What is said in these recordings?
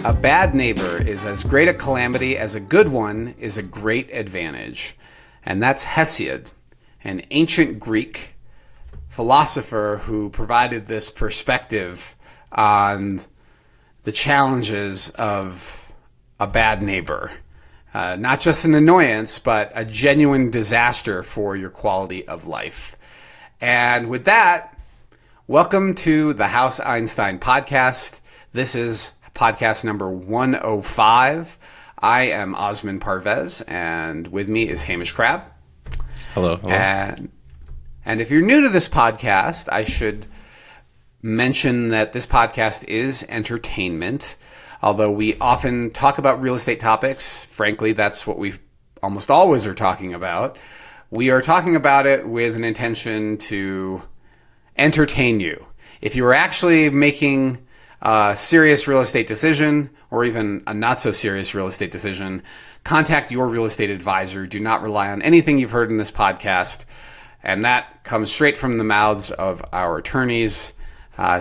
A bad neighbor is as great a calamity as a good one is a great advantage. And that's Hesiod, an ancient Greek philosopher who provided this perspective on the challenges of a bad neighbor. Not just an annoyance, but a genuine disaster for your quality of life. And with that, welcome to the House Einstein podcast. This is podcast number 105. I am Osman Parvez, and with me is Hamish Crab. Hello. And if you're new to this podcast, I should mention that this podcast is entertainment. Although we often talk about real estate topics, frankly, that's what we almost always are talking about. We are talking about it with an intention to entertain you. If you are actually making a serious real estate decision, or even a not so serious real estate decision, contact your real estate advisor. Do not rely on anything you've heard in this podcast. And that comes straight from the mouths of our attorneys,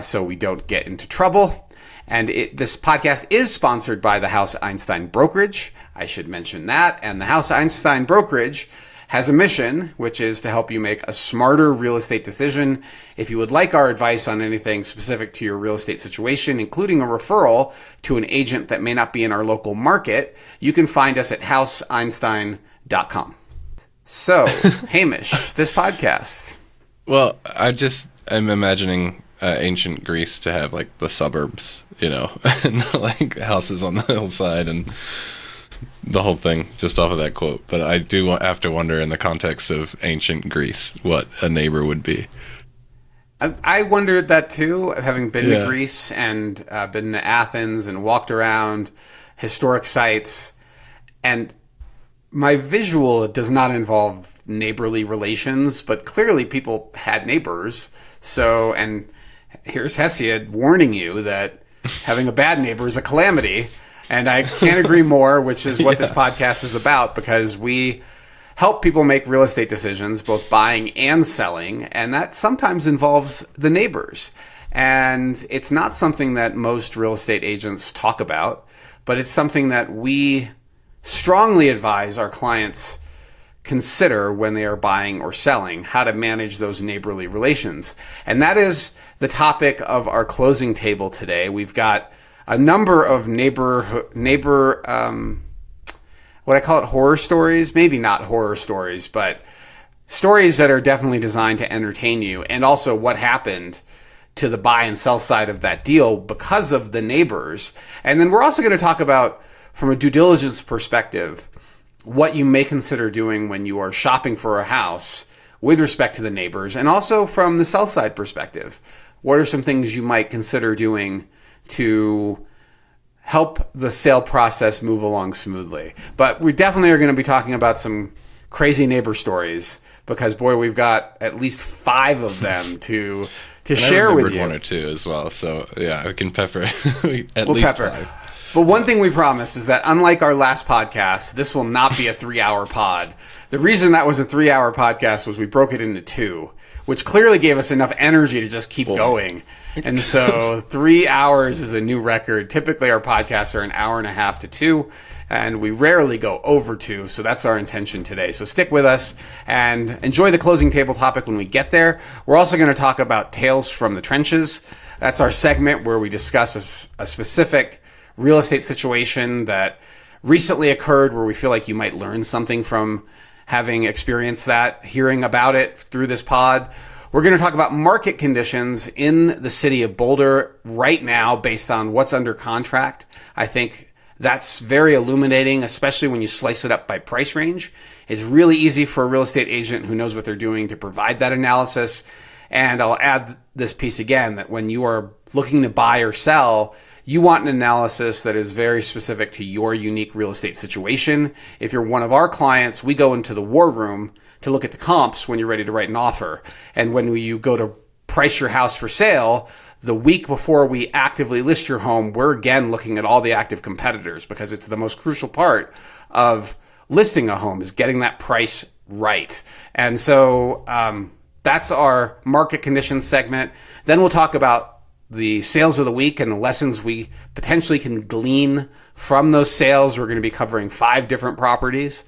so we don't get into trouble. And this podcast is sponsored by the House Einstein Brokerage. I should mention that. And the House Einstein Brokerage has a mission, which is to help you make a smarter real estate decision. If you would like our advice on anything specific to your real estate situation, including a referral to an agent that may not be in our local market, you can find us at houseeinstein.com. So, Hamish, this podcast. Well, I'm imagining ancient Greece to have like the suburbs, and like houses on the hillside and the whole thing just off of that quote. But I do have to wonder in the context of ancient Greece what a neighbor would be. I wondered that too, having been to Greece and been to Athens and walked around historic sites. And my visual does not involve neighborly relations, but clearly people had neighbors. So, and here's Hesiod warning you that having a bad neighbor is a calamity. And I can't agree more, which is what this podcast is about, because we help people make real estate decisions, both buying and selling. And that sometimes involves the neighbors. And it's not something that most real estate agents talk about, but it's something that we strongly advise our clients consider when they are buying or selling, how to manage those neighborly relations. And that is the topic of our closing table today. We've got a number of what I call it, horror stories, maybe not horror stories, but stories that are definitely designed to entertain you, and also what happened to the buy and sell side of that deal because of the neighbors. And then we're also going to talk about, from a due diligence perspective, what you may consider doing when you are shopping for a house with respect to the neighbors, and also from the sell side perspective. What are some things you might consider doing to help the sale process move along smoothly? But we definitely are going to be talking about some crazy neighbor stories, because boy, we've got at least 5 of them to share with you. One or two as well. So yeah, we can pepper at least 5. But one thing we promise is that, unlike our last podcast, this will not be a 3-hour pod. The reason that was a 3-hour podcast was we broke it into 2, which clearly gave us enough energy to just keep going. And so 3 hours is a new record. Typically our podcasts are an hour and a half to 2, and we rarely go over 2. So that's our intention today. So stick with us and enjoy the closing table topic when we get there. We're also going to talk about Tales from the Trenches. That's our segment where we discuss a specific real estate situation that recently occurred, where we feel like you might learn something from having experienced that, hearing about it through this pod. We're going to talk about market conditions in the city of Boulder right now based on what's under contract. I think that's very illuminating, especially when you slice it up by price range. It's really easy for a real estate agent who knows what they're doing to provide that analysis. And I'll add this piece again, that when you are looking to buy or sell, you want an analysis that is very specific to your unique real estate situation. If you're one of our clients, we go into the war room to look at the comps when you're ready to write an offer. And when you go to price your house for sale, the week before we actively list your home, we're again looking at all the active competitors, because it's the most crucial part of listing a home, is getting that price right. And so that's our market conditions segment. Then we'll talk about the sales of the week and the lessons we potentially can glean from those sales. We're going to be covering 5 different properties.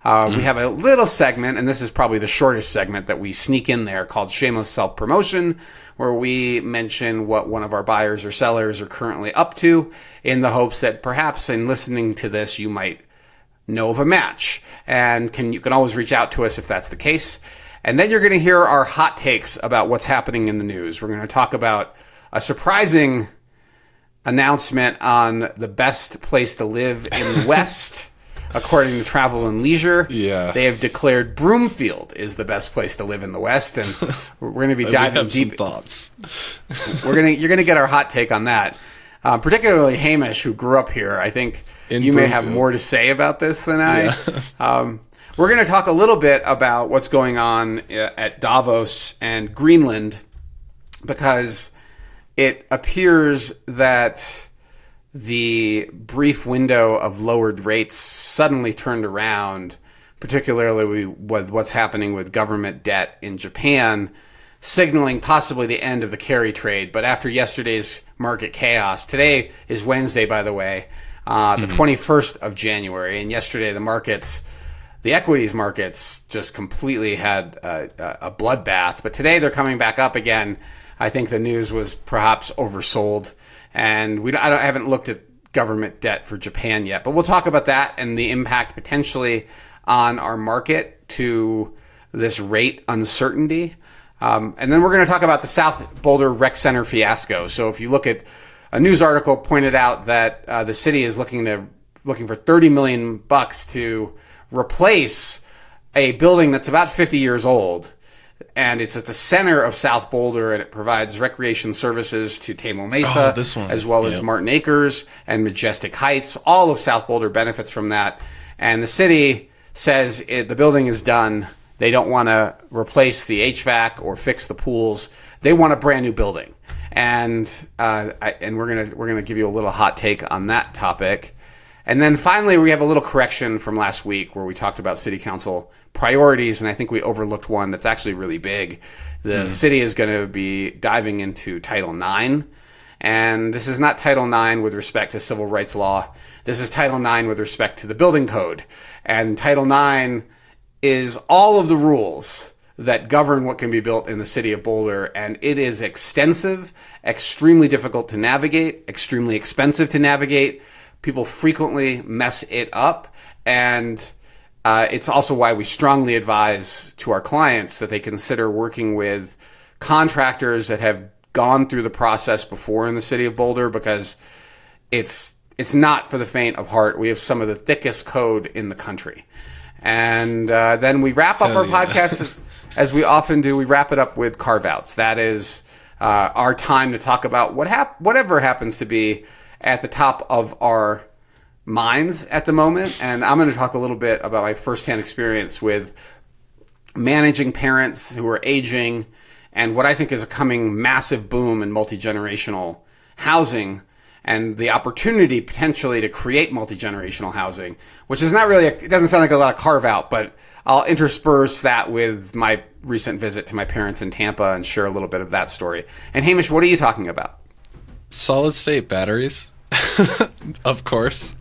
We have a little segment, and this is probably the shortest segment that we sneak in there, called Shameless Self-Promotion, where we mention what one of our buyers or sellers are currently up to, in the hopes that perhaps in listening to this you might know of a match. And you can always reach out to us if that's the case. And then you're going to hear our hot takes about what's happening in the news. We're going to talk about a surprising announcement on the best place to live in the West, according to Travel and Leisure. Yeah. They have declared Broomfield is the best place to live in the West, and we're going to be diving deep. Some thoughts. You're going to get our hot take on that. Particularly Hamish, who grew up here. I think you may have more to say about this than I. Yeah. We're going to talk a little bit about what's going on at Davos and Greenland, because it appears that the brief window of lowered rates suddenly turned around, particularly with what's happening with government debt in Japan, signaling possibly the end of the carry trade. But after yesterday's market chaos, today is Wednesday, by the way, the 21st of January, and yesterday the equities markets just completely had a bloodbath. But today they're coming back up again. I think the news was perhaps oversold, and I haven't looked at government debt for Japan yet. But we'll talk about that and the impact potentially on our market to this rate uncertainty. And then we're going to talk about the South Boulder Rec Center fiasco. So if you look at a news article pointed out that the city is looking for $30 million to replace a building that's about 50 years old, and it's at the center of South Boulder, and it provides recreation services to Tamo Mesa, as well as Martin Acres and Majestic Heights. All of South Boulder benefits from that, and the city says the building is done. They don't want to replace the HVAC or fix the pools. They want a brand new building, and we're gonna give you a little hot take on that topic. And then finally, we have a little correction from last week where we talked about city council priorities, and I think we overlooked one that's actually really big. The city is going to be diving into Title IX, and this is not Title IX with respect to civil rights law. This is Title IX with respect to the building code. And Title IX is all of the rules that govern what can be built in the city of Boulder, and it is extensive, extremely difficult to navigate, extremely expensive to navigate. People frequently mess it up, and it's also why we strongly advise to our clients that they consider working with contractors that have gone through the process before in the city of Boulder, because it's not for the faint of heart. We have some of the thickest code in the country. And then we wrap up our podcast, as we often do. We wrap it up with carve-outs. That is our time to talk about whatever happens to be at the top of our minds at the moment. And I'm going to talk a little bit about my firsthand experience with managing parents who are aging, and what I think is a coming massive boom in multi-generational housing, and the opportunity potentially to create multi-generational housing, which is not really, it doesn't sound like a lot of carve-out, but I'll intersperse that with my recent visit to my parents in Tampa and share a little bit of that story. And Hamish, what are you talking about? Solid state batteries, of course.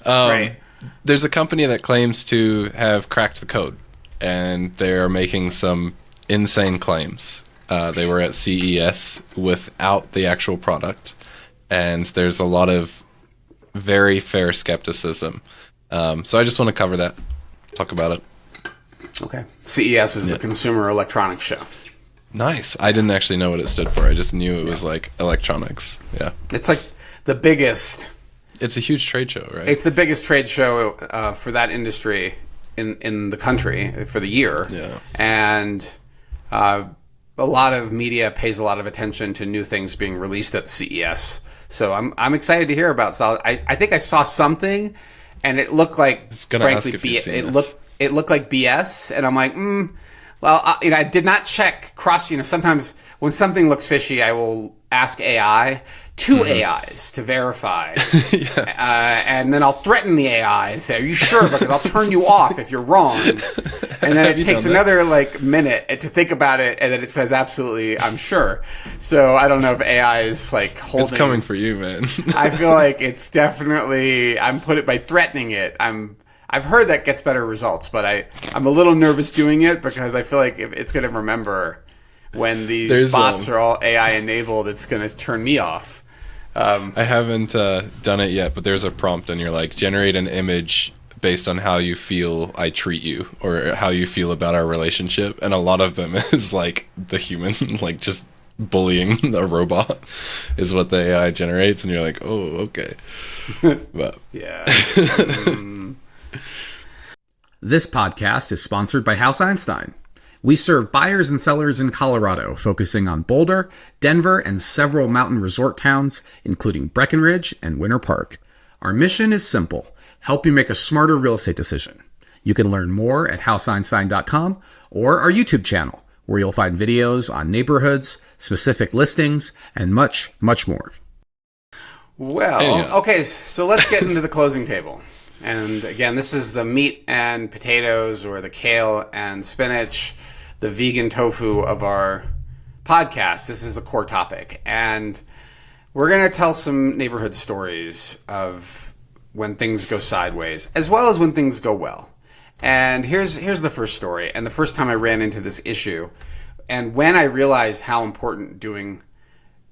Right. There's a company that claims to have cracked the code, and they're making some insane claims. They were at CES without the actual product, and there's a lot of very fair skepticism. So I just want to cover that, talk about it. Okay. CES is the Consumer Electronics Show. Nice. I didn't actually know what it stood for. I just knew it was like electronics. Yeah. It's like the biggest. It's a huge trade show, right? It's the biggest trade show for that industry in the country for the year. Yeah. And a lot of media pays a lot of attention to new things being released at CES. So I'm excited to hear about solid. I think I saw something, and it looked like, frankly, it looked like BS, and I'm like, Well, I did not check cross. Sometimes when something looks fishy, I will ask AI, two AIs to verify, and then I'll threaten the AI and say, "Are you sure? Because I'll turn you off if you're wrong." And then it takes another minute to think about it, and then it says, "Absolutely, I'm sure." So I don't know if AI is holding. It's coming for you, man. I feel like it's definitely. By threatening it. I've heard that gets better results, but I'm a little nervous doing it because I feel like if it's going to remember when these bots are all AI enabled, it's going to turn me off. I haven't done it yet, but there's a prompt and you're like, generate an image based on how you feel I treat you or how you feel about our relationship. And a lot of them is the human, just bullying a robot is what the AI generates. And you're like, oh, okay. But yeah. This podcast is sponsored by House Einstein. We serve buyers and sellers in Colorado, focusing on Boulder, Denver, and several mountain resort towns, including Breckenridge and Winter Park. Our mission is simple: help you make a smarter real estate decision. You can learn more at houseeinstein.com or our YouTube channel, where you'll find videos on neighborhoods, specific listings, and much, much more. Well, okay, so let's get into the closing table. And again, this is the meat and potatoes, or the kale and spinach, the vegan tofu of our podcast. This is the core topic. And we're going to tell some neighborhood stories of when things go sideways, as well as when things go well. And here's the first story, and the first time I ran into this issue, and when I realized how important doing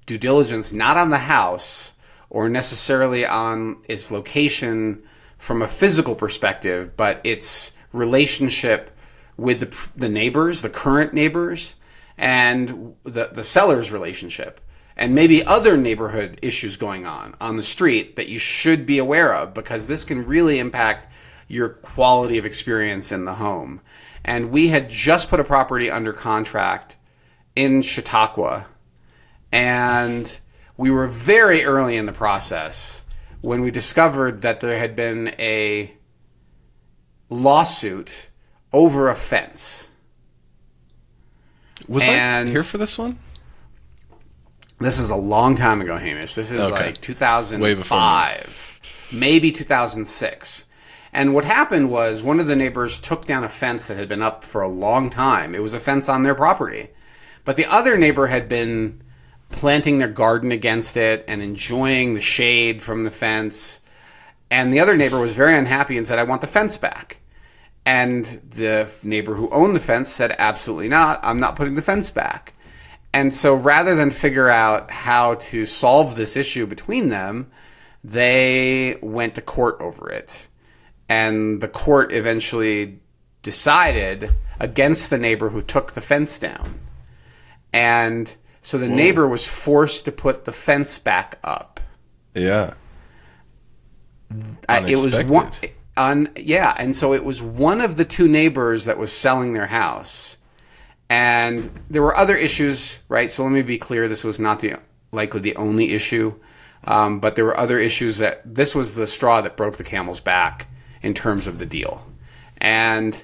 due diligence, not on the house or necessarily on its location from a physical perspective, but its relationship with the neighbors, the current neighbors, and the seller's relationship, and maybe other neighborhood issues going on the street that you should be aware of, because this can really impact your quality of experience in the home. And we had just put a property under contract in Chautauqua, and we were very early in the process when we discovered that there had been a lawsuit over a fence. Was I here for this one? This is a long time ago, Hamish. This is 2005, maybe 2006. And what happened was one of the neighbors took down a fence that had been up for a long time. It was a fence on their property. But the other neighbor had been planting their garden against it and enjoying the shade from the fence. And the other neighbor was very unhappy and said, "I want the fence back." And the neighbor who owned the fence said, "Absolutely not. I'm not putting the fence back." And so rather than figure out how to solve this issue between them, they went to court over it. And the court eventually decided against the neighbor who took the fence down. And so the neighbor was forced to put the fence back up. Yeah. It was one. And so it was one of the two neighbors that was selling their house. And there were other issues, right? So let me be clear, this was not likely the only issue. But there were other issues that this was the straw that broke the camel's back in terms of the deal. And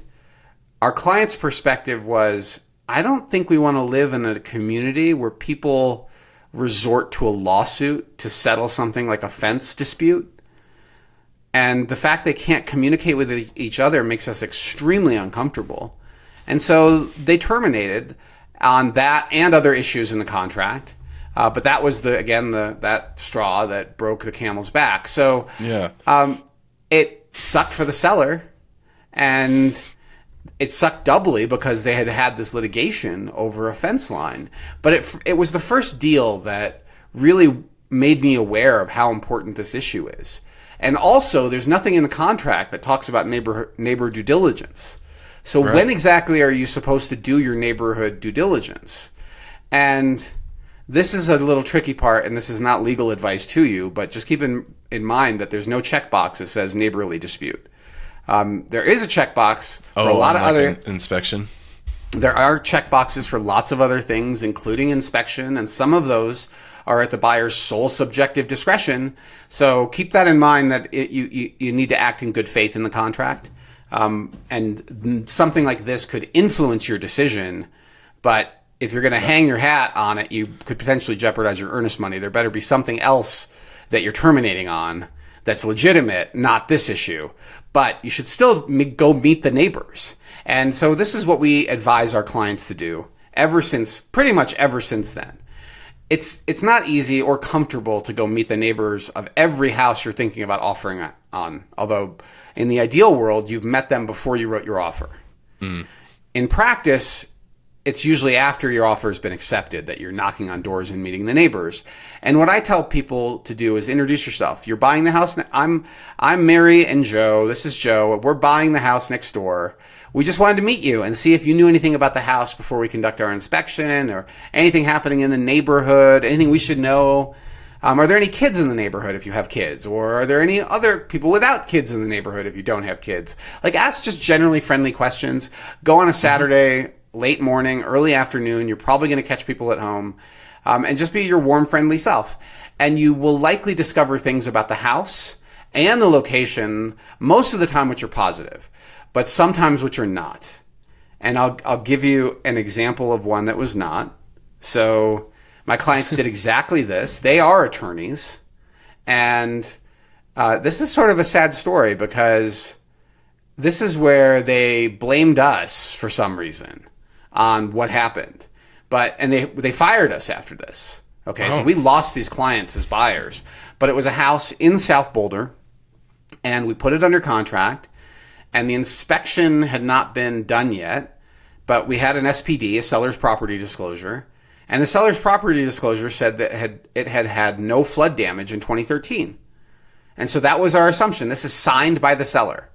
our client's perspective was, I don't think we want to live in a community where people resort to a lawsuit to settle something like a fence dispute. And the fact they can't communicate with each other makes us extremely uncomfortable. And so they terminated on that and other issues in the contract. But that was that straw that broke the camel's back. So it sucked for the seller, and it sucked doubly because they had this litigation over a fence line. But it was the first deal that really made me aware of how important this issue is. And also, there's nothing in the contract that talks about neighbor due diligence. So when exactly are you supposed to do your neighborhood due diligence? And this is a little tricky part, and this is not legal advice to you, but just keep in mind that there's no checkbox that says neighborly dispute. There is a checkbox for a lot of other inspection. There are checkboxes for lots of other things, including inspection, and some of those are at the buyer's sole subjective discretion. So keep that in mind, that you need to act in good faith in the contract. And something like this could influence your decision, but if you're going to hang your hat on it, you could potentially jeopardize your earnest money. There better be something else that you're terminating on that's legitimate, not this issue. But you should still go meet the neighbors. And so this is what we advise our clients to do pretty much ever since then. It's not easy or comfortable to go meet the neighbors of every house you're thinking about offering on. Although in the ideal world, you've met them before you wrote your offer. In practice, it's usually after your offer has been accepted that you're knocking on doors and meeting the neighbors. And what I tell people to do is introduce yourself. You're buying the house. I'm Mary and Joe. This is Joe. We're buying the house next door. We just wanted to meet you and see if you knew anything about the house before we conduct our inspection, or anything happening in the neighborhood, anything we should know. Are there any kids in the neighborhood if you have kids? Or are there any other people without kids in the neighborhood if you don't have kids? Like, ask just generally friendly questions. Go on a Saturday, late morning, early afternoon. You're probably going to catch people at home. And just be your warm, friendly self. And you will likely discover things about the house and the location, most of the time which are positive, but sometimes which are not. And I'll give you an example of one that was not. So my clients did exactly this. They are attorneys. And this is sort of a sad story, because this is where they blamed us for some reason on what happened. And they fired us after this. Okay, so we lost these clients as buyers. But it was a house in South Boulder, and we put it under contract, and the inspection had not been done yet, but we had an SPD, a seller's property disclosure, and the seller's property disclosure said that it had no flood damage in 2013. And so that was our assumption. This is signed by the seller.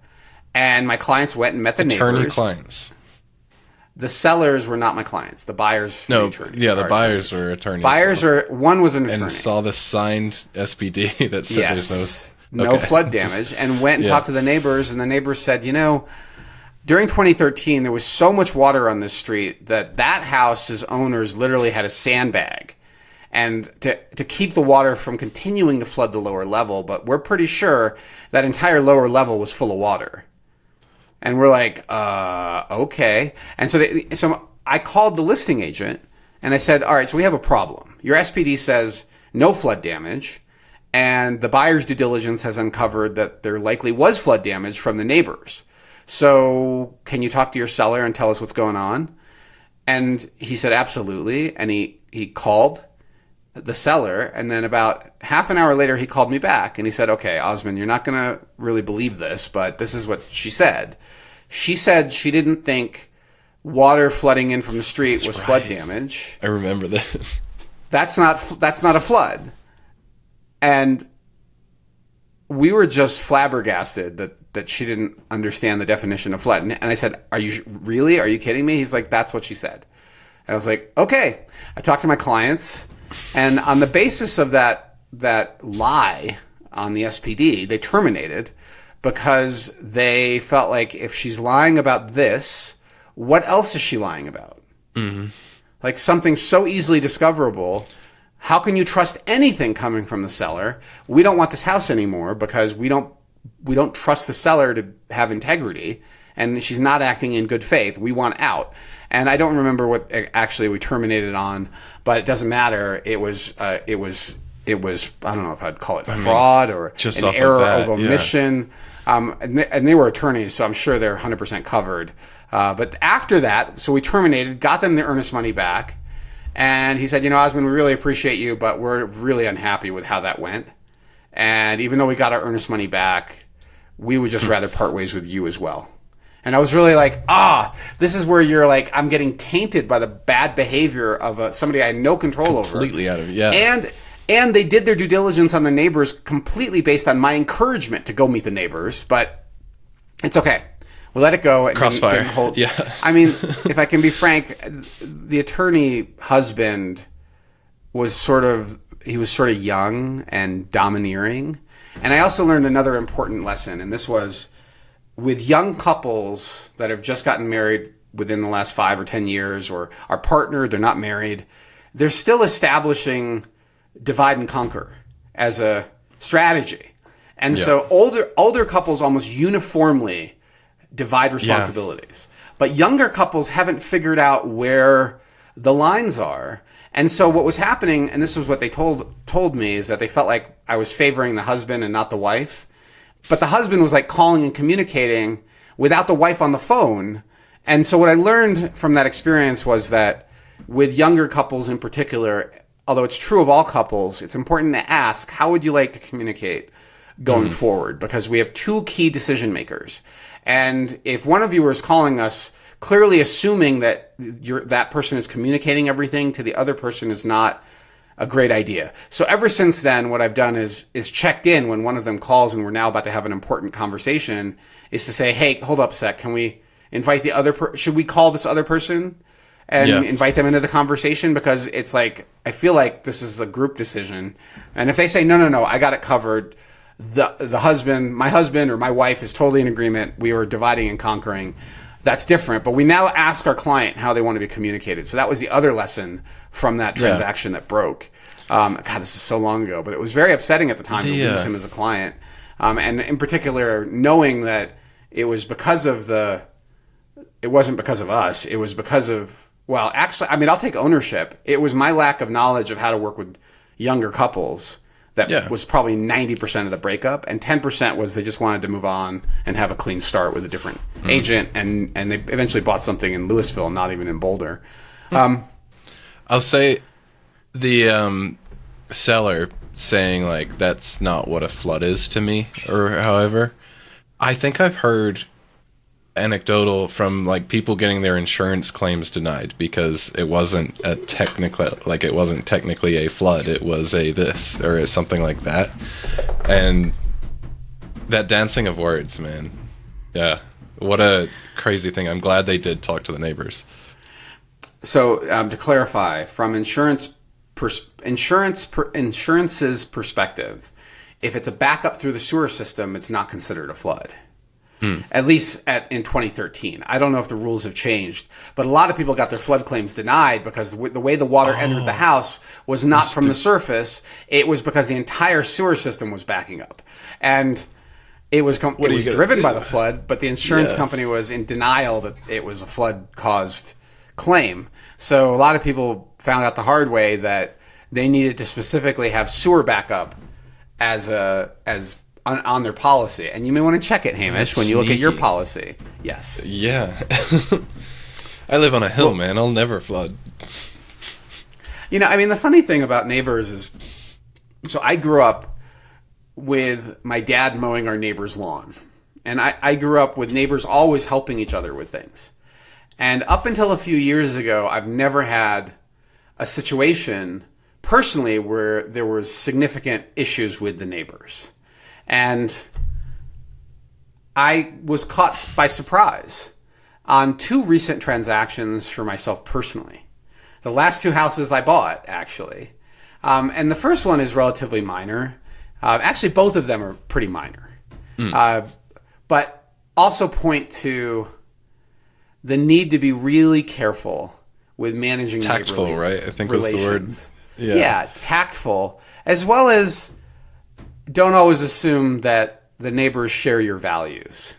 And my clients went and met the neighbors. Attorney clients. The sellers were not my clients. The buyers were attorneys. Yeah, the buyers were attorneys. One was an attorney. And saw the signed SPD that said there's no flood damage, and went and talked to the neighbors, and the neighbors said, during 2013, there was so much water on this street that house's owners literally had a sandbag, and to keep the water from continuing to flood the lower level, but we're pretty sure that entire lower level was full of water. And we're like, okay. And so I called the listing agent, and I said, all right, so we have a problem. Your SPD says no flood damage, and the buyer's due diligence has uncovered that there likely was flood damage from the neighbors. So can you talk to your seller and tell us what's going on? And he said, absolutely. And he called the seller, and then about half an hour later, he called me back, and he said, okay, Osmond, you're not going to really believe this, but this is what she said. She said she didn't think water flooding in from the street was flood damage. I remember this. That's not a flood. And we were just flabbergasted that she didn't understand the definition of flood. And I said, are you kidding me? He's like, that's what she said. And I was like, okay. I talked to my clients, and on the basis of that lie on the SPD, they terminated, because they felt like, if she's lying about this, what else is she lying about? Mm-hmm. Like, something so easily discoverable. How can you trust anything coming from the seller? We don't want this house anymore because we don't trust the seller to have integrity, and she's not acting in good faith. We want out. And I don't remember what actually we terminated on, but it doesn't matter. It was I don't know if I'd call it fraud or just an error of omission. Yeah. And they were attorneys, so I'm sure they're 100% covered. But after that, so we terminated, got them the earnest money back. And he said, Osmond, we really appreciate you, but we're really unhappy with how that went. And even though we got our earnest money back, we would just rather part ways with you as well. And I was really like, this is where you're like, I'm getting tainted by the bad behavior of somebody I had no control over. Completely out of it, yeah. And they did their due diligence on the neighbors completely based on my encouragement to go meet the neighbors. But it's okay. We let it go. Crossfire. Yeah. I mean, if I can be frank, the attorney husband was sort of young and domineering. And I also learned another important lesson, and this was with young couples that have just gotten married within the last 5 or 10 years, or are partnered, they're not married, they're still establishing divide and conquer as a strategy. And so older couples almost uniformly divide responsibilities. But younger couples haven't figured out where the lines are. And so what was happening, and this was what they told me, is that they felt like I was favoring the husband and not the wife. But the husband was like calling and communicating without the wife on the phone. And so what I learned from that experience was that with younger couples in particular, although it's true of all couples, it's important to ask, how would you like to communicate going forward? Because we have two key decision makers. And if one of you is calling us clearly assuming that that person is communicating everything to the other person is not a great idea. So ever since then, what I've done is checked in when one of them calls and we're now about to have an important conversation, is to say, hey, hold up a sec. Can we invite the other should we call this other person and invite them into the conversation? Because it's like, I feel like this is a group decision. And if they say, no, I got it covered, the husband, my husband or my wife is totally in agreement, we are dividing and conquering, that's different. But we now ask our client how they want to be communicated. So that was the other lesson from that transaction that broke. God, this is so long ago, but it was very upsetting at the time to lose him as a client. And in particular, knowing that it was because of it wasn't because of us. It was because of, well, actually, I mean, I'll take ownership. It was my lack of knowledge of how to work with younger couples that was probably 90% of the breakup, and 10% was they just wanted to move on and have a clean start with a different agent, and they eventually bought something in Louisville, not even in Boulder. I'll say the seller saying, like, that's not what a flood is to me, or however. I think I've heard anecdotal from, like, people getting their insurance claims denied because it wasn't it wasn't technically a flood, it was a this or something like that. And that dancing of words, man, what a crazy thing. I'm glad they did talk to the neighbors. So to clarify, from insurance's perspective, if it's a backup through the sewer system, it's not considered a flood. At least in 2013. I don't know if the rules have changed, but a lot of people got their flood claims denied because the way the water entered the house was not from the surface. It was because the entire sewer system was backing up. And it was driven by the flood, but the insurance company was in denial that it was a flood-caused claim. So a lot of people found out the hard way that they needed to specifically have sewer backup as on their policy. And you may want to check it, Hamish, when you look at your policy. Yes. Yeah. I live on a hill, man. I'll never flood. You know, I mean, the funny thing about neighbors is, so I grew up with my dad mowing our neighbor's lawn. And I grew up with neighbors always helping each other with things. And up until a few years ago, I've never had a situation personally where there was significant issues with the neighbors. And I was caught by surprise on two recent transactions for myself personally. The last two houses I bought, actually. And the first one is relatively minor. Actually, both of them are pretty minor. But also point to the need to be really careful with managing tactful, right? I think was the word. Yeah, tactful, as well as don't always assume that the neighbors share your values.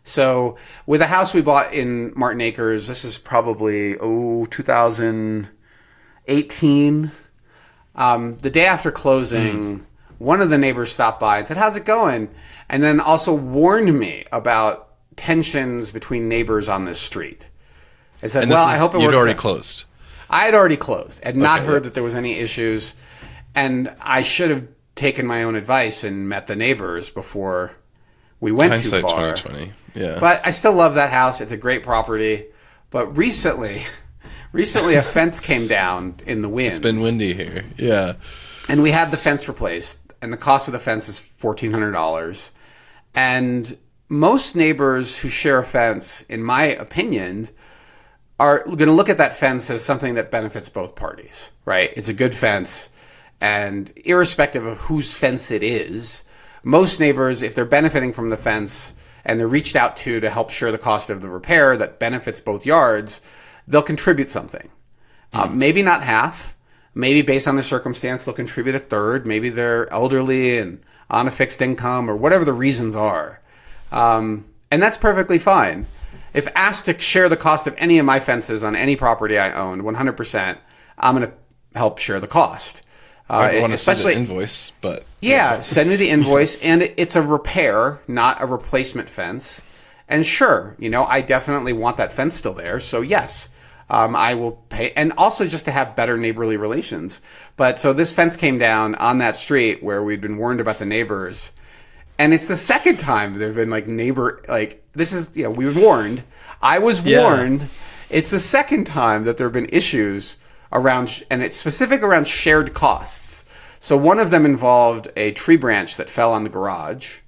So with a house we bought in Martin Acres, this is probably 2018. The day after closing, one of the neighbors stopped by and said, "How's it going?" And then also warned me about tensions between neighbors on this street. I said, "Well, I hope it works." You'd already closed. I had already closed and not heard that there was any issues, and I should have taken my own advice and met the neighbors before we went too far. 2020. Yeah. But I still love that house. It's a great property. But recently a fence came down in the wind. It's been windy here. Yeah. And we had the fence replaced, and the cost of the fence is $1,400. And most neighbors who share a fence, in my opinion, are going to look at that fence as something that benefits both parties, right? It's a good fence. And irrespective of whose fence it is, most neighbors, if they're benefiting from the fence and they're reached out to help share the cost of the repair that benefits both yards, they'll contribute something. Maybe not half. Maybe based on the circumstance, they'll contribute a third. Maybe they're elderly and on a fixed income or whatever the reasons are. And And that's perfectly fine. If asked to share the cost of any of my fences on any property I own, 100%, I'm going to help share the cost. I want to see the invoice, but... Yeah, send me the invoice, and it's a repair, not a replacement fence. And sure, I definitely want that fence still there, so yes, I will pay. And also just to have better neighborly relations. But so this fence came down on that street where we'd been warned about the neighbors. And it's the second time there have been this is, we were warned. I was warned. It's the second time that there have been issues around, and it's specific around shared costs. So one of them involved a tree branch that fell on the garage,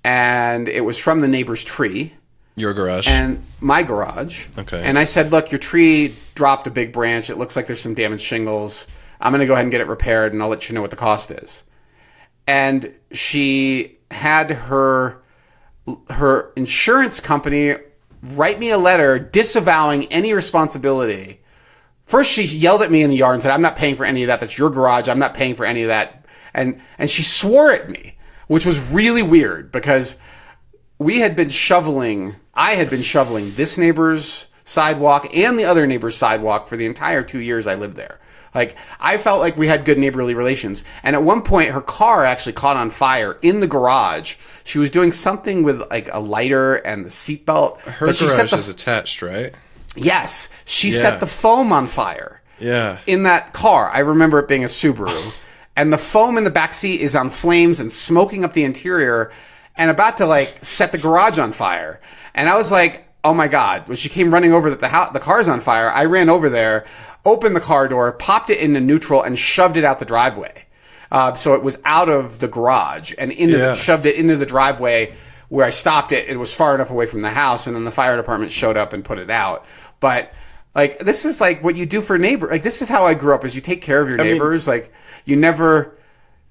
and it was from the neighbor's tree. Your garage. And my garage. Okay. And I said, look, your tree dropped a big branch. It looks like there's some damaged shingles. I'm going to go ahead and get it repaired, and I'll let you know what the cost is. And she had her insurance company write me a letter disavowing any responsibility. First, she yelled at me in the yard and said, I'm not paying for any of that. That's your garage. I'm not paying for any of that. And she swore at me, which was really weird because I had been shoveling this neighbor's sidewalk and the other neighbor's sidewalk for the entire 2 years I lived there. I felt like we had good neighborly relations. And at one point, her car actually caught on fire in the garage. She was doing something with a lighter and the seatbelt. Her garage is attached, right? Yes. She set the foam on fire. Yeah. In that car. I remember it being a Subaru. And the foam in the back seat is on flames and smoking up the interior and about to set the garage on fire. And I was like, oh my God. When she came running over that the car's on fire, I ran over there, opened the car door, popped it into neutral, and shoved it out the driveway. So it was out of the garage and shoved it into the driveway where I stopped it. It was far enough away from the house, and then the fire department showed up and put it out. But this is what you do for neighbor. This is how I grew up: is you take care of your neighbors. You never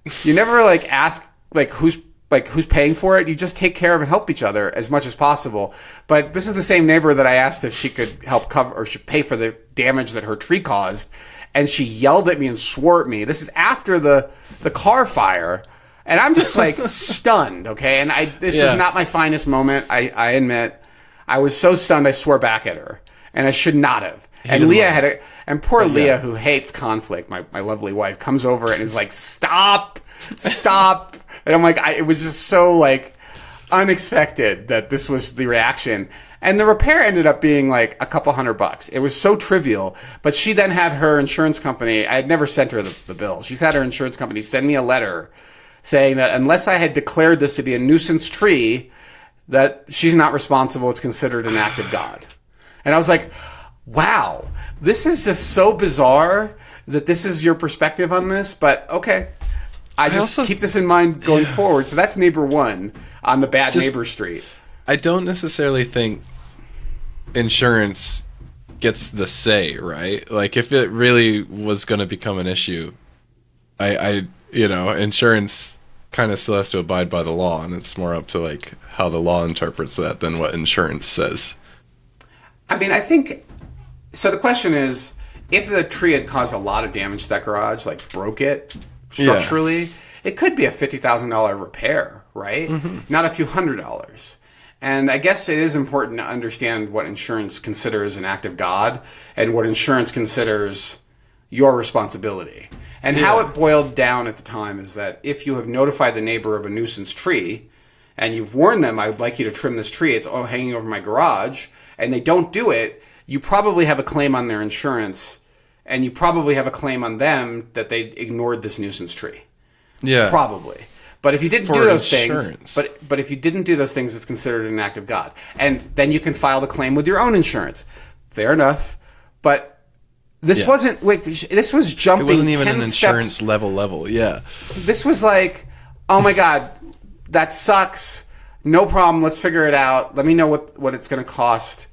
ask who's paying for it. You just take care of and help each other as much as possible. But this is the same neighbor that I asked if she could help cover or should pay for the damage that her tree caused, and she yelled at me and swore at me. This is after the car fire, and I'm just stunned. Okay, and this was not my finest moment. I admit, I was so stunned I swore back at her, and I should not have. And Leah poor Leah, who hates conflict, my lovely wife, comes over and is like, stop. And I'm like, it was just so unexpected that this was the reaction. And the repair ended up being a couple $100. It was so trivial. But she then had her insurance company, I had never sent her the bill. She's had her insurance company send me a letter saying that unless I had declared this to be a nuisance tree, that she's not responsible. It's considered an act of God. And I was like, wow, this is just so bizarre that this is your perspective on this. But okay. I just keep this in mind going forward. So that's neighbor one on the bad neighbor street. I don't necessarily think insurance gets the say, right? If it really was going to become an issue, insurance kind of still has to abide by the law, and it's more up to how the law interprets that than what insurance says. I think so. The question is, if the tree had caused a lot of damage to that garage, broke it structurally, it could be a $50,000 repair, right? Mm-hmm. Not a few $100s. And I guess it is important to understand what insurance considers an act of God and what insurance considers your responsibility. And how it boiled down at the time is that if you have notified the neighbor of a nuisance tree and you've warned them, I would like you to trim this tree, it's hanging over my garage, and they don't do it, you probably have a claim on their insurance, and you probably have a claim on them that they ignored this nuisance tree. Yeah. Probably. But if you didn't do those things, but if you didn't do those things, it's considered an act of God. And then you can file the claim with your own insurance. Fair enough. But this wasn't, this was jumping 10 steps. It wasn't even an insurance level. Yeah. This was oh my God, that sucks. No problem. Let's figure it out. Let me know what it's going to cost.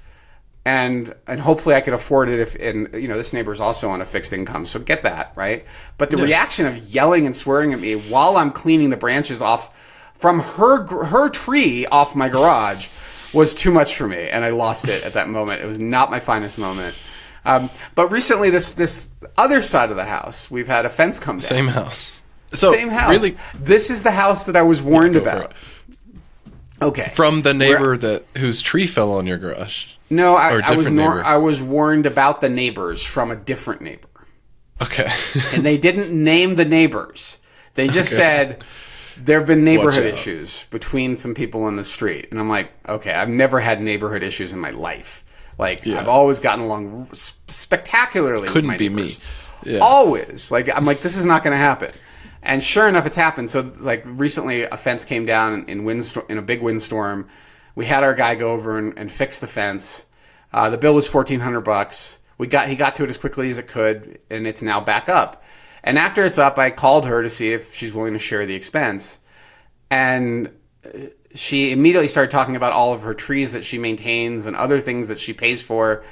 And hopefully I could afford it this neighbor's also on a fixed income, so get that, right? But the reaction of yelling and swearing at me while I'm cleaning the branches off from her tree off my garage was too much for me, and I lost it at that moment. It was not my finest moment. But recently, this other side of the house, we've had a fence come down. Same house. Same house. Really, this is the house that I was warned about. Okay. From the neighbor whose tree fell on your garage. No, Or a different neighbor. I was warned about the neighbors from a different neighbor. Okay. And they didn't name the neighbors. They just said there have been neighborhood issues between some people in the street. And I'm like, okay, I've never had neighborhood issues in my life. Like, I've always gotten along spectacularly with my neighbors. Couldn't be me. Yeah. Always. Like, I'm like, this is not going to happen. And sure enough, it's happened. So, like, recently a fence came down in a big windstorm. We had our guy go over and fix the fence. The bill was $1,400. He got to it as quickly as it could, and it's now back up. And after it's up, I called her to see if she's willing to share the expense. And she immediately started talking about all of her trees that she maintains and other things that she pays for.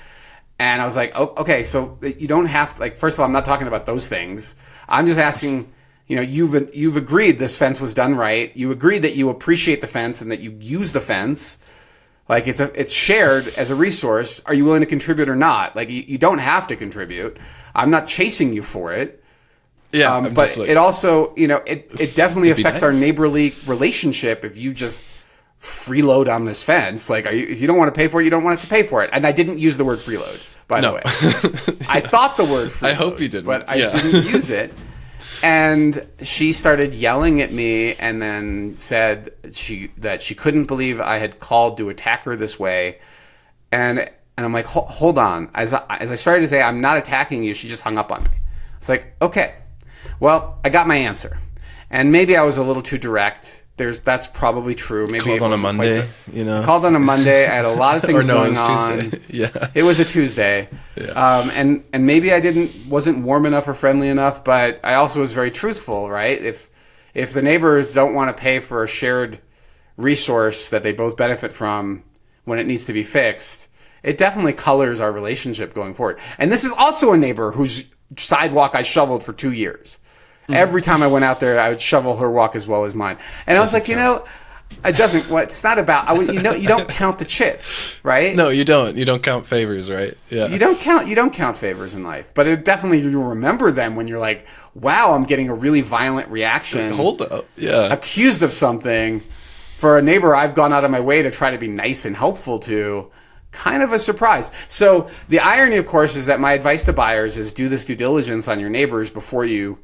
And I was like, oh, okay, so you don't have to, like, first of all, I'm not talking about those things. I'm just asking, you know, you've agreed this fence was done right. You agreed that you appreciate the fence and that you use the fence. Like, it's shared as a resource. Are you willing to contribute or not? Like, you don't have to contribute. I'm not chasing you for it. Yeah, but it also, you know, it definitely affects our neighborly relationship if you just freeload on this fence. Like, if you don't want to pay for it, you don't want to pay for it. And I didn't use the word freeload, by the way. I thought the word freeload. I hope you didn't. But I didn't use it. And she started yelling at me and then said that she couldn't believe I had called to attack her this way. And I'm like, hold on. As I started to say, I'm not attacking you, she just hung up on me. It's like, okay. Well, I got my answer. And maybe I was a little too direct. That's probably true. Maybe called on a Monday, you know. Called on a Monday. I had a lot of things going on. Tuesday. Yeah. It was a Tuesday. Yeah. And maybe I wasn't warm enough or friendly enough, but I also was very truthful, right? If the neighbors don't want to pay for a shared resource that they both benefit from when it needs to be fixed, it definitely colors our relationship going forward. And this is also a neighbor whose sidewalk I shoveled for 2 years. Every time I went out there, I would shovel her walk as well as mine. And I was like, you know, it doesn't. What it's not about. You don't count the chits, right? No, you don't. You don't count favors, right? Yeah. You don't count favors in life, but it definitely you remember them when you're like, wow, I'm getting a really violent reaction. Hold up, yeah. Accused of something for a neighbor I've gone out of my way to try to be nice and helpful to. Kind of a surprise. So the irony, of course, is that my advice to buyers is do this due diligence on your neighbors before you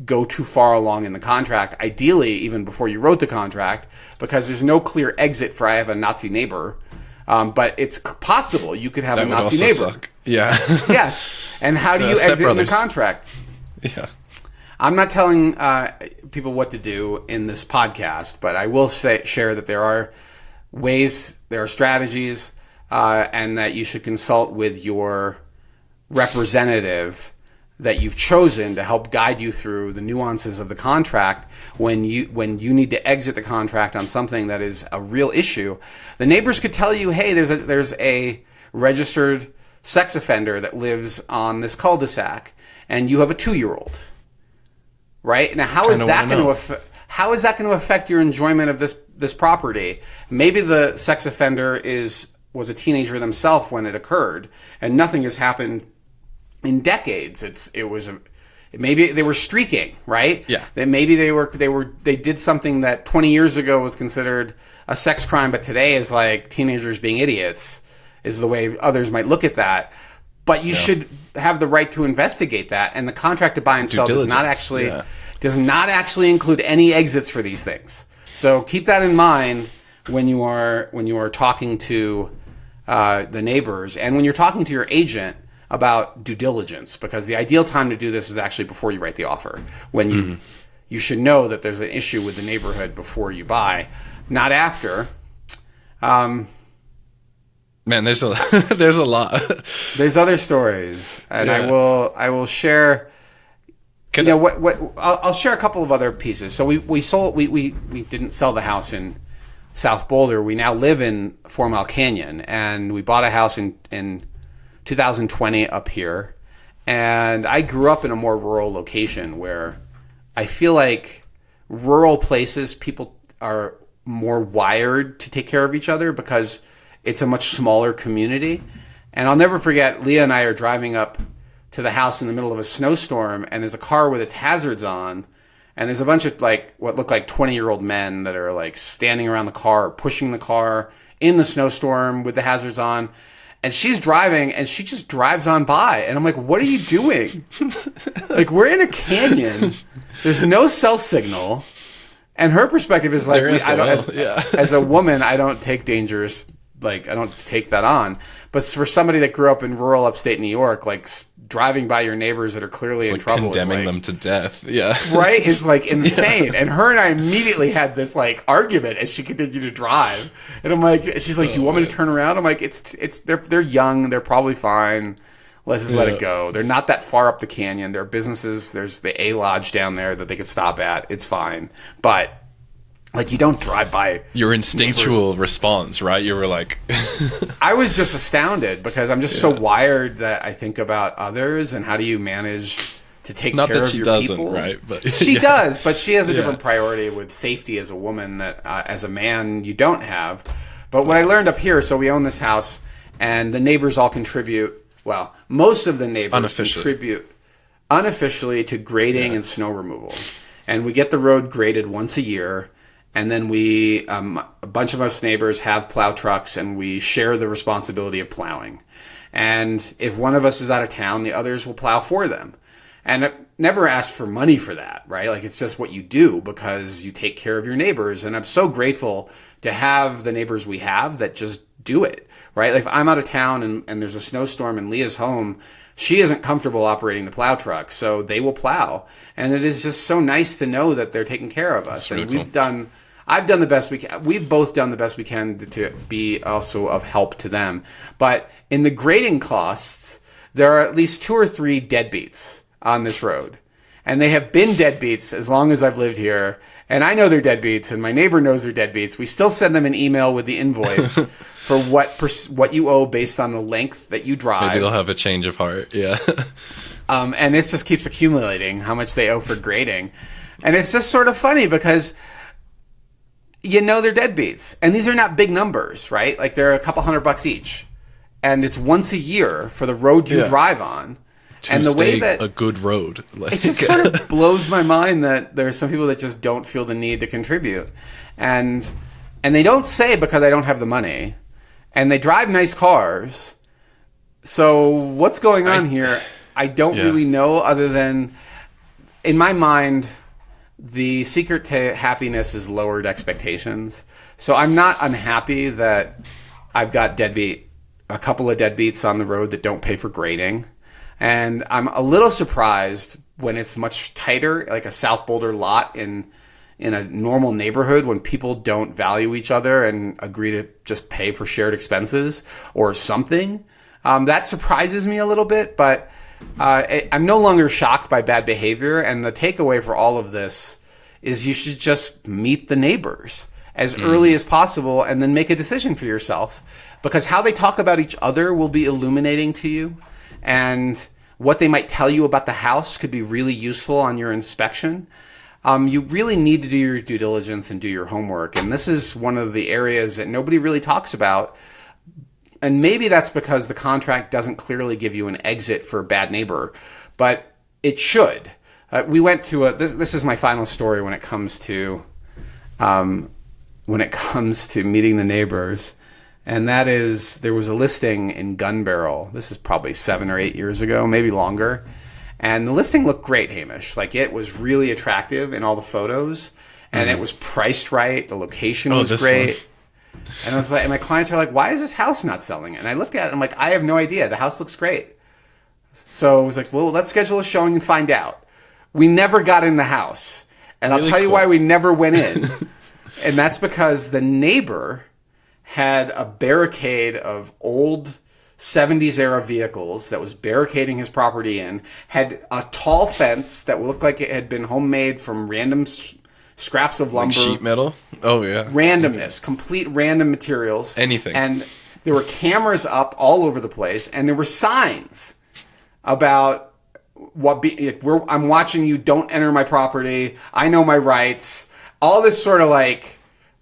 go too far along in the contract, ideally even before you wrote the contract, because there's no clear exit for I have a Nazi neighbor. But it's possible you could have a Nazi neighbor. Suck. Yeah. Yes. And how do you exit in the contract? Yeah. I'm not telling people what to do in this podcast, but I will share that there are ways, there are strategies, and that you should consult with your representative that you've chosen to help guide you through the nuances of the contract when you need to exit the contract on something that is a real issue. The neighbors could tell you, hey, there's a registered sex offender that lives on this cul-de-sac, and you have a 2-year-old. Right? Now, how is that going to affect your enjoyment of this property? Maybe the sex offender was a teenager themselves when it occurred, and nothing has happened in decades. Maybe they were streaking, right? Yeah. Maybe they did something that 20 years ago was considered a sex crime, but today is like teenagers being idiots, is the way others might look at that. But you should have the right to investigate that, and the contract to buy and sell does not actually include any exits for these things. So keep that in mind when you are talking to the neighbors, and when you're talking to your agent about due diligence, because the ideal time to do this is actually before you write the offer, when you should know that there's an issue with the neighborhood before you buy, not after. Man, there's a lot. There's other stories, and Yeah. I will share. I'll share a couple of other pieces. So we didn't sell the house in South Boulder. We now live in 4 Mile Canyon, and we bought a house in 2020 up here. And I grew up in a more rural location where I feel like rural places, people are more wired to take care of each other because it's a much smaller community. And I'll never forget, Leah and I are driving up to the house in the middle of a snowstorm, and there's a car with its hazards on, And there's a bunch of like what look like 20-year-old men that are like standing around the car, or pushing the car in the snowstorm with the hazards on. And she's driving, and she just drives on by. And I'm like, what are you doing? Like, we're in a canyon. There's no cell signal. And her perspective is like, as a woman, I don't take dangers, like, I don't take that on. But for somebody that grew up in rural upstate New York, like, driving by your neighbors that are clearly in trouble, condemning them to death, right, is like insane. And her and I immediately had this like argument as she continued to drive, and I'm like, she's like, do you want me to turn around? I'm like, they're young, they're probably fine, let's just let it go. They're not that far up the canyon, there are businesses, there's the A Lodge down there that they could stop at, it's fine. But like, you don't drive by your instinctual response, right? You were like... I was just astounded, because I'm just so wired that I think about others and how do you manage to take care of your people. Not that she doesn't, right? But she does, but she has a different priority with safety as a woman that as a man you don't have. But what I learned up here, so we own this house, and the neighbors all contribute, well, most of the neighbors contribute unofficially to grading and snow removal. And we get the road graded once a year. And then we, a bunch of us neighbors have plow trucks, and we share the responsibility of plowing. And if one of us is out of town, the others will plow for them. And I never asked for money for that, right? Like, it's just what you do because you take care of your neighbors. And I'm so grateful to have the neighbors we have that just do it, right? Like, if I'm out of town and there's a snowstorm and Leah's home, she isn't comfortable operating the plow truck, so they will plow. And it is just so nice to know that they're taking care of us. That's really cool. I've done the best we can. We've both done the best we can to be also of help to them. But in the grading costs, there are at least 2 or 3 deadbeats on this road. And they have been deadbeats as long as I've lived here. And I know they're deadbeats, and my neighbor knows they're deadbeats. We still send them an email with the invoice for what you owe based on the length that you drive. Maybe they'll have a change of heart, and this just keeps accumulating, how much they owe for grading. And it's just sort of funny because... they're deadbeats. And these are not big numbers, right? Like, they're a couple $100 each. And it's once a year for the road you drive on. And the way that... a good road. Like, it just sort of blows my mind that there are some people that just don't feel the need to contribute. And they don't say because I don't have the money. And they drive nice cars. So what's going on here? I don't really know, other than, in my mind... the secret to happiness is lowered expectations. So I'm not unhappy that I've got a couple of deadbeats on the road that don't pay for grading. And I'm a little surprised when it's much tighter, like a South Boulder lot in a normal neighborhood, when people don't value each other and agree to just pay for shared expenses or something. That surprises me a little bit, but... I'm no longer shocked by bad behavior, and the takeaway for all of this is you should just meet the neighbors as early as possible and then make a decision for yourself, because how they talk about each other will be illuminating to you, and what they might tell you about the house could be really useful on your inspection. You really need to do your due diligence and do your homework, and this is one of the areas that nobody really talks about. And maybe that's because the contract doesn't clearly give you an exit for a bad neighbor, but it should. We went to this is my final story when it comes to meeting the neighbors, and that is, there was a listing in Gun Barrel. This is probably 7 or 8 years ago, maybe longer, and the listing looked great, Hamish. Like, it was really attractive in all the photos, and it was priced right. The location was great. And I was like, and my clients are like, why is this house not selling? And I looked at it, and I'm like, I have no idea. The house looks great. So I was like, well, let's schedule a showing and find out. We never got in the house. And I'll tell you why we never went in. And that's because the neighbor had a barricade of old 70s era vehicles that was barricading his property in, had a tall fence that looked like it had been homemade from random scraps of lumber. Like sheet metal? Oh, yeah. Randomness. Complete random materials. Anything. And there were cameras up all over the place, and there were signs about I'm watching you, don't enter my property, I know my rights. All this sort of like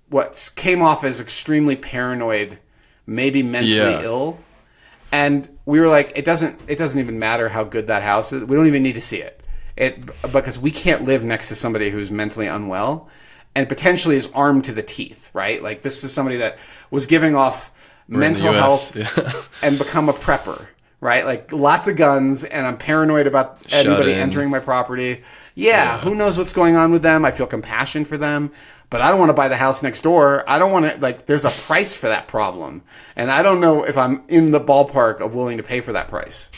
what came off as extremely paranoid, maybe mentally ill. And we were like, it doesn't even matter how good that house is. We don't even need to see it. because we can't live next to somebody who's mentally unwell and potentially is armed to the teeth, right? Like this is somebody that was giving off mental health and become a prepper, right? Like lots of guns, and I'm paranoid about anybody entering my property. Yeah, who knows what's going on with them? I feel compassion for them, but I don't want to buy the house next door. I don't want to, like, there's a price for that problem, and I don't know if I'm in the ballpark of willing to pay for that price.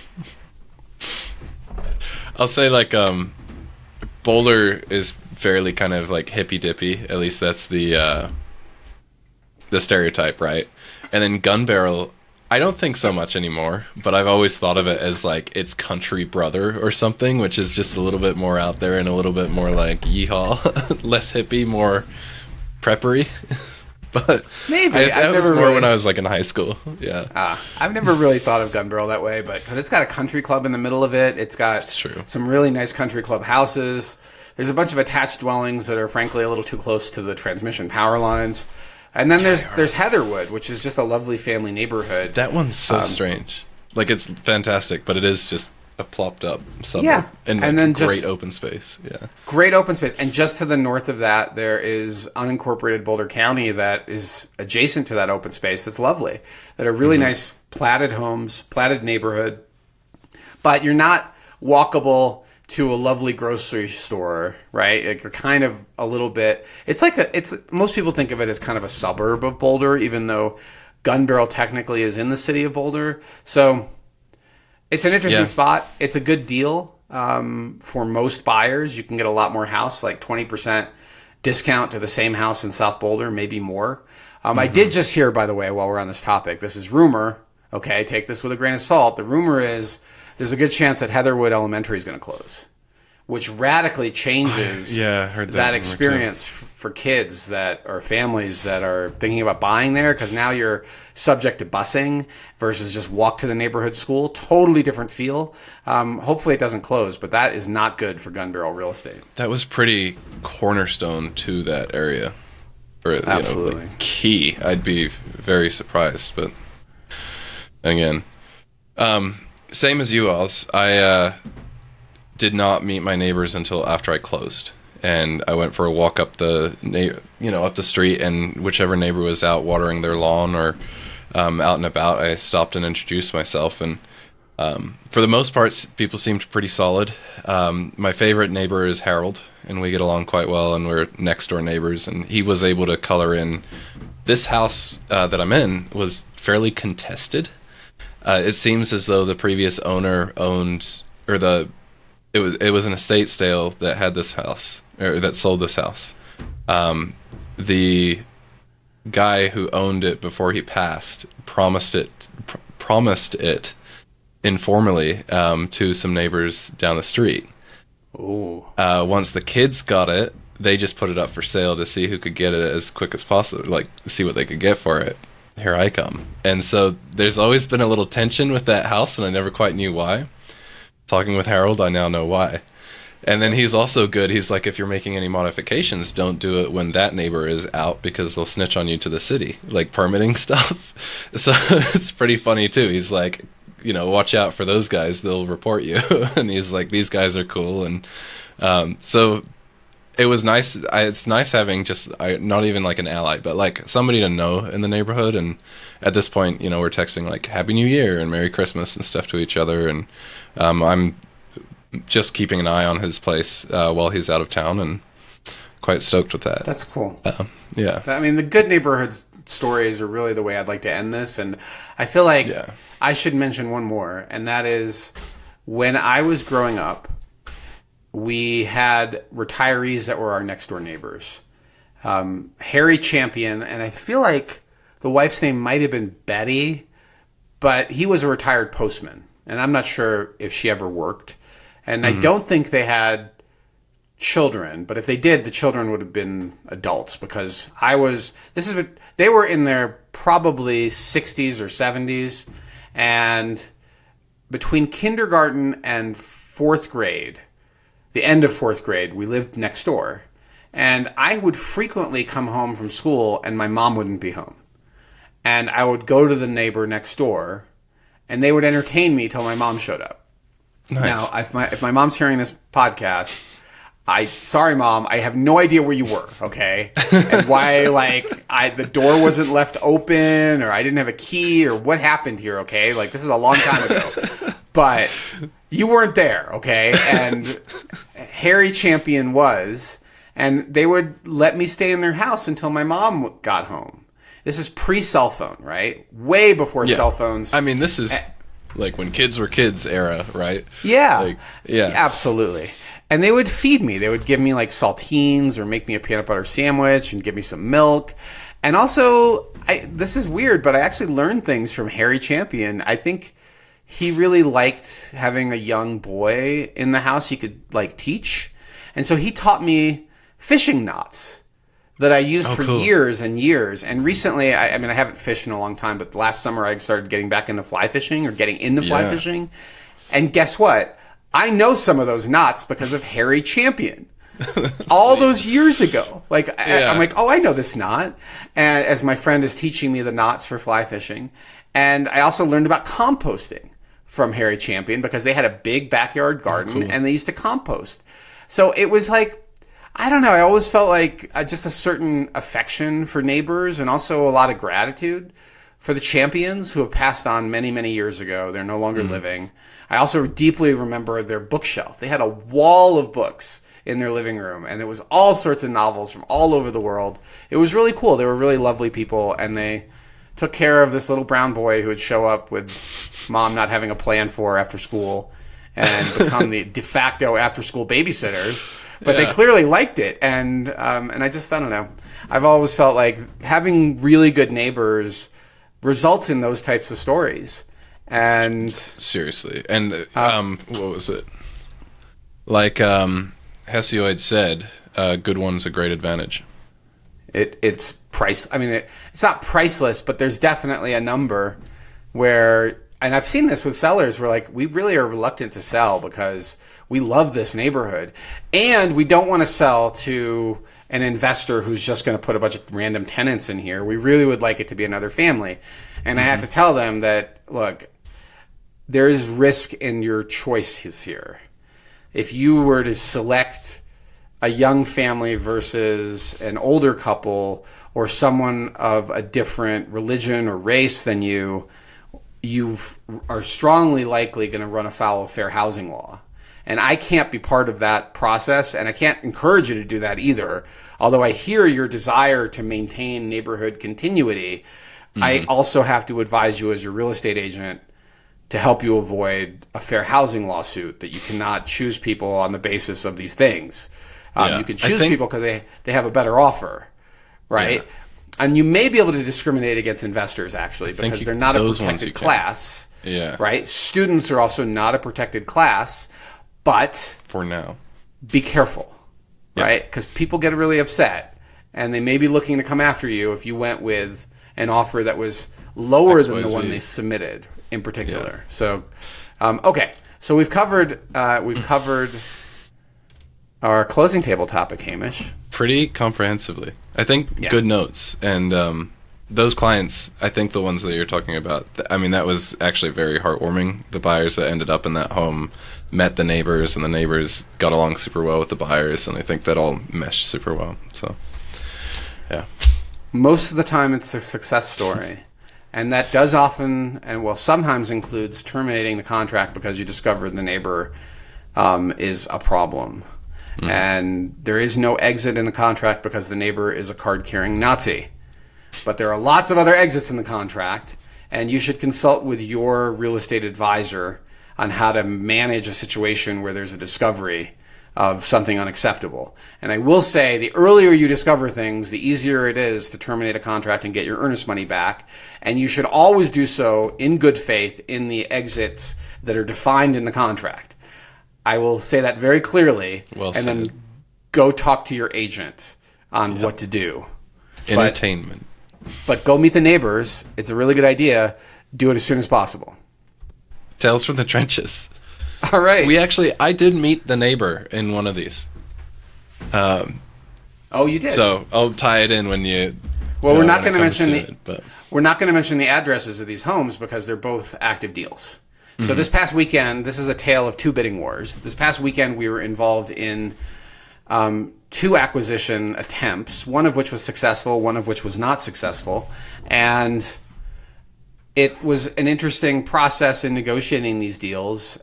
I'll say, like, Boulder is fairly kind of like hippy dippy. At least that's the stereotype, right? And then Gun Barrel, I don't think so much anymore, but I've always thought of it as like its country brother or something, which is just a little bit more out there and a little bit more like yeehaw, less hippie, more preppery. But maybe that was more when I was like in high school. Yeah. I've never really thought of Gun Barrel that way, but because it's got a country club in the middle of it, it's got some really nice country club houses. There's a bunch of attached dwellings that are frankly a little too close to the transmission power lines. And then there's Heatherwood, which is just a lovely family neighborhood. That one's so strange. Like, it's fantastic, but it is just a plopped up suburb. And then great open space. Yeah. Great open space. And just to the north of that, there is unincorporated Boulder County that is adjacent to that open space that's lovely. That are really nice platted homes, platted neighborhood. But you're not walkable to a lovely grocery store, right? Like, you're kind of a little bit, most people think of it as kind of a suburb of Boulder, even though Gun Barrel technically is in the city of Boulder. So it's an interesting spot. It's a good deal for most buyers. You can get a lot more house, like 20% discount to the same house in South Boulder, maybe more. I did just hear, by the way, while we're on this topic, this is rumor. Okay, take this with a grain of salt. The rumor is there's a good chance that Heatherwood Elementary is going to close, which radically changes that experience for kids that or families that are thinking about buying there, because now you're subject to busing versus just walk to the neighborhood school. Totally different feel. Hopefully it doesn't close, but that is not good for Gun Barrel real estate. That was pretty cornerstone to that area. Or, absolutely. Like key. I'd be very surprised, but again, same as you alls. I did not meet my neighbors until after I closed, and I went for a walk up the up the street, and whichever neighbor was out watering their lawn or out and about, I stopped and introduced myself, and for the most part, people seemed pretty solid. My favorite neighbor is Harold, and we get along quite well, and we're next door neighbors, and he was able to color in. This house that I'm in was fairly contested. It seems as though the previous owner owned, or it was an estate sale that had this house, or that sold this house. The guy who owned it before he passed promised it informally to some neighbors down the street. Ooh. Once the kids got it, they just put it up for sale to see who could get it as quick as possible, like see what they could get for it. Here I come. And so there's always been a little tension with that house, and I never quite knew why. Talking with Harold, I now know why. And then he's also good. He's like, if you're making any modifications, don't do it when that neighbor is out, because they'll snitch on you to the city, like permitting stuff. So it's pretty funny too. He's like, watch out for those guys. They'll report you. And he's like, these guys are cool. And so it was nice. It's nice having not even like an ally, but like somebody to know in the neighborhood. And at this point, we're texting like Happy New Year and Merry Christmas and stuff to each other. And I'm just keeping an eye on his place while he's out of town, and quite stoked with that. That's cool. Yeah. I mean, the good neighborhood stories are really the way I'd like to end this. And I feel like I should mention one more, and that is when I was growing up, we had retirees that were our next door neighbors. Harry Champion, and I feel like the wife's name might have been Betty, but he was a retired postman, and I'm not sure if she ever worked. And I don't think they had children, but if they did, the children would have been adults, because they were in their probably 60s or 70s, and between kindergarten and fourth grade, the end of fourth grade, we lived next door. And I would frequently come home from school and my mom wouldn't be home. And I would go to the neighbor next door and they would entertain me till my mom showed up. Nice. Now, if my mom's hearing this podcast, sorry, Mom, I have no idea where you were, okay? And why, the door wasn't left open, or I didn't have a key, or what happened here, okay? Like, this is a long time ago. But you weren't there, okay? And Harry Champion was, and they would let me stay in their house until my mom got home. This is pre-cell phone, right? Way before cell phones. I mean, this is like when kids were kids era, right? Yeah. Absolutely. And they would feed me. They would give me like saltines or make me a peanut butter sandwich and give me some milk. And also, this is weird, but I actually learned things from Harry Champion. I think he really liked having a young boy in the house he could like teach. And so he taught me fishing knots that I used for years and years. And recently, I mean, I haven't fished in a long time, but last summer I started getting back into fly fishing or getting into fly fishing. And guess what? I know some of those knots because of Harry Champion. All those years ago. I'm like, oh, I know this knot. And as my friend is teaching me the knots for fly fishing. And I also learned about composting from Harry Champion because they had a big backyard garden and they used to compost. So it was like, I don't know. I always felt like just a certain affection for neighbors and also a lot of gratitude for the champions who have passed on many, many years ago. They're no longer living. I also deeply remember their bookshelf. They had a wall of books in their living room, and there was all sorts of novels from all over the world. It was really cool. They were really lovely people, and they took care of this little brown boy who would show up with mom not having a plan for after school and become the de facto after-school babysitters. But they clearly liked it, and I don't know. I've always felt like having really good neighbors results in those types of stories. And seriously, and what was it? Like Hesiod said, "Good one's a great advantage." It's price. I mean, it's not priceless, but there's definitely a number where, and I've seen this with sellers, where like we really are reluctant to sell because we love this neighborhood, and we don't want to sell to an investor who's just going to put a bunch of random tenants in here. We really would like it to be another family, and I have to tell them that, look, there is risk in your choices here. If you were to select a young family versus an older couple or someone of a different religion or race than you are strongly likely going to run afoul of fair housing law. And I can't be part of that process, and I can't encourage you to do that either. Although I hear your desire to maintain neighborhood continuity, I also have to advise you as your real estate agent to help you avoid a fair housing lawsuit, that you cannot choose people on the basis of these things. You can choose people because they have a better offer, right? Yeah. And you may be able to discriminate against investors, actually, because they're not a protected class, right? Students are also not a protected class, but for now, be careful, right? Because people get really upset, and they may be looking to come after you if you went with an offer that was lower than the one they submitted in particular. So, okay. So we've covered our closing table topic, Hamish. Pretty comprehensively. I think good notes. And those clients, I think the ones that you're talking about, I mean, that was actually very heartwarming. The buyers that ended up in that home met the neighbors, and the neighbors got along super well with the buyers, and I think that all meshed super well. So, yeah. Most of the time it's a success story. And that does often, and well, sometimes includes terminating the contract because you discover the neighbor is a problem. And there is no exit in the contract because the neighbor is a card-carrying Nazi. But there are lots of other exits in the contract, and you should consult with your real estate advisor on how to manage a situation where there's a discovery of something unacceptable. And I will say, the earlier you discover things, the easier it is to terminate a contract and get your earnest money back. And you should always do so in good faith in the exits that are defined in the contract. I will say that very clearly, then go talk to your agent on what to do. Entertainment. But go meet the neighbors. It's a really good idea. Do it as soon as possible. Tales from the trenches. All right. I did meet the neighbor in one of these. Oh, you did? So I'll tie it in when you. Well, we're not going to mention we're not going to mention the addresses of these homes because they're both active deals. So this past weekend, this is a tale of two bidding wars. This past weekend, we were involved in two acquisition attempts, one of which was successful, one of which was not successful. And it was an interesting process in negotiating these deals.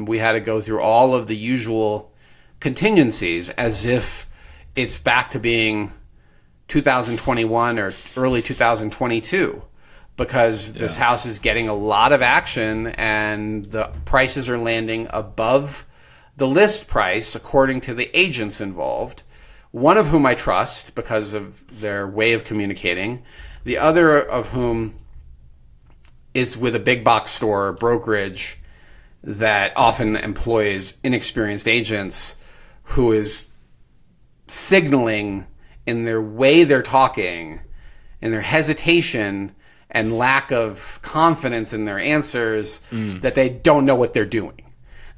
We had to go through all of the usual contingencies as if it's back to being 2021 or early 2022, because this house is getting a lot of action and the prices are landing above the list price according to the agents involved, one of whom I trust because of their way of communicating, the other of whom is with a big box store, brokerage, that often employs inexperienced agents who is signaling in their way they're talking, in their hesitation and lack of confidence in their answers, that they don't know what they're doing.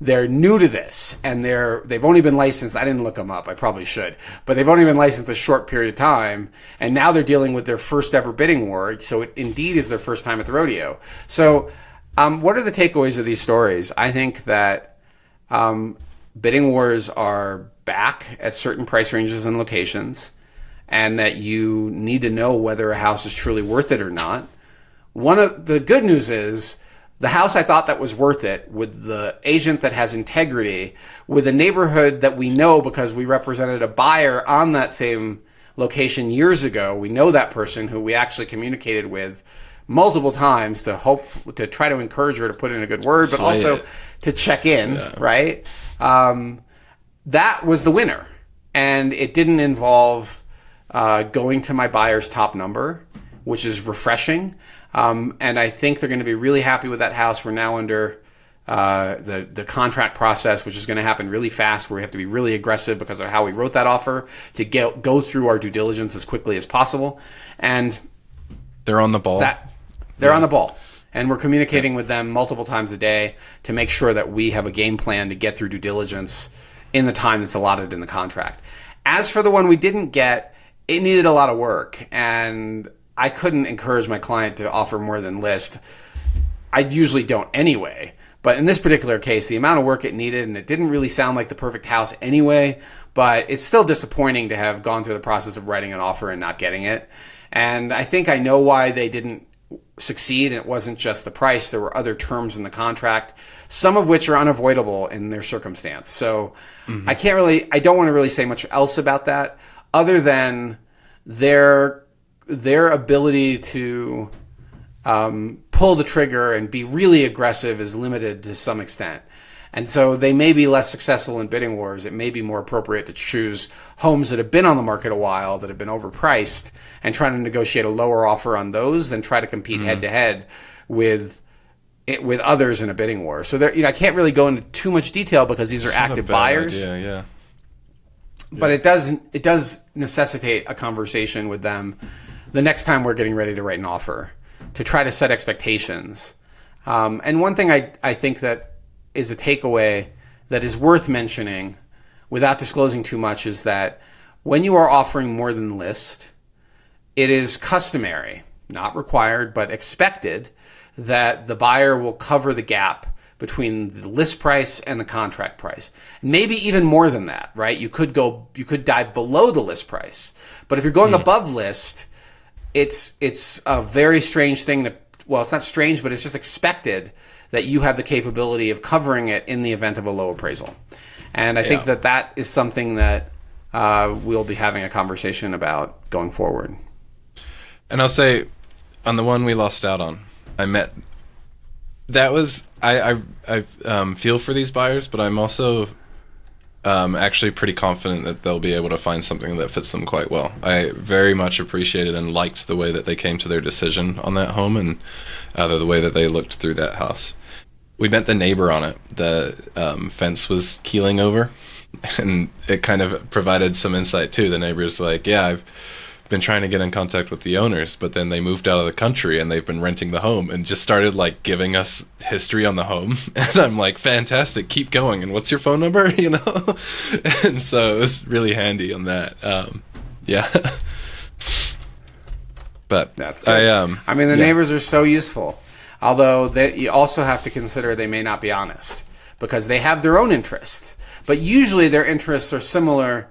They're new to this, and they've only been licensed. I didn't look them up. I probably should, but they've only been licensed a short period of time, and now they're dealing with their first ever bidding war. So it indeed is their first time at the rodeo. So, what are the takeaways of these stories? I think that bidding wars are back at certain price ranges and locations, and that you need to know whether a house is truly worth it or not. One of the good news is the house I thought that was worth it, with the agent that has integrity, with a neighborhood that we know because we represented a buyer on that same location years ago. We know that person who we actually communicated with multiple times to try to encourage her to put in a good word, but also to check in, right? That was the winner. And it didn't involve going to my buyer's top number, which is refreshing. And I think they're going to be really happy with that house. We're now under the contract process, which is going to happen really fast, where we have to be really aggressive because of how we wrote that offer to go through our due diligence as quickly as possible. And they're on the ball. They're on the ball. And we're communicating with them multiple times a day to make sure that we have a game plan to get through due diligence in the time that's allotted in the contract. As for the one we didn't get, it needed a lot of work, and I couldn't encourage my client to offer more than list. I usually don't anyway. But in this particular case, the amount of work it needed, and it didn't really sound like the perfect house anyway, but it's still disappointing to have gone through the process of writing an offer and not getting it. And I think I know why they didn't succeed, and it wasn't just the price. There were other terms in the contract, some of which are unavoidable in their circumstance. So I don't want to really say much else about that other than their ability to pull the trigger and be really aggressive is limited to some extent. And so they may be less successful in bidding wars. It may be more appropriate to choose homes that have been on the market a while, that have been overpriced, and try to negotiate a lower offer on those than try to compete head-to-head with others in a bidding war. So I can't really go into too much detail because these are active buyers. But it does necessitate a conversation with them the next time we're getting ready to write an offer, to try to set expectations. And one thing I think that is a takeaway that is worth mentioning without disclosing too much is that when you are offering more than list, it is customary, not required, but expected, that the buyer will cover the gap between the list price and the contract price. Maybe even more than that, right? You could dive below the list price. But if you're going above list, it's a very strange thing it's not strange, but it's just expected that you have the capability of covering it in the event of a low appraisal. And I think that is something that we'll be having a conversation about going forward. And I'll say, on the one we lost out on, I feel for these buyers, but I'm also actually pretty confident that they'll be able to find something that fits them quite well. I very much appreciated and liked the way that they came to their decision on that home, and the way that they looked through that house. We met the neighbor on it. The fence was keeling over, and it kind of provided some insight too. The neighbor's like, yeah, I've been trying to get in contact with the owners, but then they moved out of the country and they've been renting the home, and just started like giving us history on the home. And I'm like, fantastic, keep going. And what's your phone number? And so it was really handy on that. But that's good. The neighbors are so useful. Although you also have to consider they may not be honest because they have their own interests. But usually their interests are similar,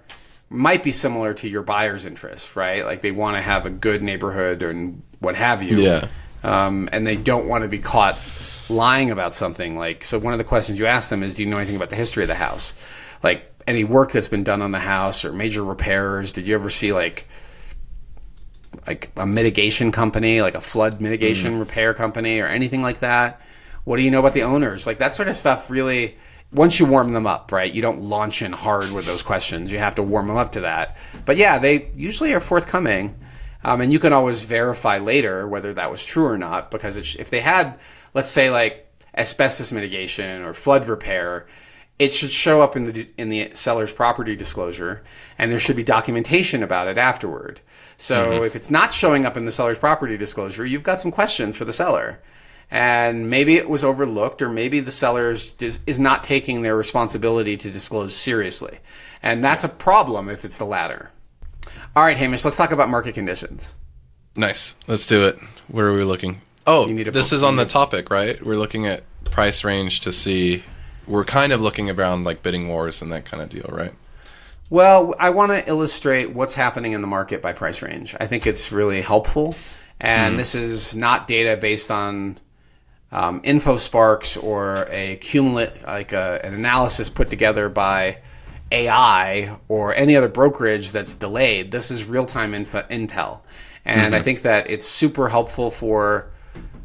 might be similar to your buyer's interests, right? Like they want to have a good neighborhood and what have you. Yeah. And they don't want to be caught lying about something. Like, so one of the questions you ask them is, do you know anything about the history of the house? Like any work that's been done on the house or major repairs? Did you ever see like a mitigation company, like a flood mitigation repair company or anything like that? What do you know about the owners? Like that sort of stuff really, once you warm them up, right? You don't launch in hard with those questions. You have to warm them up to that. But yeah, they usually are forthcoming. And you can always verify later whether that was true or not, because if they had, let's say like asbestos mitigation or flood repair, it should show up in the seller's property disclosure, and there should be documentation about it afterward. So if it's not showing up in the seller's property disclosure, you've got some questions for the seller. And maybe it was overlooked, or maybe the seller is not taking their responsibility to disclose seriously. And that's a problem if it's the latter. All right, Hamish, let's talk about market conditions. Nice. Let's do it. Where are we looking? Oh, this is on the topic, right? We're looking at price range to see. We're kind of looking around like bidding wars and that kind of deal, right? Well, I want to illustrate what's happening in the market by price range. I think it's really helpful. And this is not data based on InfoSparks or a cumulative, like an analysis put together by AI or any other brokerage that's delayed. This is real-time intel. And I think that it's super helpful for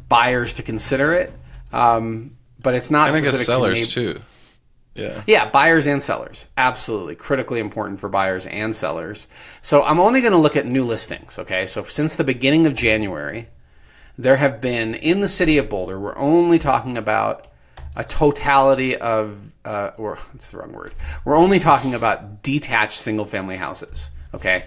buyers to consider it. But it's not specific to I think sellers too. Yeah. Yeah, buyers and sellers. Absolutely. Critically important for buyers and sellers. So I'm only going to look at new listings, okay? So since the beginning of January, there have been, in the city of Boulder, we're only talking about a totality of, or that's the wrong word. We're only talking about detached single-family houses, okay?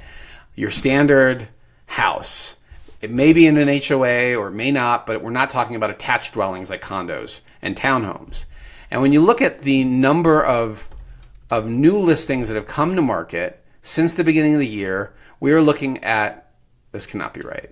Your standard house. It may be in an HOA or it may not, but we're not talking about attached dwellings like condos and townhomes. And when you look at the number of new listings that have come to market since the beginning of the year, we are looking at, this cannot be right.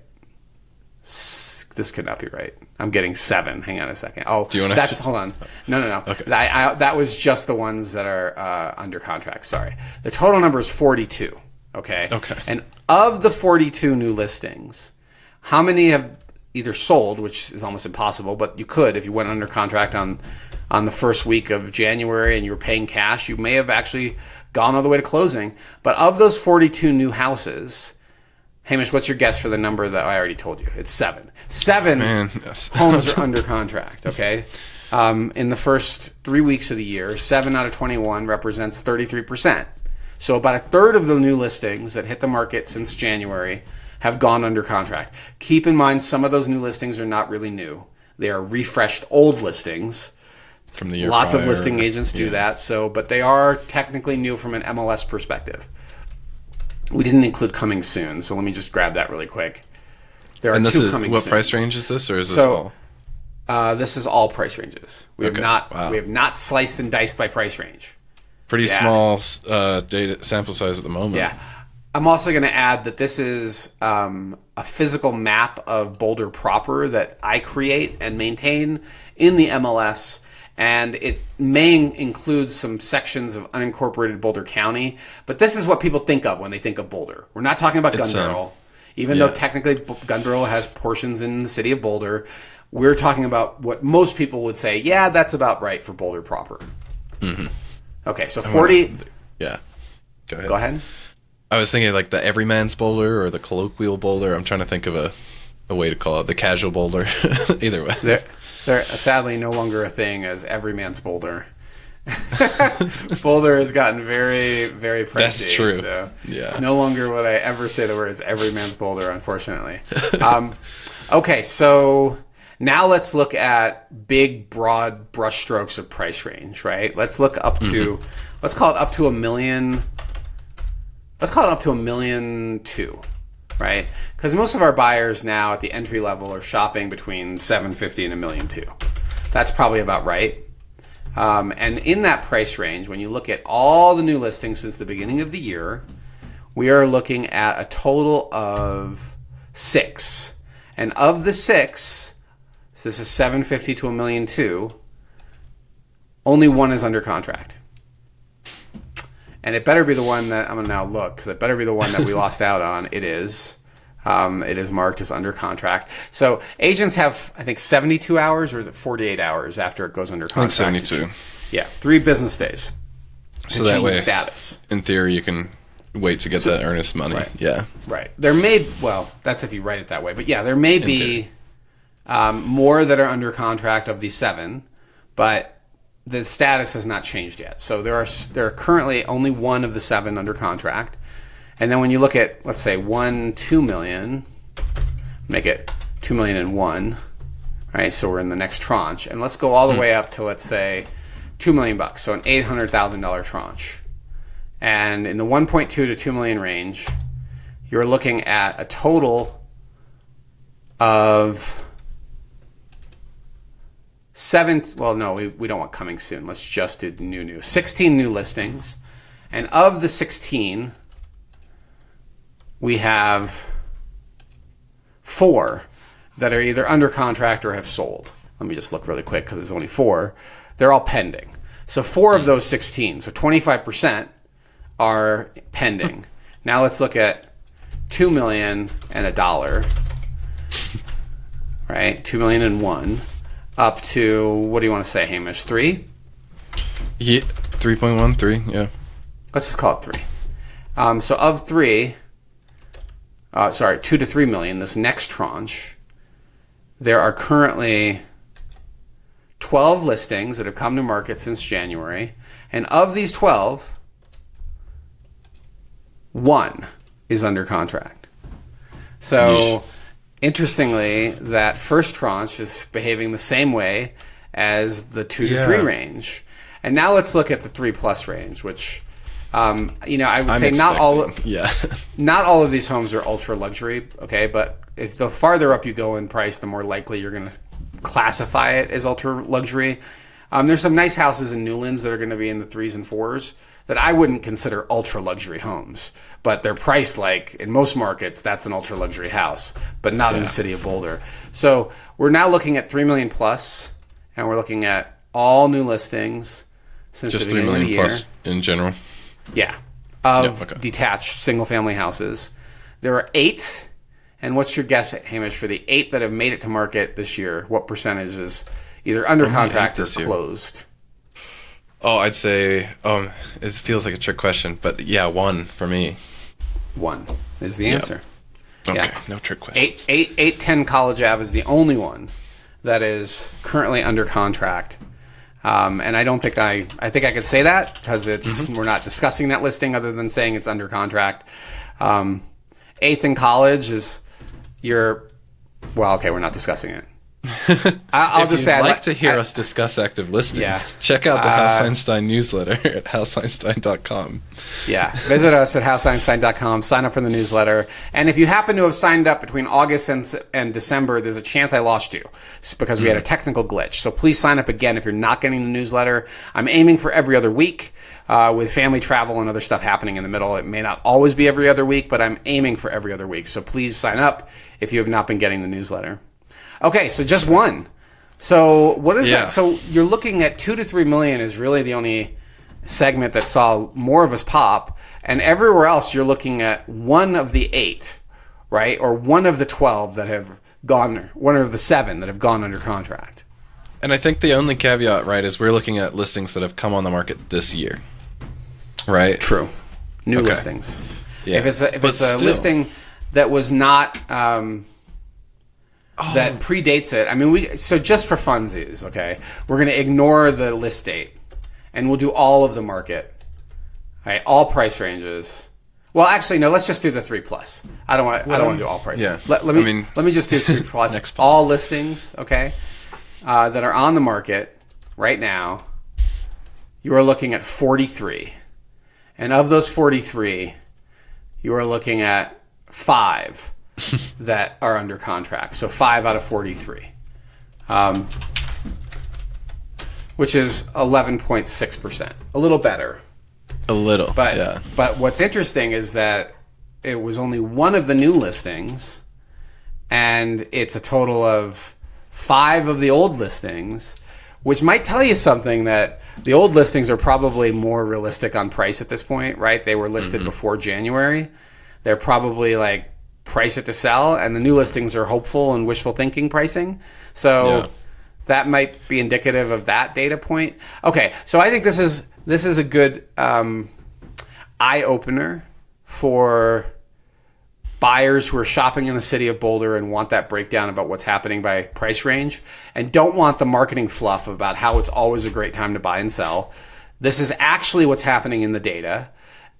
This could not be right. I'm getting 7. Hang on a second. Oh, hold on. No. Okay. That was just the ones that are under contract. Sorry. The total number is 42. Okay. And of the 42 new listings, how many have either sold, which is almost impossible, but you could if you went under contract on the first week of January and you were paying cash, you may have actually gone all the way to closing. But of those 42 new houses, Hamish, what's your guess for the number that I already told you? It's 7. 7 homes are under contract, okay? In the first 3 weeks of the year, 7 out of 21 represents 33%. So about a third of the new listings that hit the market since January have gone under contract. Keep in mind, some of those new listings are not really new. They are refreshed old listings. From the year Lots prior, of listing agents do that. So, but they are technically new from an MLS perspective. We didn't include coming soon, so let me just grab that really quick. There are and this two is, coming what soons. price range is this, or is this all? This is all price ranges. We have not sliced and diced by price range. Pretty small data sample size at the moment. Yeah. I'm also going to add that this is a physical map of Boulder proper that I create and maintain in the MLS, and it may include some sections of unincorporated Boulder County, but this is what people think of when they think of Boulder. We're not talking about Gun Barrel, even though technically Gun Barrel has portions in the city of Boulder. We're talking about what most people would say, yeah, that's about right for Boulder proper. Mm-hmm. Okay, so 40... Yeah, go ahead. I was thinking like the everyman's Boulder or the colloquial Boulder. I'm trying to think of a way to call it, the casual Boulder. Either way. They're sadly no longer a thing as everyman's Boulder. Boulder has gotten very, very pricey. That's true. So yeah. No longer would I ever say the words everyman's Boulder, unfortunately. Okay, so now let's look at big, broad brushstrokes of price range, right? Let's look up to, let's call it up to $1 million. Let's call it up to $1.2 million, right? Because most of our buyers now at the entry level are shopping between $750,000 and $1.2 million. That's probably about right. And in that price range, when you look at all the new listings since the beginning of the year, we are looking at a total of 6. And of the 6, So this is 750 to 1,200,000. Only one is under contract. And it better be the one that I'm going to now look, because it better be the one that we lost out on. It is. It is marked as under contract. So agents have, I think, 72 hours, or is it 48 hours after it goes under contract? I think 72. Yeah, 3 business days. So that way, status. In theory, you can wait to get that earnest money. Right. Yeah. Right. There may, well, that's if you write it that way. But yeah, there may be more that are under contract of these 7, but the status has not changed yet. So there are currently only 1 of the 7 under contract. And then when you look at, let's say, 2 million, make it 2,000,001, right? So we're in the next tranche. And let's go all the way up to, let's say, $2 million, so an $800,000 tranche. And in the 1.2 to 2 million range, you're looking at a total of 7. Well, no, we don't want coming soon. Let's just do new. 16 new listings. And of the 16, we have 4 that are either under contract or have sold. Let me just look really quick because there's only 4. They're all pending. So 4 of those 16, so 25%, are pending. Now let's look at $2 million and $1, right? 2,000,001 up to, what do you want to say, Hamish? 3? Yeah, 3.13. Yeah. Let's just call it 3. So of 3, 2 to 3 million, this next tranche, there are currently 12 listings that have come to market since January. And of these 12, 1 is under contract. So, interestingly, that first tranche is behaving the same way as the 2 to 3 range. And now let's look at the 3+ range, which, I would say not all of these homes are ultra luxury, okay? But if the farther up you go in price, the more likely you're going to classify it as ultra luxury. There's some nice houses in Newlands that are going to be in the 3s and 4s that I wouldn't consider ultra luxury homes, but they're priced like, in most markets, that's an ultra luxury house, but not in the city of Boulder. So we're now looking at 3 million plus, and we're looking at all new listings since just the beginning 3 million of the year. plus in general. Yeah, of detached single family houses. There are 8. And what's your guess, Hamish, for the 8 that have made it to market this year? What percentage is either under contract or closed? Oh, I'd say, it feels like a trick question, but yeah, 1 for me. 1 is the answer. Okay, no trick question. 810 College Ave is the only one that is currently under contract. And I don't think I think I could say that because we're not discussing that listing other than saying it's under contract. 8th and College is we're not discussing it. I'll just say, I'd like to hear us discuss active listings. Check out the House Einstein newsletter at houseeinstein.com. Yeah, visit us at houseeinstein.com. Sign up for the newsletter, and if you happen to have signed up between August and December, there's a chance I lost you because we had a technical glitch. So please sign up again if you're not getting the newsletter. I'm aiming for every other week. With family travel and other stuff happening in the middle, it may not always be every other week, but I'm aiming for every other week. So please sign up if you have not been getting the newsletter. Okay, so just 1. So what is that? So you're looking at 2 to 3 million is really the only segment that saw more of us pop, and everywhere else you're looking at 1 of the 8, right? Or 1 of the 12 that have gone, 1 of the 7 that have gone under contract. And I think the only caveat, right, is we're looking at listings that have come on the market this year, right? True. New listings. Yeah. If it's a listing that was not that predates it. I mean, so just for funsies, okay, we're going to ignore the list date, and we'll do all of the market, right? All price ranges. Well, actually, no. Let's just do the 3+. I don't want to do all prices. Yeah. Let me just do 3+. All listings, okay, that are on the market right now. You are looking at 43, and of those 43, you are looking at 5. That are under contract. So 5 out of 43, which is 11.6%. A little better. A little, But what's interesting is that it was only 1 of the new listings, and it's a total of 5 of the old listings, which might tell you something, that the old listings are probably more realistic on price at this point, right? They were listed before January. They're probably like price it to sell, and the new listings are hopeful and wishful thinking pricing. So that might be indicative of that data point. Okay, so I think this is a good eye opener for buyers who are shopping in the city of Boulder and want that breakdown about what's happening by price range and don't want the marketing fluff about how it's always a great time to buy and sell. This is actually what's happening in the data.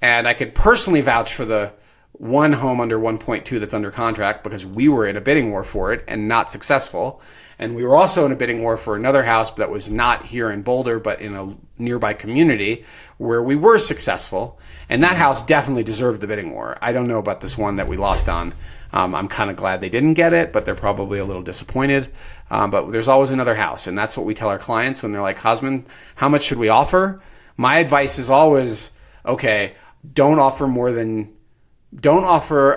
And I could personally vouch for the one home under 1.2 that's under contract because we were in a bidding war for it and not successful. And we were also in a bidding war for another house that was not here in Boulder, but in a nearby community where we were successful. And that house definitely deserved the bidding war. I don't know about this one that we lost on. I'm kind of glad they didn't get it, but they're probably a little disappointed. But there's always another house. And that's what we tell our clients when they're like, husband, how much should we offer? My advice is always, okay, don't offer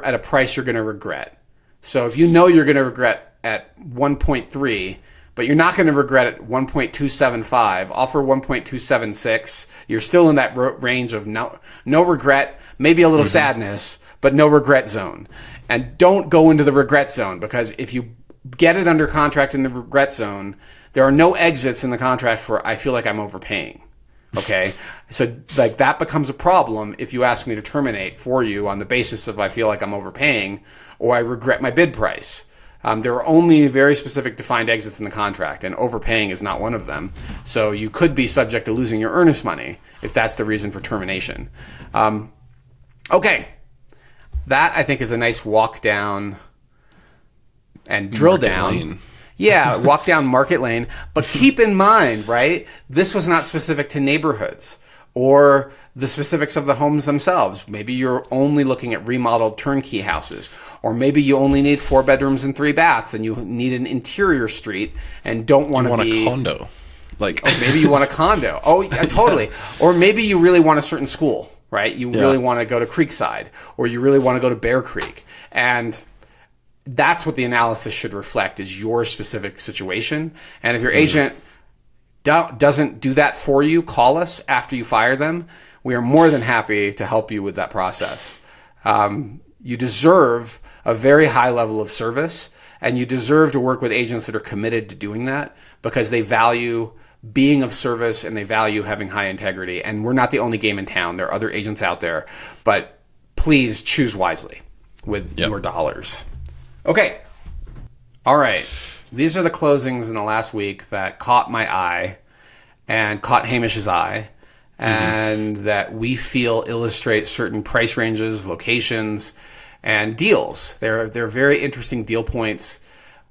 at a price you're going to regret. So if you know you're going to regret at 1.3, but you're not going to regret at 1.275, offer 1.276. You're still in that range of no regret, maybe a little sadness, but no regret zone. And don't go into the regret zone, because if you get it under contract in the regret zone, there are no exits in the contract for I feel like I'm overpaying. Okay, so like that becomes a problem if you ask me to terminate for you on the basis of I feel like I'm overpaying or I regret my bid price. There are only very specific defined exits in the contract, and overpaying is not one of them. So you could be subject to losing your earnest money if that's the reason for termination. Okay, that I think is a nice walk down and drill Market down. lane. Yeah, walk down Market Lane. But keep in mind, right, this was not specific to neighborhoods or the specifics of the homes themselves. Maybe you're only looking at remodeled turnkey houses, or maybe you only need 4 bedrooms and 3 baths and you need an interior street and don't want to be a condo. Like, or maybe you want a condo. Oh, yeah, totally. Or maybe you really want a certain school, right? You really want to go to Creekside, or you really want to go to Bear Creek. And that's what the analysis should reflect, is your specific situation. And if your agent doesn't do that for you, call us after you fire them. We are more than happy to help you with that process. You deserve a very high level of service, and you deserve to work with agents that are committed to doing that because they value being of service and they value having high integrity. And we're not the only game in town. There are other agents out there, but please choose wisely with your dollars. Okay. All right. These are the closings in the last week that caught my eye and caught Hamish's eye, and that we feel illustrate certain price ranges, locations, and deals. They're very interesting deal points.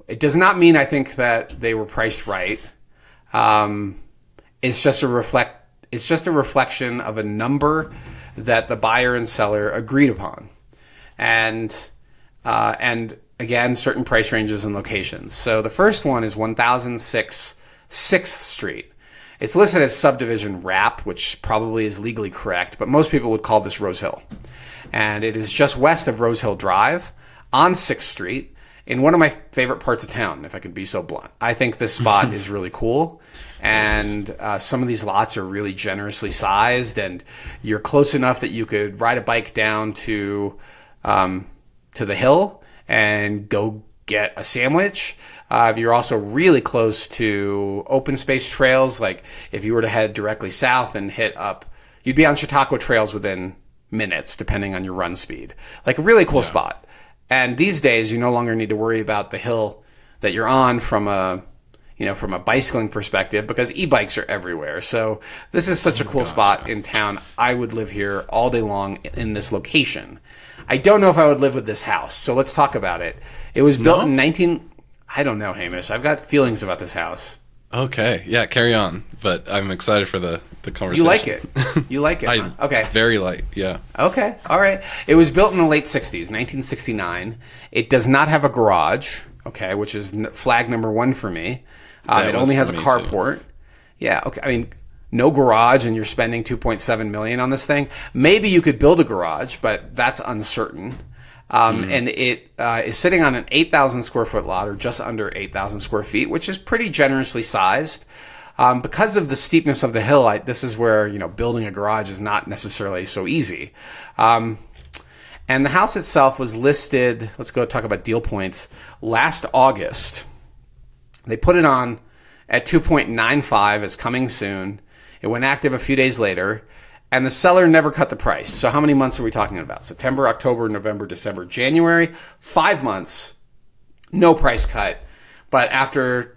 It does not mean I think that they were priced right. It's just a reflection of a number that the buyer and seller agreed upon, and again, certain price ranges and locations. So the first one is 1006 6th Street. It's listed as subdivision Wrap, which probably is legally correct, but most people would call this Rose Hill. And it is just west of Rose Hill Drive on 6th Street in one of my favorite parts of town, if I could be so blunt. I think this spot is really cool. And some of these lots are really generously sized, and you're close enough that you could ride a bike down to the hill and go get a sandwich. You're also really close to open space trails. Like if you were to head directly south and hit up, you'd be on Chautauqua trails within minutes, depending on your run speed. Like a really cool spot. And these days, you no longer need to worry about the hill that you're on from a bicycling perspective, because e-bikes are everywhere. So this is such a cool spot in town. I would live here all day long in this location. I don't know if I would live with this house, so let's talk about it. It was built in I don't know, Hamish. I've got feelings about this house. Okay, yeah, carry on. But I'm excited for the conversation. You like it? You like it? Huh? Okay. Very light, yeah. Okay, all right. It was built in the late 60s, 1969. It does not have a garage, okay, which is flag number 1 for me. It only has a carport. Yeah, okay. I mean, no garage, and you're spending $2.7 million on this thing. Maybe you could build a garage, but that's uncertain. And it is sitting on an 8,000 square foot lot, or just under 8,000 square feet, which is pretty generously sized. Because of the steepness of the hill, this is where, building a garage is not necessarily so easy. And the house itself was listed, let's go talk about deal points, last August. They put it on at 2.95 as coming soon. It went active a few days later, and the seller never cut the price. So how many months are we talking about? September, October, November, December, January. 5 months, no price cut. But after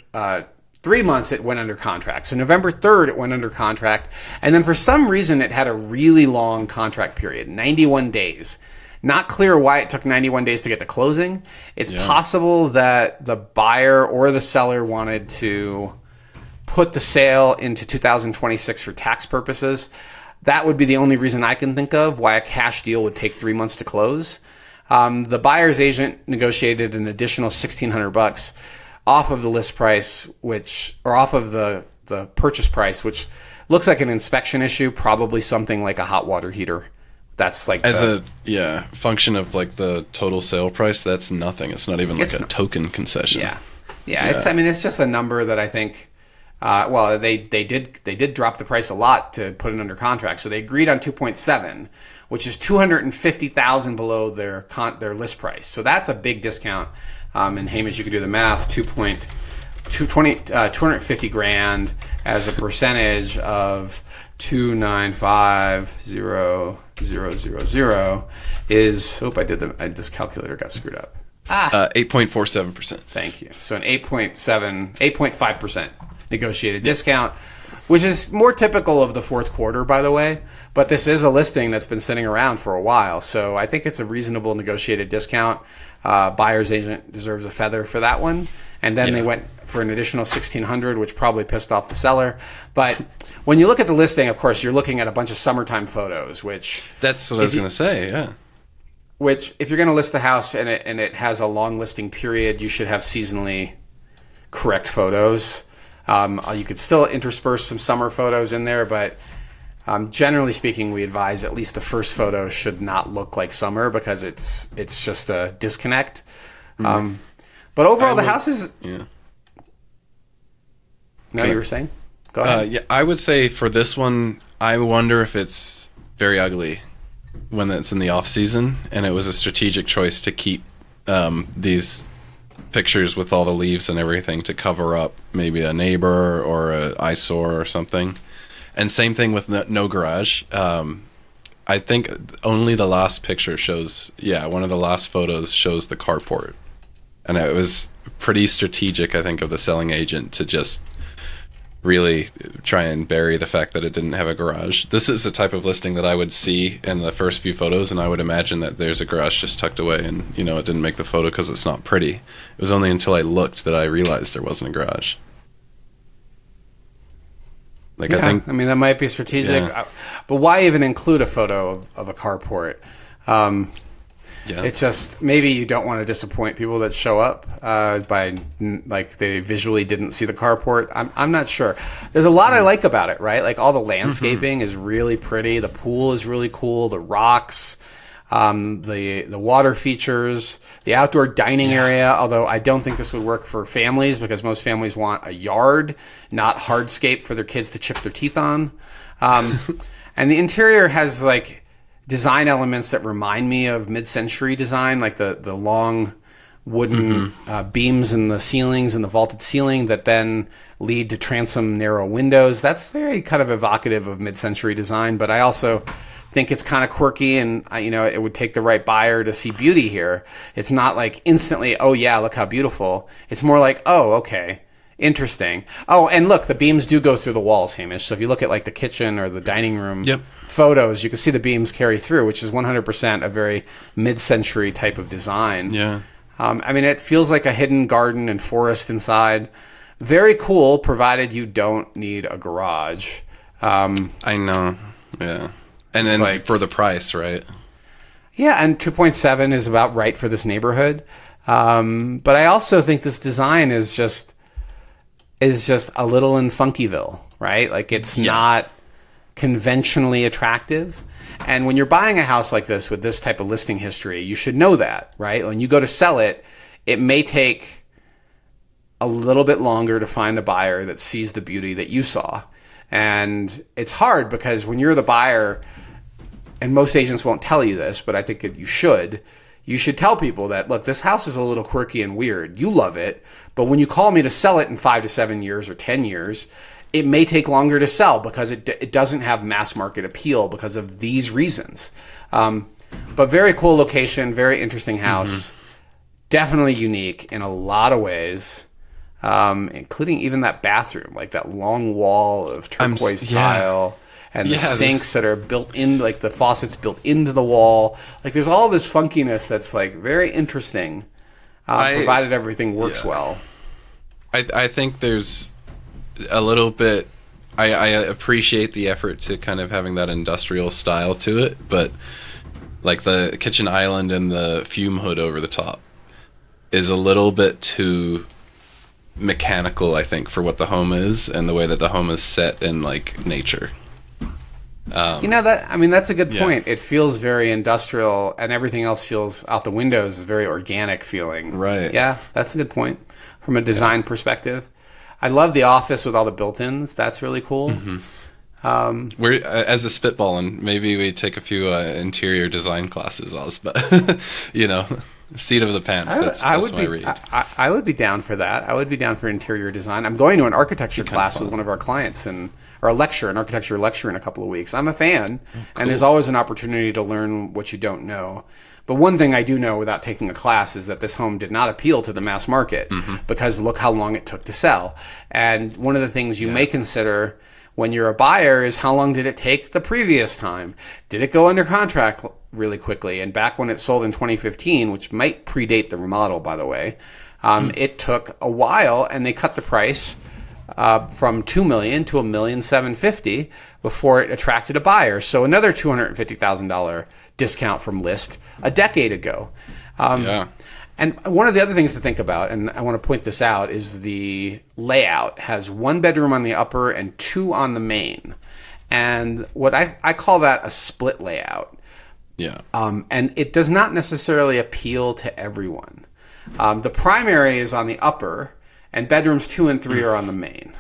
3 months, it went under contract. So November 3rd, it went under contract. And then for some reason, it had a really long contract period, 91 days. Not clear why it took 91 days to get to closing. It's possible that the buyer or the seller wanted to put the sale into 2026 for tax purposes. That would be the only reason I can think of why a cash deal would take 3 months to close. The buyer's agent negotiated an additional $1,600 off of the list price, off of the purchase price, which looks like an inspection issue, probably something like a hot water heater. That's like a function of like the total sale price. That's nothing. It's not even like a token concession. Yeah. It's just a number that I think. They did drop the price a lot to put it under contract. So they agreed on 2.7, which is $250,000 below their list price. So that's a big discount. And Hamish, you can do the math. 250 grand as a percentage of 295,000 is. This calculator got screwed up. 8.47%. Thank you. So an 8.5% negotiated discount, which is more typical of the fourth quarter, by the way. But this is a listing that's been sitting around for a while, so I think it's a reasonable negotiated discount. Buyer's agent deserves a feather for that one. And then they went for an additional $1,600, which probably pissed off the seller. But when you look at the listing, of course, you're looking at a bunch of summertime photos, which... That's what I was going to say, yeah. Which, if you're going to list a house and it has a long listing period, you should have seasonally correct photos. You could still intersperse some summer photos in there, but generally speaking, we advise at least the first photo should not look like summer because it's just a disconnect. But overall, the house is... Yeah. No, you were saying? Go ahead. I would say for this one, I wonder if it's very ugly when it's in the off season, and it was a strategic choice to keep these pictures with all the leaves and everything to cover up maybe a neighbor or a eyesore or something. And same thing with no garage. I think only the last picture shows, one of the last photos shows the carport. And it was pretty strategic, I think, of the selling agent to just really try and bury the fact that it didn't have a garage. This is the type of listing that I would see in the first few photos, and I would imagine that there's a garage just tucked away, and it didn't make the photo because it's not pretty. It was only until I looked that I realized there wasn't a garage. I think that might be strategic, but why even include a photo of a carport? It's just maybe you don't want to disappoint people that show up by they visually didn't see the carport. I'm not sure. There's a lot I like about it, right? Like all the landscaping is really pretty. The pool is really cool. The rocks, the water features, the outdoor dining area. Although I don't think this would work for families because most families want a yard, not hardscape for their kids to chip their teeth on. And the interior has design elements that remind me of mid-century design, like the long wooden beams in the ceilings and the vaulted ceiling that then lead to transom narrow windows. That's very kind of evocative of mid-century design, but I also think it's kind of quirky, and it would take the right buyer to see beauty here. It's not like instantly, oh yeah, look how beautiful. It's more like, oh, okay, interesting. Oh, and look, the beams do go through the walls, Hamish. So if you look at the kitchen or the dining room photos, you can see the beams carry through, which is 100% a very mid-century type of design. Yeah. It feels like a hidden garden and forest inside. Very cool, provided you don't need a garage. I know. Yeah. And then for the price, right? Yeah, and 2.7 is about right for this neighborhood. But I also think this design is just a little in Funkyville, right? It's not conventionally attractive. And when you're buying a house like this with this type of listing history, you should know that, right? When you go to sell it, it may take a little bit longer to find a buyer that sees the beauty that you saw. And it's hard because when you're the buyer, and most agents won't tell you this, but I think that you should tell people that, look, this house is a little quirky and weird. You love it, but when you call me to sell it in 5 to 7 years or 10 years, it may take longer to sell because it doesn't have mass market appeal because of these reasons. But very cool location, very interesting house, definitely unique in a lot of ways, including even that bathroom, like that long wall of turquoise tile. And the sinks that are built in, like the faucets built into the wall. Like there's all this funkiness that's like very interesting, provided everything works well. I think there's a little bit, I appreciate the effort to kind of having that industrial style to it, but like the kitchen island and the fume hood over the top is a little bit too mechanical, I think, for what the home is and the way that the home is set in like nature. That's a good point. It feels very industrial, and everything else feels out the windows is very organic feeling. Right. Yeah, that's a good point from a design perspective. I love the office with all the built-ins. That's really cool. We're as a spitball, and maybe we take a few interior design classes, but seat of the pants. That's my read. I would be down for that. I would be down for interior design. I'm going to an architecture class with one of our clients, or an architecture lecture in a couple of weeks. I'm a fan, and there's always an opportunity to learn what you don't know. But one thing I do know without taking a class is that this home did not appeal to the mass market because look how long it took to sell. And one of the things you may consider when you're a buyer is how long did it take the previous time? Did it go under contract really quickly? And back when it sold in 2015, which might predate the remodel, by the way, it took a while, and they cut the price from $2 million to $1,750,000 before it attracted a buyer. So another $250,000 discount from list a decade ago. And one of the other things to think about, and I want to point this out, is the layout has 1 bedroom on the upper and 2 on the main. And what I call that a split layout. Yeah. And it does not necessarily appeal to everyone. The primary is on the upper, and bedrooms 2 and 3 are on the main.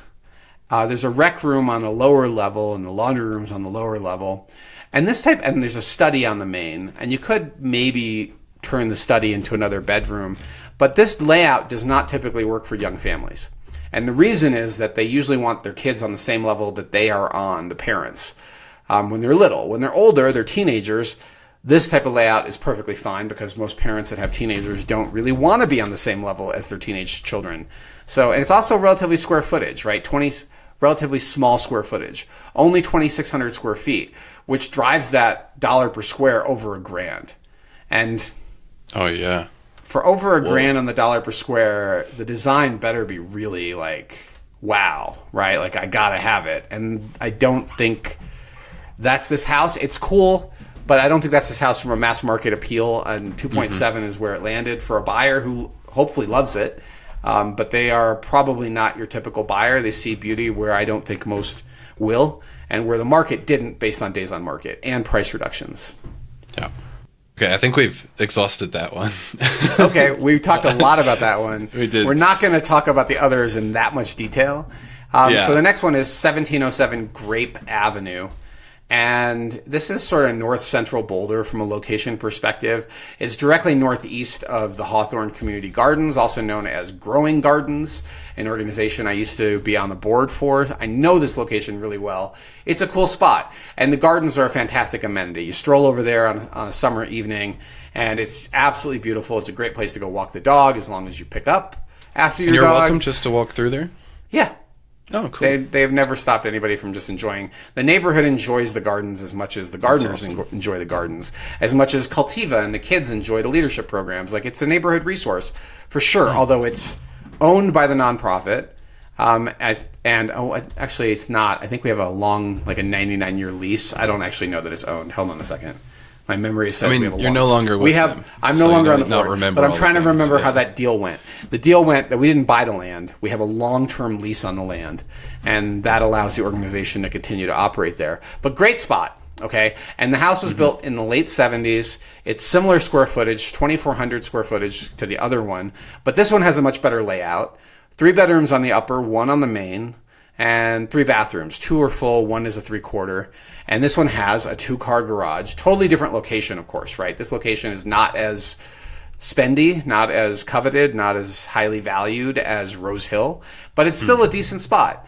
There's a rec room on the lower level, and the laundry room's on the lower level. And there's a study on the main, and you could maybe turn the study into another bedroom, but this layout does not typically work for young families. And the reason is that they usually want their kids on the same level that they are on, the parents, when they're little. When they're older, they're teenagers, this type of layout is perfectly fine because most parents that have teenagers don't really want to be on the same level as their teenage children. So, and it's also relatively square footage, right? Relatively small square footage, only 2,600 square feet, which drives that dollar per square over $1,000. And oh yeah, for over $1,000 on the dollar per square, the design better be really like wow, right? Like I gotta have it, and I don't think that's this house. It's cool, but I don't think that's this house from a mass market appeal. And 2.7 is where it landed for a buyer who hopefully loves it. But they are probably not your typical buyer. They see beauty where I don't think most will, and where the market didn't based on days on market and price reductions. Yeah. Okay, I think we've exhausted that one. Okay, we talked a lot about that one. We did. We're not going to talk about the others in that much detail. So the next one is 1707 Grape Avenue. And this is sort of north central Boulder from a location perspective. It's directly northeast of the Hawthorne Community Gardens, also known as Growing Gardens, an organization I used to be on the board for. I know this location really well. It's a cool spot, and the gardens are a fantastic amenity. You stroll over there on a summer evening, and it's absolutely beautiful. It's a great place to go walk the dog as long as you pick up after your dog. And you're welcome just to walk through there? Yeah. Oh, cool. They have never stopped anybody from just enjoying. The neighborhood enjoys the gardens as much as the gardeners enjoy the gardens, as much as Cultiva and the kids enjoy the leadership programs. Like, it's a neighborhood resource for sure, although it's owned by the nonprofit. Actually, it's not. I think we have a long, like a 99-year lease. I don't actually know that it's owned. Hold on a second. My memory says we have a you're no longer with them. I'm no longer on the not board, remember but I'm all trying the to remember things, how that deal went. The deal went that we didn't buy the land. We have a long-term lease on the land, and that allows the organization to continue to operate there. But great spot, okay? And the house was built in the late 70s. It's similar square footage, 2,400 square footage to the other one, but this one has a much better layout. 3 bedrooms on the upper, 1 on the main, and 3 bathrooms. 2 are full, 1 is a 3/4. And this one has a 2-car garage. Totally different location, of course, right? This location is not as spendy, not as coveted, not as highly valued as Rose Hill, but it's still a decent spot.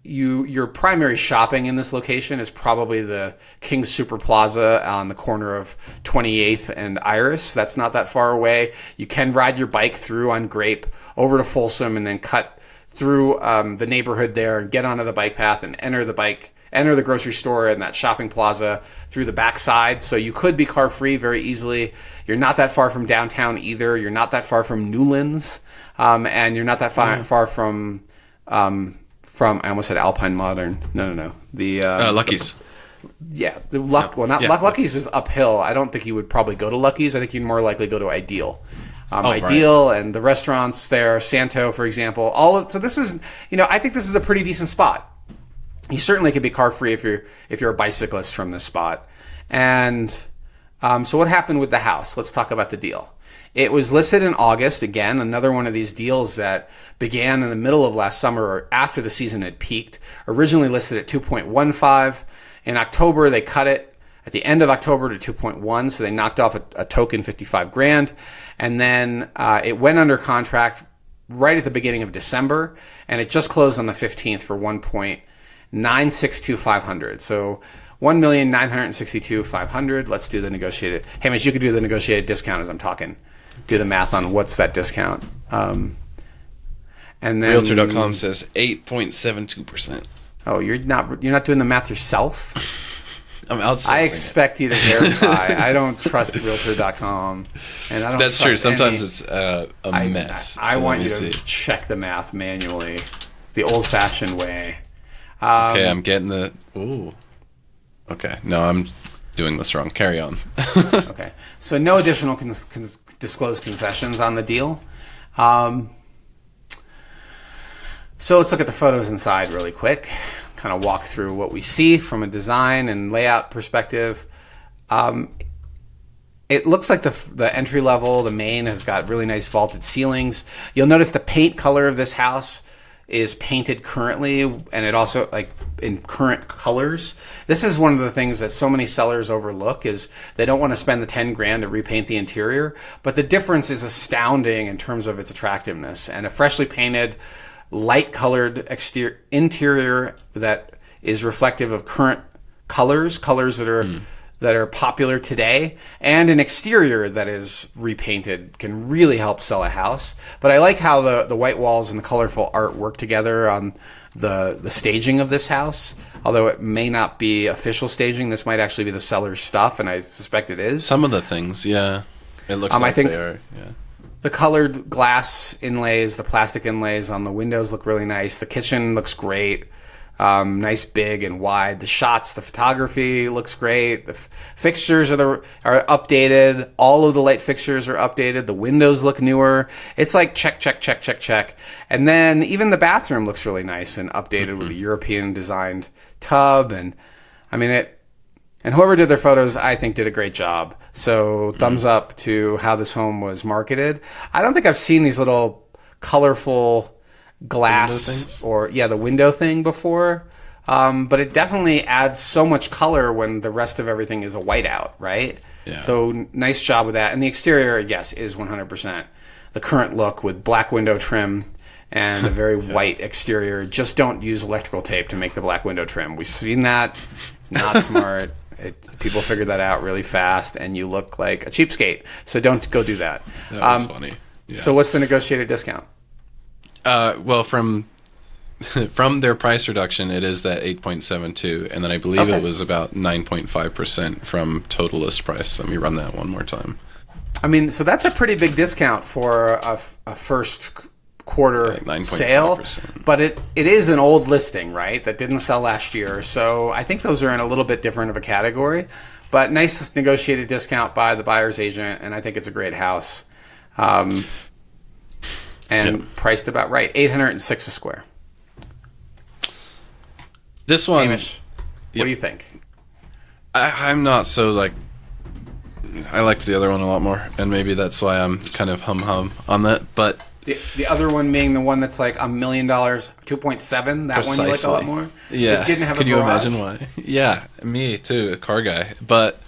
Your primary shopping in this location is probably the King's Super Plaza on the corner of 28th and Iris. That's not that far away. You can ride your bike through on Grape over to Folsom and then cut through the neighborhood there and get onto the bike path and enter the grocery store and that shopping plaza through the backside. So you could be car free very easily. You're not that far from downtown either. You're not that far from Newlands, and you're not that far from I almost said Alpine Modern. No. The Lucky's. Lucky's is uphill. I don't think you would probably go to Lucky's. I think you'd more likely go to Ideal. Right. And the restaurants there, Santo, for example. So this is, I think this is a pretty decent spot. You certainly could be car free if you're a bicyclist from this spot. And so what happened with the house? Let's talk about the deal. It was listed in August. Again, another one of these deals that began in the middle of last summer or after the season had peaked. Originally listed at 2.15. In October, they cut it at the end of October to 2.1. So they knocked off a token $55,000. And then it went under contract right at the beginning of December. And it just closed on the 15th for $1,962,500. So $1,962,500. Let's do the negotiated. Hamish, you could do the negotiated discount as I'm talking. Do the math on what's that discount. And then Realtor.com says 8.72%. Oh, you're not doing the math yourself? I'm outsourcing. I expect you to verify. I don't trust Realtor.com, and I don't. That's trust true. Sometimes it's a mess. I want you to check the math manually, the old-fashioned way. Okay, I'm getting the. Ooh. Okay, no, I'm doing this wrong. Carry on. Okay, so no additional disclosed concessions on the deal. So let's look at the photos inside really quick. Kind of walk through what we see from a design and layout perspective. It looks like the entry level, the main, has got really nice vaulted ceilings. You'll notice the paint color of this house is painted currently, and it also like in current colors. This is one of the things that so many sellers overlook is they don't want to spend the $10,000 to repaint the interior, but the difference is astounding in terms of its attractiveness. And a freshly painted, light colored interior that is reflective of current colors that are popular today, and an exterior that is repainted can really help sell a house. But I like how the white walls and the colorful art work together on the staging of this house. Although it may not be official staging, this might actually be the seller's stuff, and I suspect it is. Some of the things, yeah. It looks like they are, yeah. The colored glass inlays, the plastic inlays on the windows look really nice. The kitchen looks great. Nice, big, and wide. The shots, the photography looks great. The fixtures are updated. All of the light fixtures are updated. The windows look newer. It's like check, check, check, check, check. And then even the bathroom looks really nice and updated with a European designed tub. And I mean and whoever did their photos, I think, did a great job. So thumbs up to how this home was marketed. I don't think I've seen these little colorful glass the window thing before, but it definitely adds so much color when the rest of everything is a whiteout, right? Yeah. So nice job with that. And the exterior, yes, is 100% the current look with black window trim and a very white exterior. Just don't use electrical tape to make the black window trim. We've seen that. It's not smart. People figured that out really fast, and you look like a cheapskate. So don't go do that. That was funny. Yeah. So what's the negotiated discount? Well, from their price reduction, it is that 8.72, and then I believe it was about 9.5% from total list price. Let me run that one more time. I mean, so that's a pretty big discount for a first quarter sale, but it is an old listing, right, that didn't sell last year. So I think those are in a little bit different of a category. but nice negotiated discount by the buyer's agent, and I think it's a great house. And priced about right, $806 a square. This one, Hamish, what do you think? I'm not so like. I liked the other one a lot more, and maybe that's why I'm kind of hum on that. But the other one being the one that's like $1 million, 2.7. That precisely. one you like a lot more. Yeah, it didn't have Can a you garage. imagine why? Yeah, me too, a car guy. But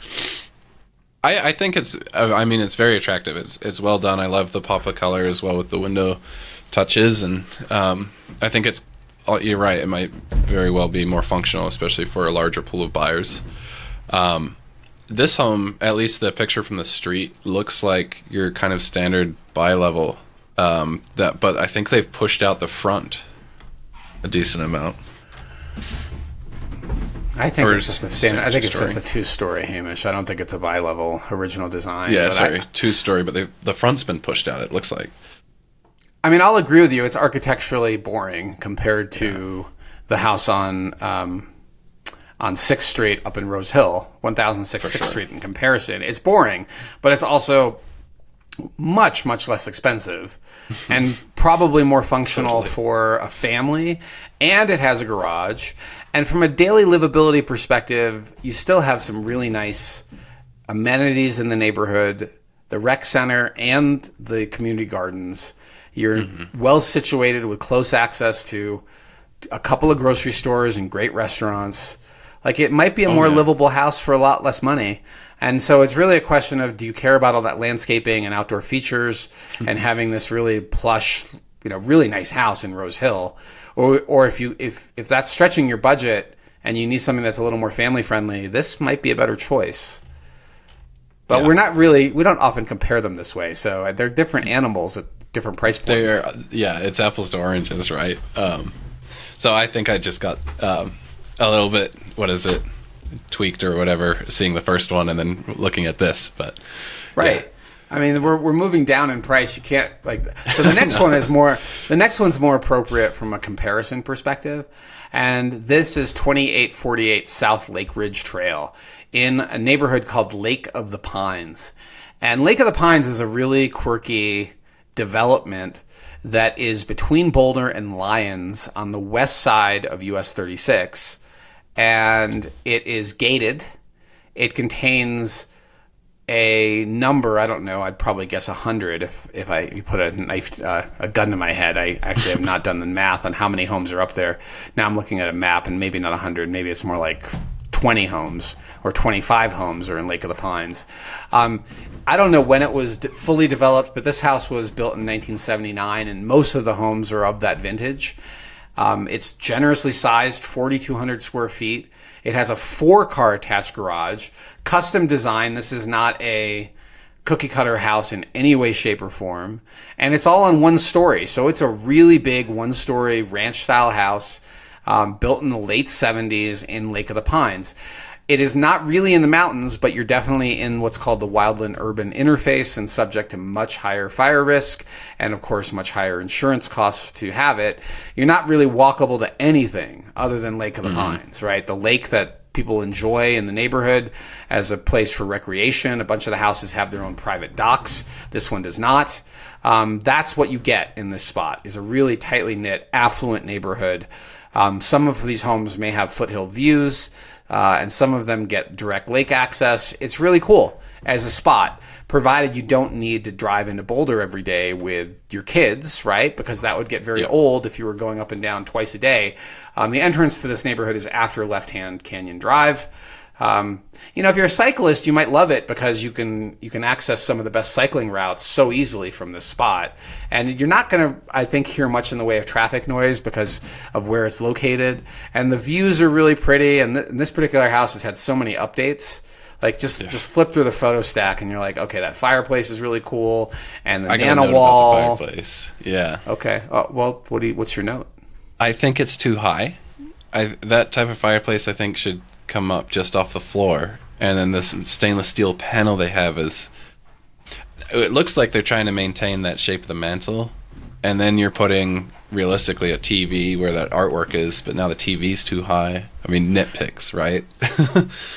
I think it's. I mean, it's very attractive. It's well done. I love the pop of color as well with the window touches, and I think it's. You're right. It might very well be more functional, especially for a larger pool of buyers. This home, at least the picture from the street, looks like your kind of standard bi-level. But I think they've pushed out the front a decent amount. I think Or it's just a standard. I think it's two-story. just a 2-story, Hamish. I don't think it's a bi-level original design. Yeah, but sorry, 2-story, but the front's been pushed out. It looks like. I mean, I'll agree with you. It's architecturally boring compared to the house on 6th Street up in Rose Hill, 1006 6th Street. In comparison, it's boring, but it's also much, much less expensive and probably more functional for a family. And it has a garage. And from a daily livability perspective, you still have some really nice amenities in the neighborhood, the rec center and the community gardens. You're well situated with close access to a couple of grocery stores and great restaurants. Like, it might be a more livable house for a lot less money. And so it's really a question of, do you care about all that landscaping and outdoor features and having this really plush, really nice house in Rose Hill? Or if that's stretching your budget and you need something that's a little more family friendly, this might be a better choice. But we don't often compare them this way. So they're different animals at different price points. It's apples to oranges, right? So I think I just got a little bit, tweaked or whatever, seeing the first one and then looking at this. But right. I mean, we're moving down in price. You can't so the next one is more. The next one's more appropriate from a comparison perspective, and this is 2848 South Lakeridge Trail in a neighborhood called Lake of the Pines, and Lake of the Pines is a really quirky development that is between Boulder and Lyons on the west side of US 36, and it is gated. It contains a number, I don't know, I'd probably guess 100 if you put a gun to my head. I actually have not done the math on how many homes are up there. Now I'm looking at a map, and maybe not 100, maybe it's more like 20 homes or 25 homes are in Lake of the Pines. I don't know when it was fully developed, but this house was built in 1979, and most of the homes are of that vintage. It's generously sized, 4,200 square feet. It has a 4-car attached garage, custom design. This is not a cookie cutter house in any way, shape, or form. And it's all on one story. So it's a really big 1-story ranch style house built in the late 70s in Lake of the Pines. It is not really in the mountains, but you're definitely in what's called the wildland urban interface and subject to much higher fire risk and, of course, much higher insurance costs to have it. You're not really walkable to anything other than Lake of the Pines, right? The lake that people enjoy in the neighborhood as a place for recreation. A bunch of the houses have their own private docks. This one does not. That's what you get in this spot, is a really tightly knit, affluent neighborhood. Some of these homes may have foothill views, and some of them get direct lake access. It's really cool as a spot, provided you don't need to drive into Boulder every day with your kids, right? Because that would get very old if you were going up and down twice a day. The entrance to this neighborhood is after left-hand Canyon Drive. If you're a cyclist, you might love it because you can access some of the best cycling routes so easily from this spot. And you're not going to, I think, hear much in the way of traffic noise because of where it's located. And the views are really pretty. And this particular house has had so many updates. Like, just flip through the photo stack and you're like, okay, that fireplace is really cool. And the nano wall. About the fireplace. Yeah. Okay. Well, what's your note? I think it's too high. That type of fireplace, I think, should come up just off the floor. And then this stainless steel panel they have it looks like they're trying to maintain that shape of the mantle, and then you're putting realistically a TV where that artwork is, but now the TV's too high. I mean, nitpicks, right?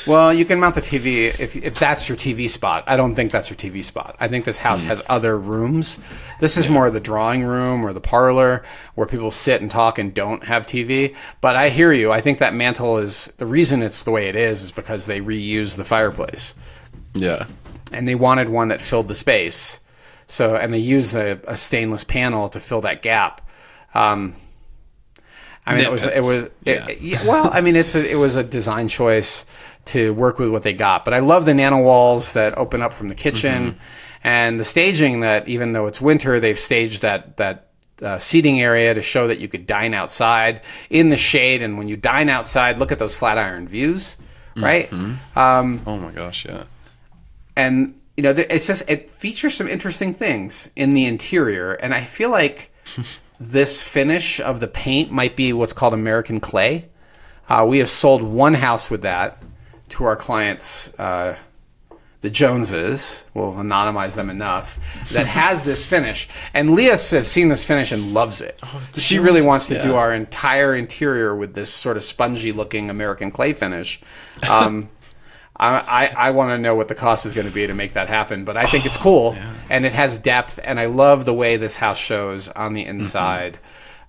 Well, you can mount the TV if that's your TV spot. I don't think that's your TV spot. I think this house has other rooms. This is more the drawing room or the parlor where people sit and talk and don't have TV. But I hear you. I think that mantle is the reason it's the way it is because they reuse the fireplace. Yeah. And they wanted one that filled the space. So, and they used a stainless panel to fill that gap. I mean, it was a design choice to work with what they got. But I love the nano walls that open up from the kitchen and the staging that even though it's winter, they've staged that seating area to show that you could dine outside in the shade. And when you dine outside, look at those Flatiron views, right? Oh my gosh, yeah. And, you know, it features some interesting things in the interior. And I feel like this finish of the paint might be what's called American clay. We have sold one house with that to our clients, the Joneses. We'll anonymize them enough. That has this finish. And Leah has seen this finish and loves it. She really wants to do our entire interior with this sort of spongy-looking American clay finish. I want to know what the cost is going to be to make that happen, but I think it's cool, and it has depth, and I love the way this house shows on the inside.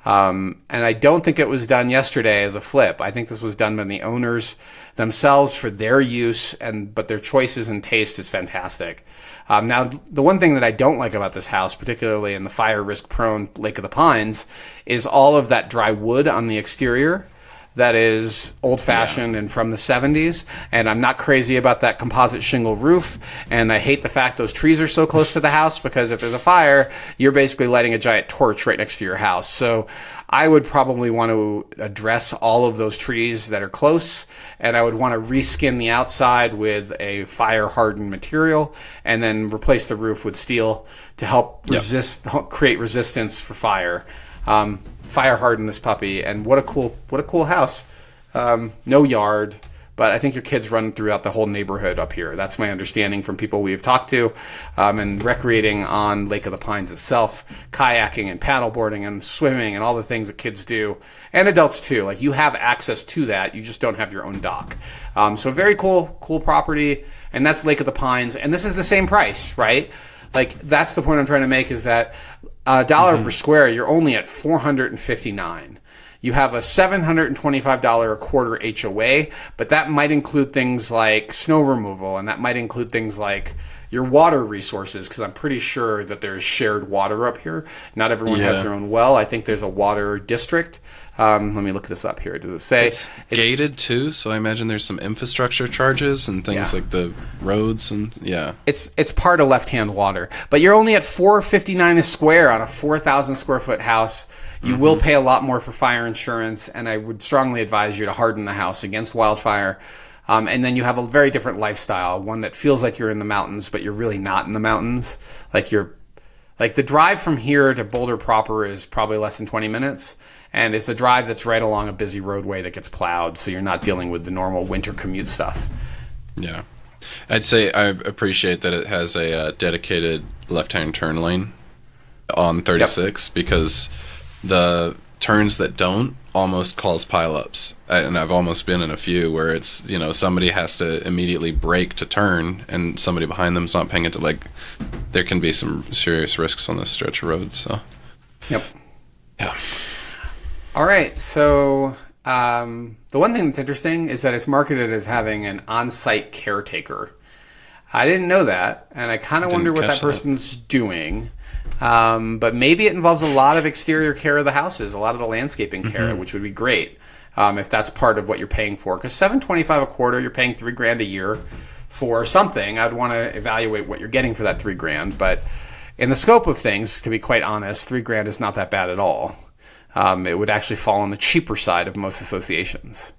And I don't think it was done yesterday as a flip. I think this was done by the owners themselves for their use, but their choices and taste is fantastic. Now, the one thing that I don't like about this house, particularly in the fire risk-prone Lake of the Pines, is all of that dry wood on the exterior. That is old-fashioned and from the 70s, and I'm not crazy about that composite shingle roof, and I hate the fact those trees are so close to the house because if there's a fire, you're basically lighting a giant torch right next to your house. So I would probably want to address all of those trees that are close, and I would want to reskin the outside with a fire-hardened material and then replace the roof with steel to help create resistance for fire. Fire harden this puppy, and what a cool house. No yard, but I think your kids run throughout the whole neighborhood up here. That's my understanding from people we've talked to, and recreating on Lake of the Pines itself, kayaking and paddleboarding and swimming and all the things that kids do, and adults too. Like, you have access to that, you just don't have your own dock. So very cool property, and that's Lake of the Pines, and this is the same price, right? Like, that's the point I'm trying to make, is that $1 per square, you're only at $459. You have a $725 a quarter HOA, but that might include things like snow removal, and that might include things like your water resources, because I'm pretty sure that there's shared water up here. Not everyone has their own well. I think there's a water district. Let me look this up here. Does it say? It's gated too, so I imagine there's some infrastructure charges and things like the roads and It's part of left-hand water, but you're only at $459 a square on a 4,000 square foot house. You will pay a lot more for fire insurance, and I would strongly advise you to harden the house against wildfire. And then you have a very different lifestyle, one that feels like you're in the mountains, but you're really not in the mountains. Like the drive from here to Boulder proper is probably less than 20 minutes. And it's a drive that's right along a busy roadway that gets plowed, so you're not dealing with the normal winter commute stuff. Yeah. I'd say I appreciate that it has a dedicated left-hand turn lane on 36 because the turns that don't almost cause pileups. And I've almost been in a few where it's, somebody has to immediately brake to turn and somebody behind them's not paying attention. Like, there can be some serious risks on this stretch of road, so. Yep. Yeah. All right, so the one thing that's interesting is that it's marketed as having an on-site caretaker. I didn't know that, and I kind of wonder what that person's doing. But maybe it involves a lot of exterior care of the houses, a lot of the landscaping care, which would be great if that's part of what you're paying for. Because $725 a quarter, you're paying $3,000 a year for something. I'd want to evaluate what you're getting for that $3,000. But in the scope of things, to be quite honest, $3,000 is not that bad at all. It would actually fall on the cheaper side of most associations.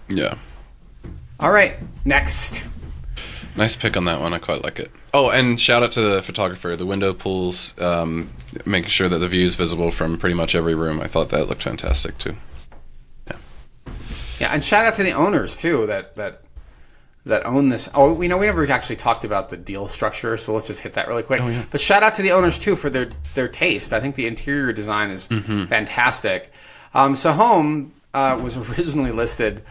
Yeah. All right, next. Nice pick on that one. I quite like it. Oh, and shout out to the photographer. The window pools, making sure that the view is visible from pretty much every room. I thought that looked fantastic too. Yeah, and shout out to the owners too that that own this. Oh, we never actually talked about the deal structure, so let's just hit that really quick. Oh, yeah. But shout out to the owners too for their taste. I think the interior design is fantastic. So home was originally listed.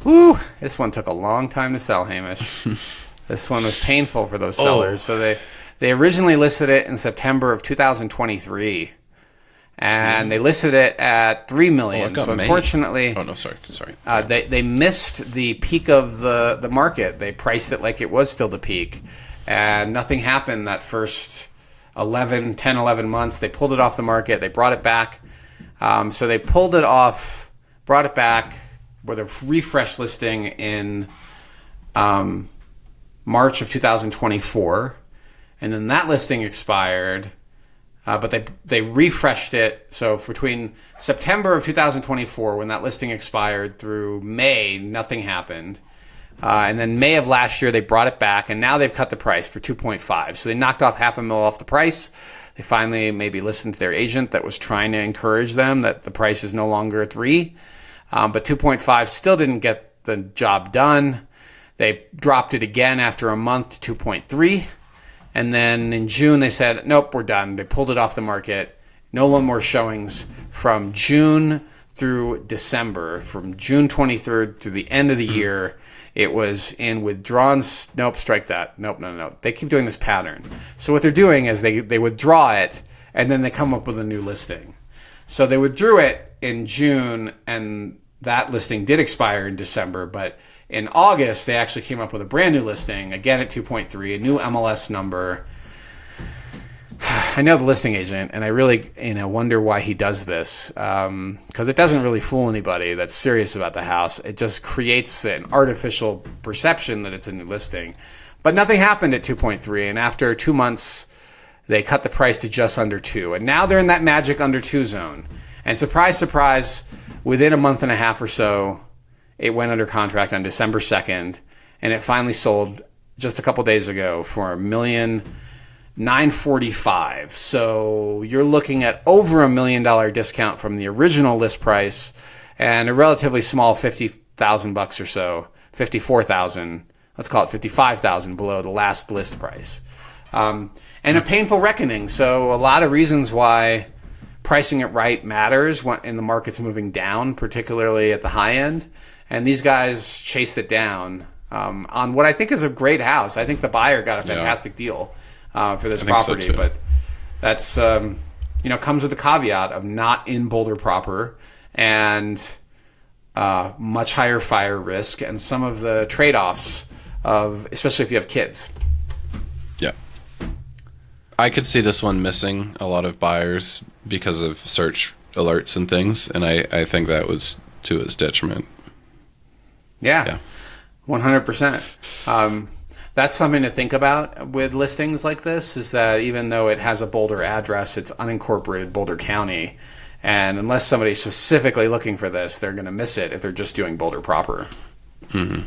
Whew, this one took a long time to sell, Hamish. This one was painful for those sellers. So they originally listed it in September of 2023. And they listed it at $3 million. So unfortunately, sorry. they missed the peak of the market. They priced it like it was still the peak, and nothing happened that first 11 months. They pulled it off the market. They brought it back. So they pulled it off, brought it back with a refresh listing in March of 2024, and then that listing expired. But they refreshed it. So between September of 2024, when that listing expired, through May, nothing happened. And then May of last year, they brought it back, and now they've cut the price for 2.5. So they knocked off $500,000 off the price. They finally maybe listened to their agent that was trying to encourage them that the price is no longer 3. But 2.5 still didn't get the job done. They dropped it again after a month to 2.3. And then in June, they said, nope, we're done. They pulled it off the market. No more showings from June through December. From June 23rd to the end of the year, it was in withdrawn. Nope, strike that. Nope, no. They keep doing this pattern. So what they're doing is they withdraw it, and then they come up with a new listing. So they withdrew it in June, and that listing did expire in December, but in August, they actually came up with a brand new listing, again at 2.3, a new MLS number. I know the listing agent, and I really wonder why he does this, because it doesn't really fool anybody that's serious about the house. It just creates an artificial perception that it's a new listing. But nothing happened at 2.3, and after 2 months, they cut the price to just under 2. And now they're in that magic under 2 zone. And surprise, surprise, within a month and a half or so, it went under contract on December 2nd, and it finally sold just a couple days ago for $1,945,000. So you're looking at over $1 million discount from the original list price, and a relatively small $50,000 or so, $54,000. Let's call it $55,000 below the last list price, and a painful reckoning. So a lot of reasons why pricing it right matters when the market's moving down, particularly at the high end. And these guys chased it down on what I think is a great house. I think the buyer got a fantastic deal for this property, so but that's comes with the caveat of not in Boulder proper and much higher fire risk and some of the trade-offs of, especially if you have kids. Yeah, I could see this one missing a lot of buyers because of search alerts and things, and I think that was to its detriment. Yeah. 100%. That's something to think about with listings like this, is that even though it has a Boulder address, it's unincorporated Boulder County. And unless somebody's specifically looking for this, they're going to miss it if they're just doing Boulder proper. Mm-hmm.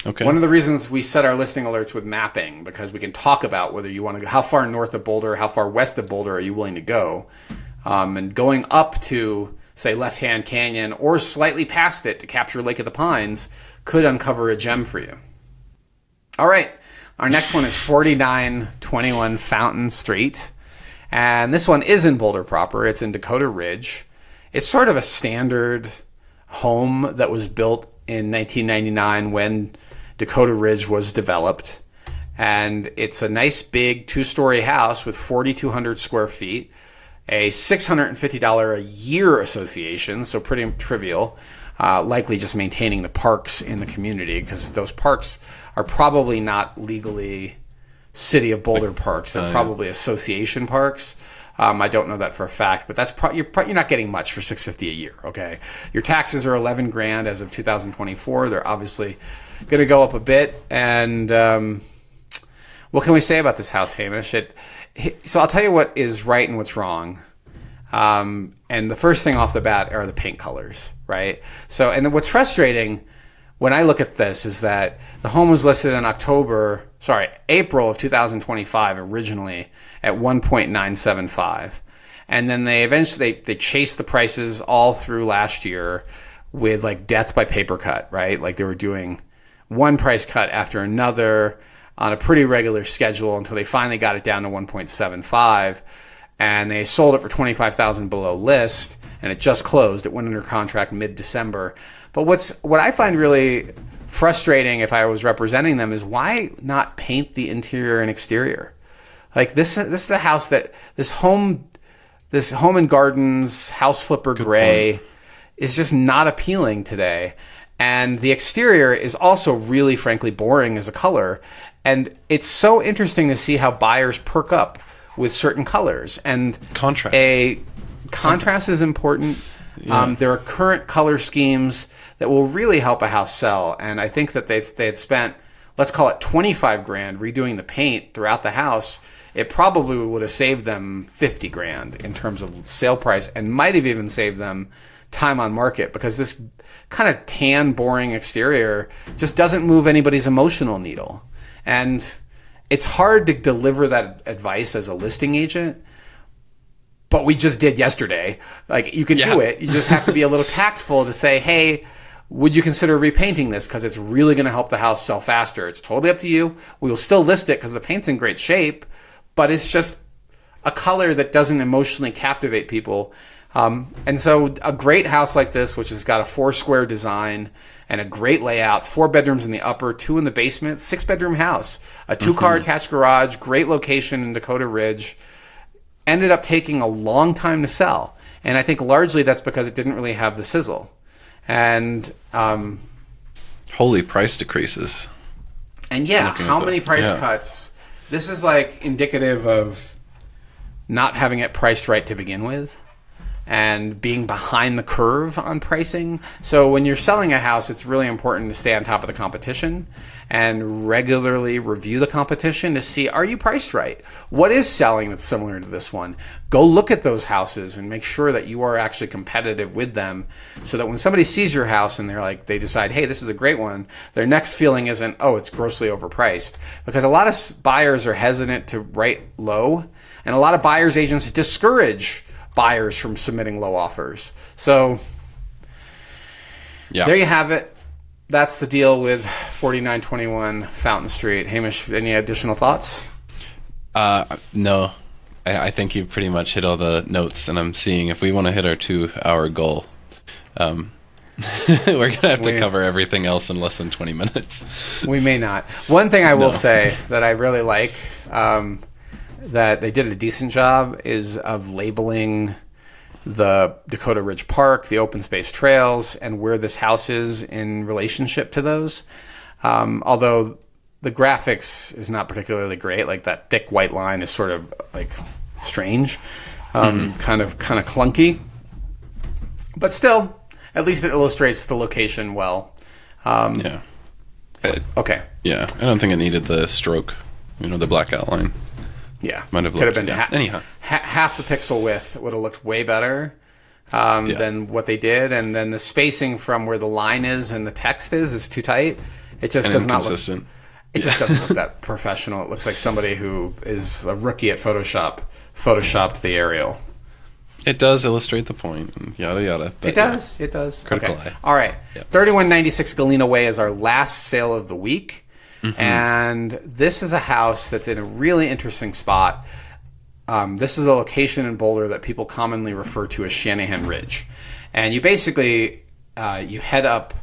Okay. One of the reasons we set our listing alerts with mapping, because we can talk about whether you want to go, how far north of Boulder, how far west of Boulder are you willing to go? And going up to, say, Left-Hand Canyon or slightly past it to capture Lake of the Pines could uncover a gem for you. All right. Our next one is 4921 Fountain Street. And this one is in Boulder proper. It's in Dakota Ridge. It's sort of a standard home that was built in 1999 when Dakota Ridge was developed. And it's a nice big 2-story house with 4,200 square feet. A $650 a year association, so pretty trivial. Likely just maintaining the parks in the community, because those parks are probably not legally City of Boulder parks. They're probably association parks. I don't know that for a fact, but that's you're not getting much for $650 a year. Okay, your taxes are $11,000 as of 2024. They're obviously going to go up a bit. And what can we say about this house, Hamish? So I'll tell you what is right and what's wrong. And the first thing off the bat are the paint colors, right? So, and what's frustrating when I look at this is that the home was listed in April of 2025 originally at 1.975. And then they eventually, they chased the prices all through last year with like death by paper cut, right? Like they were doing one price cut after another on a pretty regular schedule until they finally got it down to 1.75, and they sold it for $25,000 below list, and it just closed. It went under contract mid-December. But what I find really frustrating if I was representing them is why not paint the interior and exterior? Like this is a house that this home and gardens house flipper gray is just not appealing today. And the exterior is also really, frankly, boring as a color. And it's so interesting to see how buyers perk up with certain colors. And contrast is important. Yeah. There are current color schemes that will really help a house sell. And I think that they had spent, let's call it $25,000 redoing the paint throughout the house. It probably would have saved them $50,000 in terms of sale price, and might have even saved them time on market, because this kind of tan, boring exterior just doesn't move anybody's emotional needle. And it's hard to deliver that advice as a listing agent, but we just did yesterday. Like, you can do it. You just have to be a little tactful to say, hey, would you consider repainting this? Because it's really going to help the house sell faster. It's totally up to you. We will still list it because the paint's in great shape, but it's just a color that doesn't emotionally captivate people. And so a great house like this, which has got a 4-square design and a great layout, 4 bedrooms in the upper, 2 in the basement, 6-bedroom house, a 2-car attached garage, great location in Dakota Ridge, ended up taking a long time to sell. And I think largely that's because it didn't really have the sizzle. And holy price decreases. And how many price cuts? This is like indicative of not having it priced right to begin with, and being behind the curve on pricing. So when you're selling a house, it's really important to stay on top of the competition and regularly review the competition to see, are you priced right? What is selling that's similar to this one? Go look at those houses and make sure that you are actually competitive with them, so that when somebody sees your house and they decide, hey, this is a great one, their next feeling isn't, oh, it's grossly overpriced. Because a lot of buyers are hesitant to write low, and a lot of buyers agents discourage buyers from submitting low offers. So there you have it. That's the deal with 4921 Fountain Street. Hamish, any additional thoughts? No. I think you pretty much hit all the notes, and I'm seeing if we want to hit our 2-hour goal, we're going to have to cover everything else in less than 20 minutes. We may not. One thing I will say that I really like, that they did a decent job, is of labeling the Dakota Ridge Park, the open space trails, and where this house is in relationship to those. Although the graphics is not particularly great, like that thick white line is sort of like strange, kind of clunky. But still, at least it illustrates the location well. Okay. Yeah, I don't think it needed the stroke, the black outline. Yeah, might have could have been anyhow. Half the pixel width would have looked way better than what they did, and then the spacing from where the line is and the text is too tight. It just does not look. It just doesn't look that professional. It looks like somebody who is a rookie at Photoshop photoshopped the aerial. It does illustrate the point, and yada yada. But it does. It does. Critical eye. All right. Yep. 3196 Galena Way is our last sale of the week. And this is a house that's in a really interesting spot. This is a location in Boulder that people commonly refer to as Shanahan Ridge. And you basically, you head up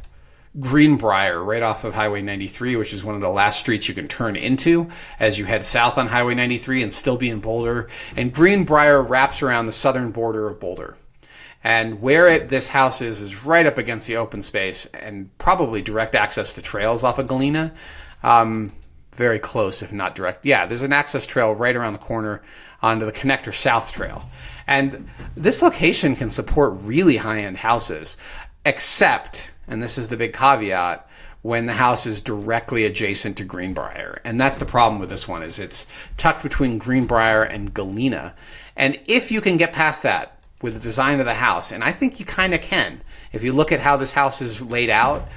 Greenbrier right off of Highway 93, which is one of the last streets you can turn into as you head south on Highway 93 and still be in Boulder. And Greenbrier wraps around the southern border of Boulder. And where this house is right up against the open space and probably direct access to trails off of Galena. Very close, if not direct. Yeah, there's an access trail right around the corner onto the Connector South Trail. And this location can support really high-end houses, except, and this is the big caveat, when the house is directly adjacent to Greenbrier. And that's the problem with this one, is it's tucked between Greenbrier and Galena. And if you can get past that with the design of the house, and I think you kind of can, if you look at how this house is laid out,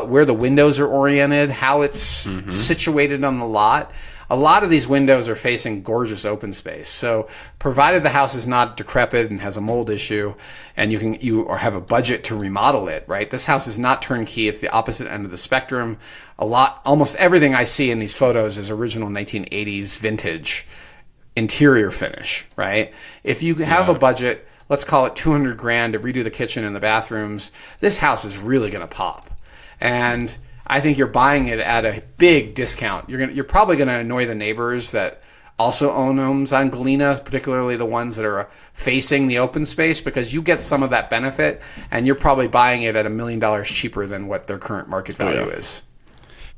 where the windows are oriented, how it's situated on the lot, a lot of these windows are facing gorgeous open space. So provided the house is not decrepit and has a mold issue, and you have a budget to remodel it, right? This house is not turnkey. It's the opposite end of the spectrum. Almost everything I see in these photos is original 1980s vintage interior finish, right? If you have a budget, let's call it $200,000 to redo the kitchen and the bathrooms, this house is really going to pop. And I think you're buying it at a big discount. You're probably going to annoy the neighbors that also own homes on Galena, particularly the ones that are facing the open space, because you get some of that benefit, and you're probably buying it at $1 million cheaper than what their current market value is.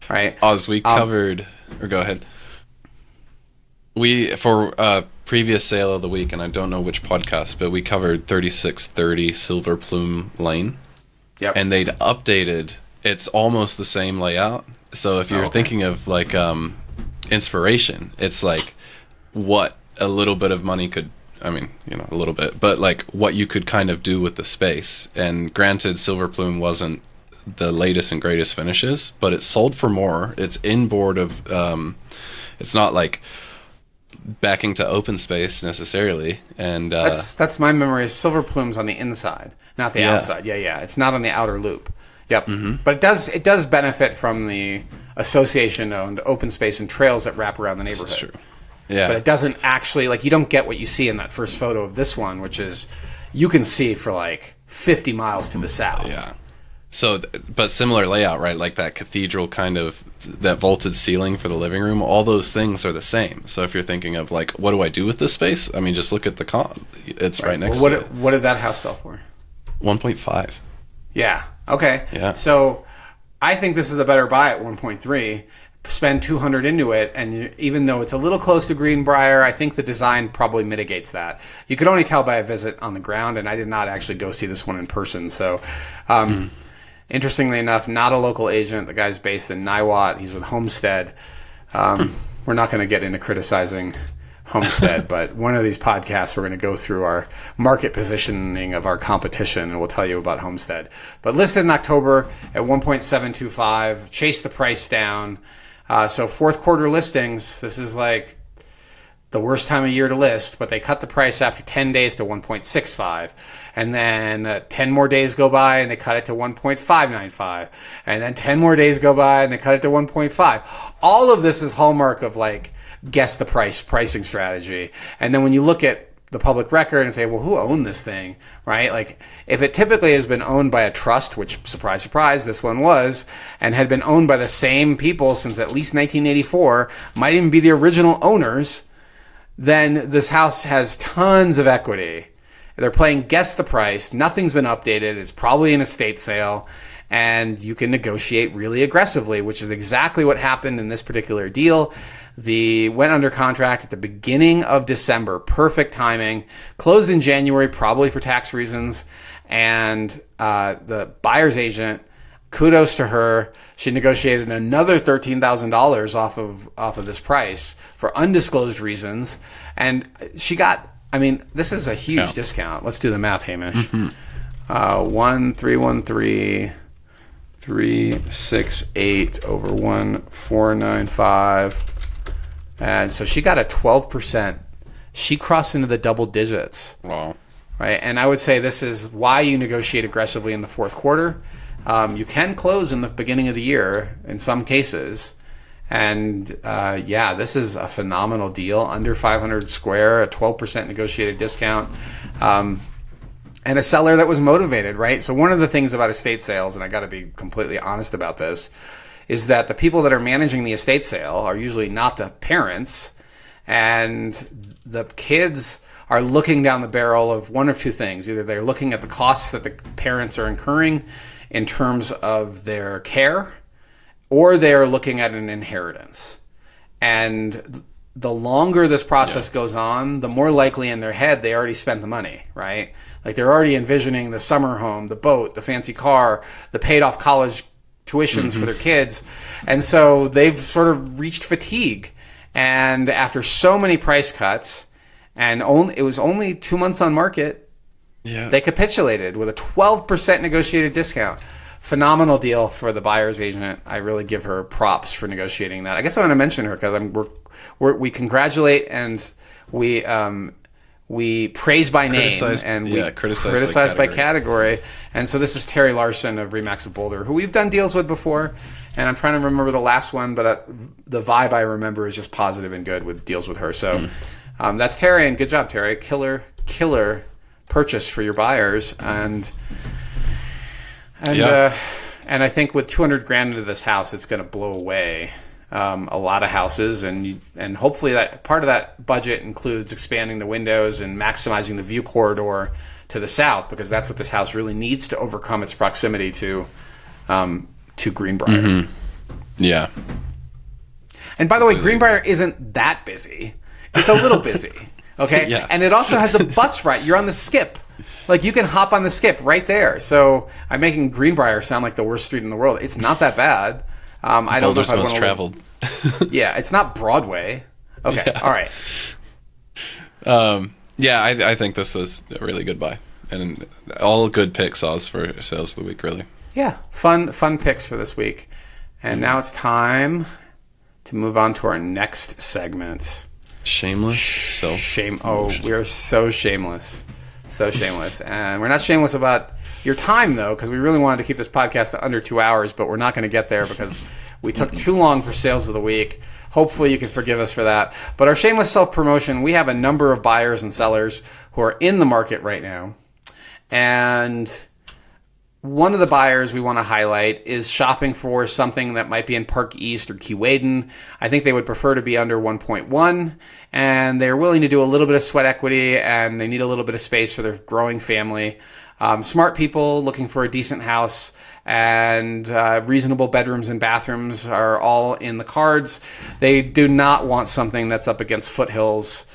Right? Oz, we covered, or go ahead. For previous sale of the week, and I don't know which podcast, but we covered 3630 Silver Plume Lane. Yep. And they'd updated, it's almost the same layout. So if you're thinking of like inspiration, it's like what a little bit of money could, I mean, a little bit, but like what you could kind of do with the space. And granted, Silver Plume wasn't the latest and greatest finishes, but it sold for more. It's inboard of, it's not like backing to open space necessarily, and that's my memory. Is Silver Plume's on the inside, not the outside. Yeah, it's not on the outer loop. Yep. But it does benefit from the association-owned open space and trails that wrap around the neighborhood. That's true. Yeah, but it doesn't actually, like, you don't get what you see in that first photo of this one, which is you can see for like 50 miles to the south. Yeah. So, but similar layout, right? Like that cathedral kind of, that vaulted ceiling for the living room, all those things are the same. So if you're thinking of like, what do I do with this space? I mean, just look at the comp. It's right next to it. What did that house sell for? 1.5. Yeah. Okay. Yeah. So I think this is a better buy at 1.3. Spend 200 into it, and even though it's a little close to Greenbrier, I think the design probably mitigates that. You could only tell by a visit on the ground, and I did not actually go see this one in person. So, interestingly enough, not a local agent. The guy's based in Niwot. He's with Homestead. We're not going to get into criticizing Homestead, but one of these podcasts we're going to go through our market positioning of our competition, and we'll tell you about Homestead. But listed in October at 1.725, chased the price down. So fourth quarter listings, this is like the worst time of year to list, but they cut the price after 10 days to 1.65. And then 10 more days go by and they cut it to 1.595. And then 10 more days go by and they cut it to 1.5. All of this is hallmark of like guess the pricing strategy. And then when you look at the public record and say, well, who owned this thing, right? Like if it typically has been owned by a trust, which surprise, surprise, this one was, and had been owned by the same people since at least 1984, might even be the original owners, then this house has tons of equity. They're playing guess the price. Nothing's been updated. It's probably an estate sale, and you can negotiate really aggressively, which is exactly what happened in this particular deal. Went under contract at the beginning of December. Perfect timing. Closed in January, probably for tax reasons. And the buyer's agent, kudos to her. She negotiated another $13,000 off of this price for undisclosed reasons. And she got, I mean, this is a huge discount. Let's do the math, Hamish. 1,313,368 over 1,495. And so she got a 12%. She crossed into the double digits. Wow. Right. And I would say this is why you negotiate aggressively in the fourth quarter. You can close in the beginning of the year in some cases. And this is a phenomenal deal. Under 500 square, a 12% negotiated discount. And a seller that was motivated, right? So one of the things about estate sales, and I got to be completely honest about this, is that the people that are managing the estate sale are usually not the parents, and the kids are looking down the barrel of one of two things. Either they're looking at the costs that the parents are incurring in terms of their care, or they're looking at an inheritance. And the longer this process goes on, the more likely in their head they already spent the money, right? Like they're already envisioning the summer home, the boat, the fancy car, the paid off college tuitions for their kids. And so they've sort of reached fatigue. And after so many price cuts, and it was only 2 months on market, they capitulated with a 12% negotiated discount. Phenomenal deal for the buyer's agent. I really give her props for negotiating that. I guess I want to mention her because we're we congratulate and we praise by name and we criticize by category. And so this is Terry Larson of Remax of Boulder, who we've done deals with before. And I'm trying to remember the last one, but the vibe I remember is just positive and good with deals with her. So that's Terry, and good job, Terry. Killer purchase for your buyers. And I think with $200,000 into this house, it's going to blow away a lot of houses, and hopefully that part of that budget includes expanding the windows and maximizing the view corridor to the south, because that's what this house really needs to overcome its proximity to Greenbrier. Mm-hmm. Yeah. And by the way, Greenbrier isn't that busy. It's a little busy. Okay. Yeah. And it also has a bus ride. You're on the Skip. Like, you can hop on the Skip right there. So I'm making Greenbrier sound like the worst street in the world. It's not that bad. I don't know if I most traveled. Yeah, it's not Broadway. Okay, yeah. All right. I think this is a really good buy, and all good picks for sales of the week, really. Yeah, fun picks for this week. And now it's time to move on to our next segment. Shameless. We are so shameless. So shameless. And we're not shameless about your time, though, because we really wanted to keep this podcast to under 2 hours, but we're not going to get there because we took too long for sales of the week. Hopefully you can forgive us for that. But our shameless self-promotion, we have a number of buyers and sellers who are in the market right now. And one of the buyers we want to highlight is shopping for something that might be in Park East or Keewaydin. I think they would prefer to be under 1.1, and they're willing to do a little bit of sweat equity, and they need a little bit of space for their growing family. Smart people looking for a decent house, and reasonable bedrooms and bathrooms are all in the cards. They do not want something that's up against foothills.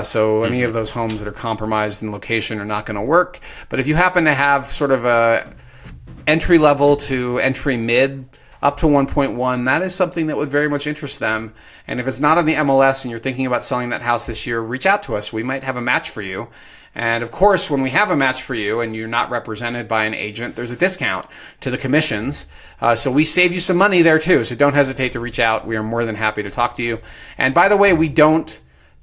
So any of those homes that are compromised in location are not going to work. But if you happen to have sort of a entry level to entry mid up to 1.1, that is something that would very much interest them. And if it's not on the MLS and you're thinking about selling that house this year, reach out to us. We might have a match for you. And of course, when we have a match for you and you're not represented by an agent, there's a discount to the commissions. So we save you some money there too. So don't hesitate to reach out. We are more than happy to talk to you. And by the way, we don't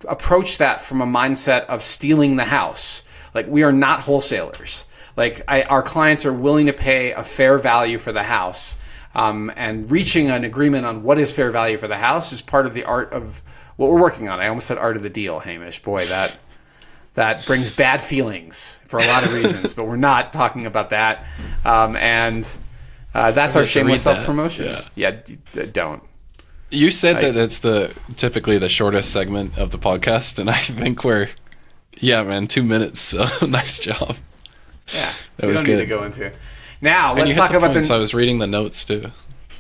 approach that from a mindset of stealing the house. Like, we are not wholesalers. Like, our clients are willing to pay a fair value for the house. And reaching an agreement on what is fair value for the house is part of the art of what we're working on. I almost said art of the deal, Hamish. Boy, that brings bad feelings for a lot of reasons, but we're not talking about that. That's our shameless self-promotion. Don't. You said that it's typically the shortest segment of the podcast, and I think 2 minutes, so nice job. Yeah, that was don't good. Need to go into. Now, let's talk about the... I was reading the notes, too,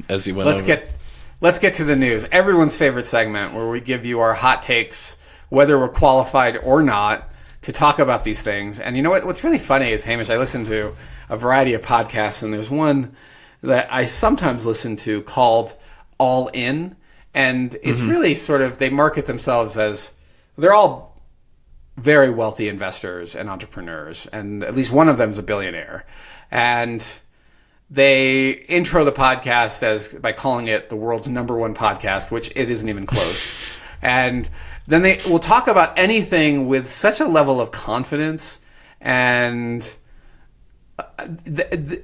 as you went over. Let's get to the news. Everyone's favorite segment, where we give you our hot takes, whether we're qualified or not, to talk about these things. And you know what? What's really funny is, Hamish, I listen to a variety of podcasts, and there's one that I sometimes listen to called All In, and it's really sort of, they market themselves as, they're all very wealthy investors and entrepreneurs, and at least one of them is a billionaire. And they intro the podcast by calling it the world's #1 podcast, which it isn't even close. And then they will talk about anything with such a level of confidence, and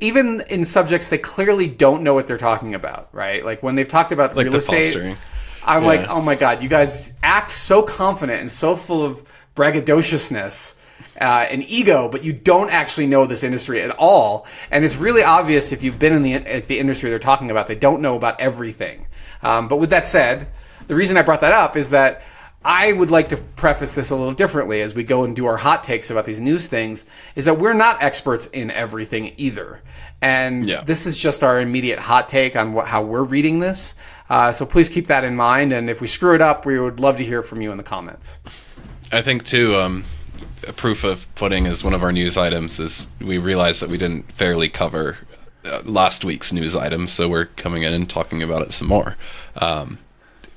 even in subjects they clearly don't know what they're talking about, right? Like when they've talked about real estate, I'm like, oh my God, you guys act so confident and so full of braggadociousness and ego, but you don't actually know this industry at all. And it's really obvious if you've been in the industry they're talking about, they don't know about everything. But with that said, the reason I brought that up is that I would like to preface this a little differently as we go and do our hot takes about these news things, is that we're not experts in everything either. And this is just our immediate hot take on how we're reading this. So please keep that in mind. And if we screw it up, we would love to hear from you in the comments. I think, too, a proof of pudding is one of our news items is we realized that we didn't fairly cover last week's news item, so we're coming in and talking about it some more.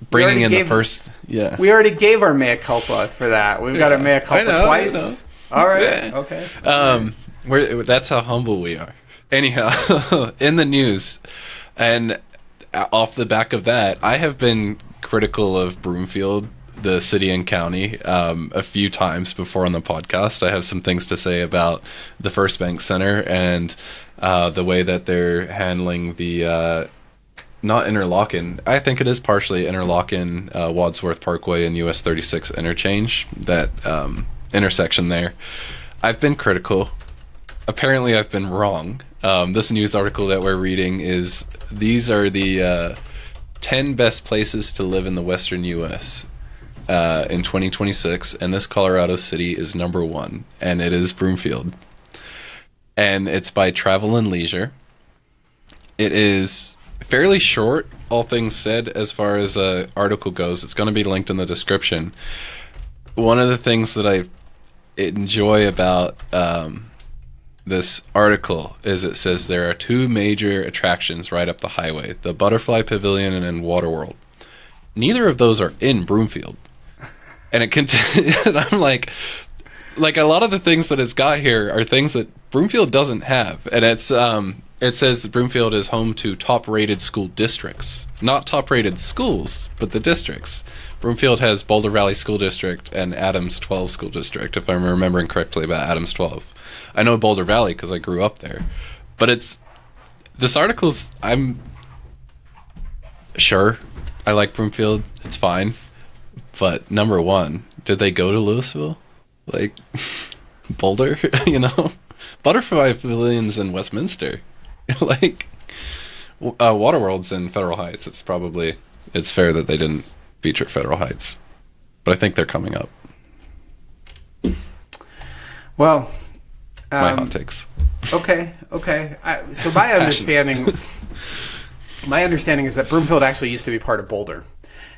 Bringing in the first... Yeah. We already gave our mea culpa for that. We've got a mea culpa twice. All right. Okay. That's how humble we are. Anyhow, in the news, and off the back of that, I have been critical of Broomfield, the city and county, a few times before on the podcast. I have some things to say about the First Bank Center and the way that they're handling the not Interlochen. I think it is partially Interlochen, Wadsworth Parkway and US 36 interchange, that intersection there. I've been critical. Apparently I've been wrong. This news article that we're reading is, these are the 10 best places to live in the Western U.S. In 2026, and this Colorado city is number 1, and it is Broomfield. And it's by Travel and Leisure. It is fairly short, all things said, as far as an article goes. It's going to be linked in the description. One of the things that I enjoy about this article is it says there are 2 major attractions right up the highway, the Butterfly Pavilion and Waterworld. Neither of those are in Broomfield. And it and I'm like a lot of the things that it's got here are things that Broomfield doesn't have. And it's it says Broomfield is home to top-rated school districts. Not top-rated schools, but the districts. Broomfield has Boulder Valley School District and Adams 12 School District, if I'm remembering correctly about Adams 12. I know Boulder Valley because I grew up there. But this article's, I'm sure I like Broomfield. It's fine. But number 1, did they go to Louisville? Like, Boulder? Butterfly Pavilion's in Westminster. Like, Waterworld's in Federal Heights. It's fair that they didn't feature Federal Heights. But I think they're coming up. Well, my hot takes. Okay. So my understanding is that Broomfield actually used to be part of Boulder.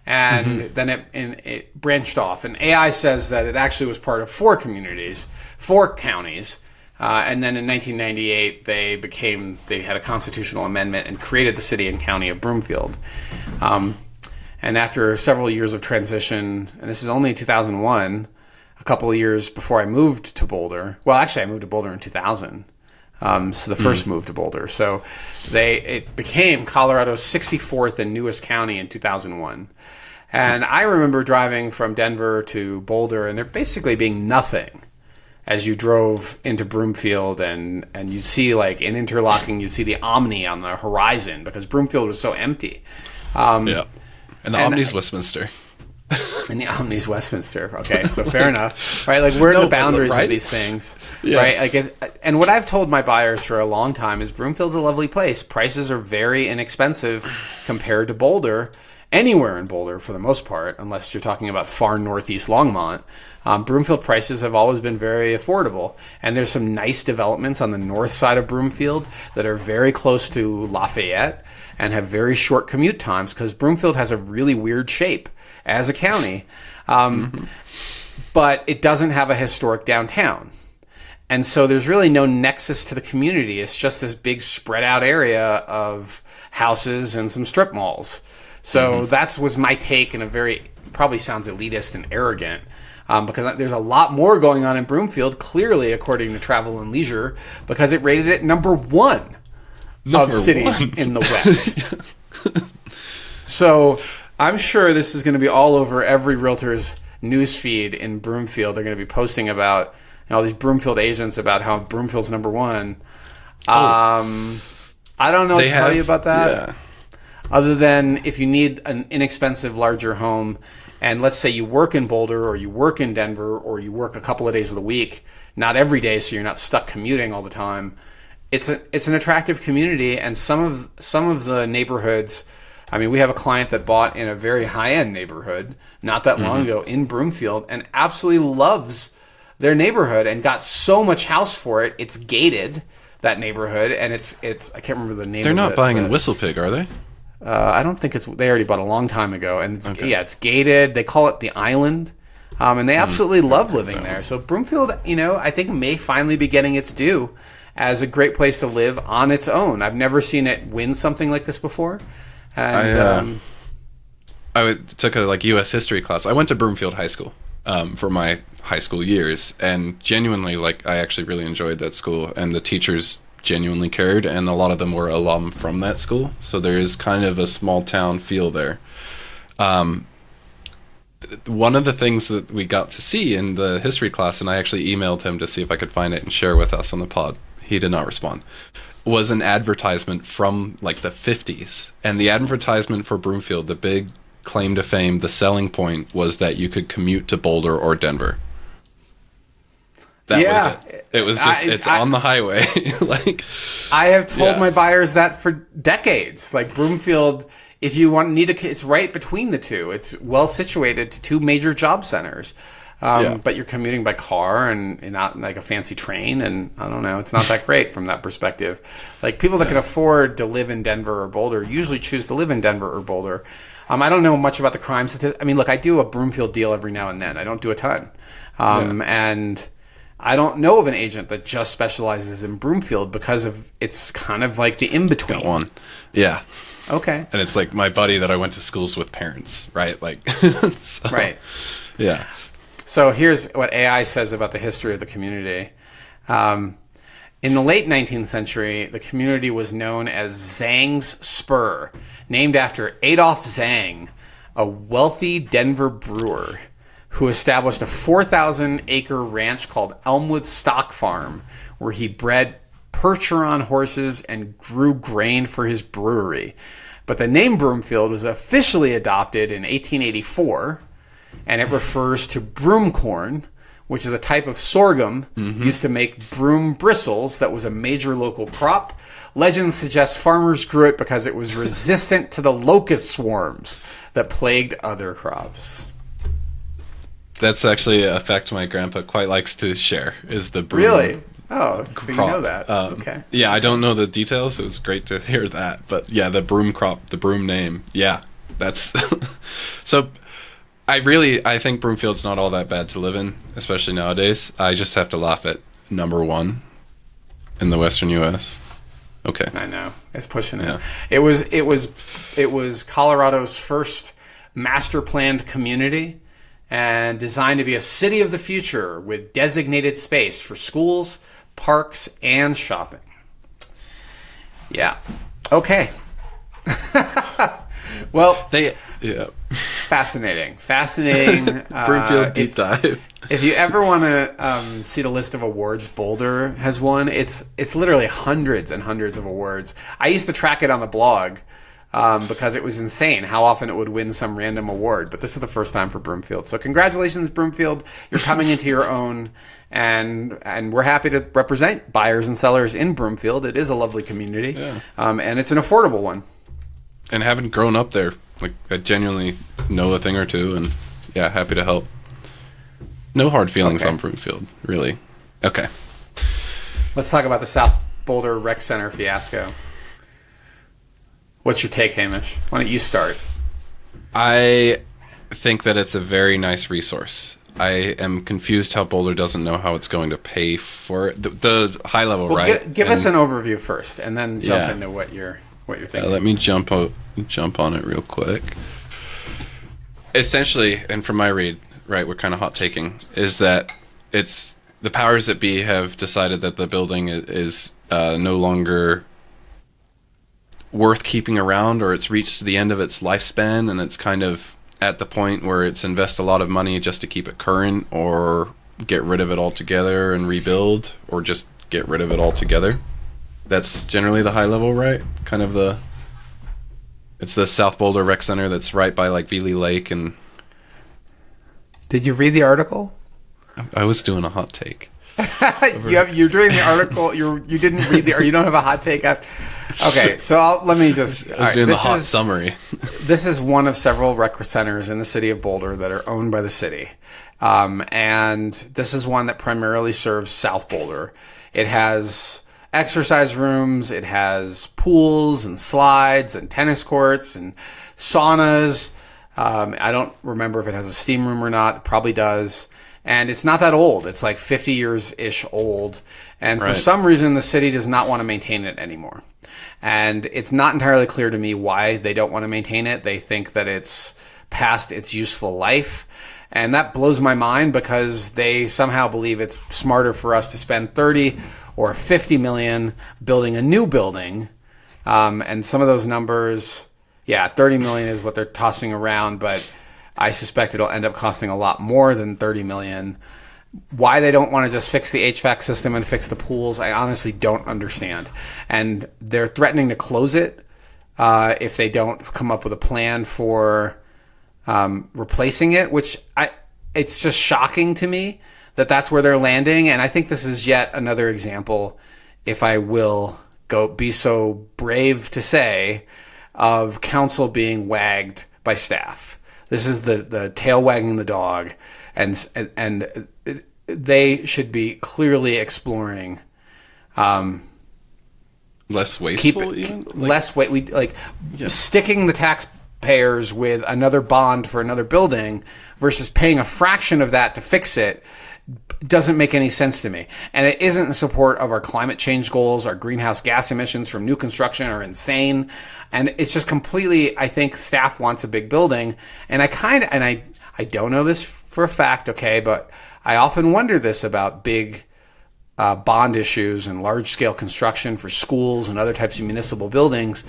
And then it branched off. And AI says that it actually was part of 4 communities, 4 counties. And then in 1998, they had a constitutional amendment and created the city and county of Broomfield. And after several years of transition, and this is only 2001, a couple of years before I moved to Boulder. Well, actually, I moved to Boulder in 2000. So the first move to Boulder. So it became Colorado's 64th and newest county in 2001. And I remember driving from Denver to Boulder, and there basically being nothing as you drove into Broomfield, and you'd see, like, in Interlochen, you'd see the Omni on the horizon because Broomfield was so empty. Yeah. And the Omni's Westminster. And the Omni's Westminster. Okay, so fair enough. Right, like, we're in the boundaries of these things. Yeah. Right? Like, and what I've told my buyers for a long time is Broomfield's a lovely place. Prices are very inexpensive compared to Boulder. Anywhere in Boulder, for the most part, unless you're talking about far northeast Longmont. Broomfield prices have always been very affordable. And there's some nice developments on the north side of Broomfield that are very close to Lafayette and have very short commute times because Broomfield has a really weird shape as a county. But it doesn't have a historic downtown. And so there's really no nexus to the community. It's just this big spread out area of houses and some strip malls. So that was my take, in a very, probably sounds elitist and arrogant, because there's a lot more going on in Broomfield, clearly, according to Travel and Leisure, because it rated it number 1 of cities in the West. So I'm sure this is going to be all over every realtor's newsfeed in Broomfield. They're going to be posting about all these Broomfield agents about how Broomfield's number 1. I don't know what to tell you about that. Yeah. Other than if you need an inexpensive, larger home, and let's say you work in Boulder or you work in Denver or you work a couple of days of the week, not every day, so you're not stuck commuting all the time. It's an attractive community, and some of the neighborhoods. I mean, we have a client that bought in a very high-end neighborhood not that long ago in Broomfield and absolutely loves their neighborhood and got so much house for it. It's gated, that neighborhood, and it's I can't remember the name. They're not buying in Whistlepig, are they? I don't think they already bought a long time ago, and it's gated. They call it the Island, and they absolutely love living there. So Broomfield, I think may finally be getting its due as a great place to live on its own. I've never seen it win something like this before. And I took a U.S. history class. I went to Broomfield High School for my high school years, and genuinely, I actually really enjoyed that school, and the teachers genuinely cared, and a lot of them were alum from that school, so there is kind of a small town feel there. One of the things that we got to see in the history class, and I actually emailed him to see if I could find it and share with us on the pod. He did not respond. Was an advertisement from like the 50s. And the advertisement for Broomfield, the big claim to fame, the selling point was that you could commute to Boulder or Denver. That was it. It was just, it's on the highway. Like, I have told my buyers that for decades. Like Broomfield, if you it's right between the two. It's well situated to two major job centers. But you're commuting by car and not like a fancy train, and I don't know, it's not that great from that perspective. Like people that can afford to live in Denver or Boulder usually choose to live in Denver or Boulder. I don't know much about the crime statistics. I mean, look, I do a Broomfield deal every now and then. I don't do a ton. And I don't know of an agent that just specializes in Broomfield because of it's kind of like the in-between. Got one. Yeah. Okay. And it's like my buddy that I went to schools with parents, right? Like, so, right. Yeah. So here's what AI says about the history of the community. In the late 19th century, the community was known as Zhang's Spur, named after Adolf Zhang, a wealthy Denver brewer who established a 4,000-acre ranch called Elmwood Stock Farm, where he bred Percheron horses and grew grain for his brewery. But the name Broomfield was officially adopted in 1884, and it refers to broomcorn, which is a type of sorghum used to make broom bristles that was a major local crop. Legends suggest farmers grew it because it was resistant to the locust swarms that plagued other crops. That's actually a fact my grandpa quite likes to share, is the broom. Really? Oh, so crop. You know that. Okay. Yeah, I don't know the details. It was great to hear that. But yeah, the broom crop, the broom name. Yeah, that's... So I think Broomfield's not all that bad to live in, especially nowadays. I just have to laugh at number one in the Western U.S. Okay. I know. It's pushing it. Yeah. It was Colorado's first master planned community, and designed to be a city of the future with designated space for schools, parks, and shopping. Yeah. Okay. Well, fascinating. Broomfield deep dive. If you ever want to see the list of awards Boulder has won, it's literally hundreds and hundreds of awards. I used to track it on the blog. Because it was insane how often it would win some random award. But this is the first time for Broomfield. So congratulations, Broomfield. You're coming into your own, and we're happy to represent buyers and sellers in Broomfield. It is a lovely community, and it's an affordable one. And having grown up there, like I genuinely know a thing or two, and yeah, happy to help. No hard feelings on Broomfield, really. Okay. Let's talk about the South Boulder Rec Center fiasco. What's your take, Hamish? Why don't you start? I think that it's a very nice resource. I am confused how Boulder doesn't know how it's going to pay for it. The high level, right? Give us an overview first, and then jump into what you're thinking. Let me jump on it real quick. Essentially, and from my read, right, we're kind of hot taking, is that it's the powers that be have decided that the building is no longer worth keeping around, or it's reached the end of its lifespan, and it's kind of at the point where it's invest a lot of money just to keep it current, or get rid of it altogether and rebuild, or just get rid of it altogether. That's generally the high level, right? Kind of it's the South Boulder Rec Center that's right by like Veely Lake. And did you read the article? I was doing a hot take. You're doing the article. You didn't read you don't have a hot take after. Okay, so let me just... I was doing the hot summary. This is one of several rec centers in the city of Boulder that are owned by the city. And this is one that primarily serves South Boulder. It has exercise rooms, it has pools and slides and tennis courts and saunas. I don't remember if it has a steam room or not. It probably does. And it's not that old. It's like 50 years-ish old. And for some reason, the city does not want to maintain it anymore. And it's not entirely clear to me why they don't want to maintain it. They think that it's past its useful life. And that blows my mind because they somehow believe it's smarter for us to spend 30 or 50 million building a new building. And some of those numbers, yeah, 30 million is what they're tossing around, but I suspect it'll end up costing a lot more than 30 million. Why they don't want to just fix the HVAC system and fix the pools, I honestly don't understand. And they're threatening to close it if they don't come up with a plan for replacing it, which it's just shocking to me that that's where they're landing. And I think this is yet another example, if I will be so brave to say, of council being wagged by staff. This is the tail wagging the dog, and they should be clearly exploring less wasteful, sticking the taxpayers with another bond for another building versus paying a fraction of that to fix it. Doesn't make any sense to me. And it isn't in support of our climate change goals. Our greenhouse gas emissions from new construction are insane. And it's just completely, I think staff wants a big building. And I don't know this for a fact, okay, but I often wonder this about big bond issues and large scale construction for schools and other types of municipal buildings.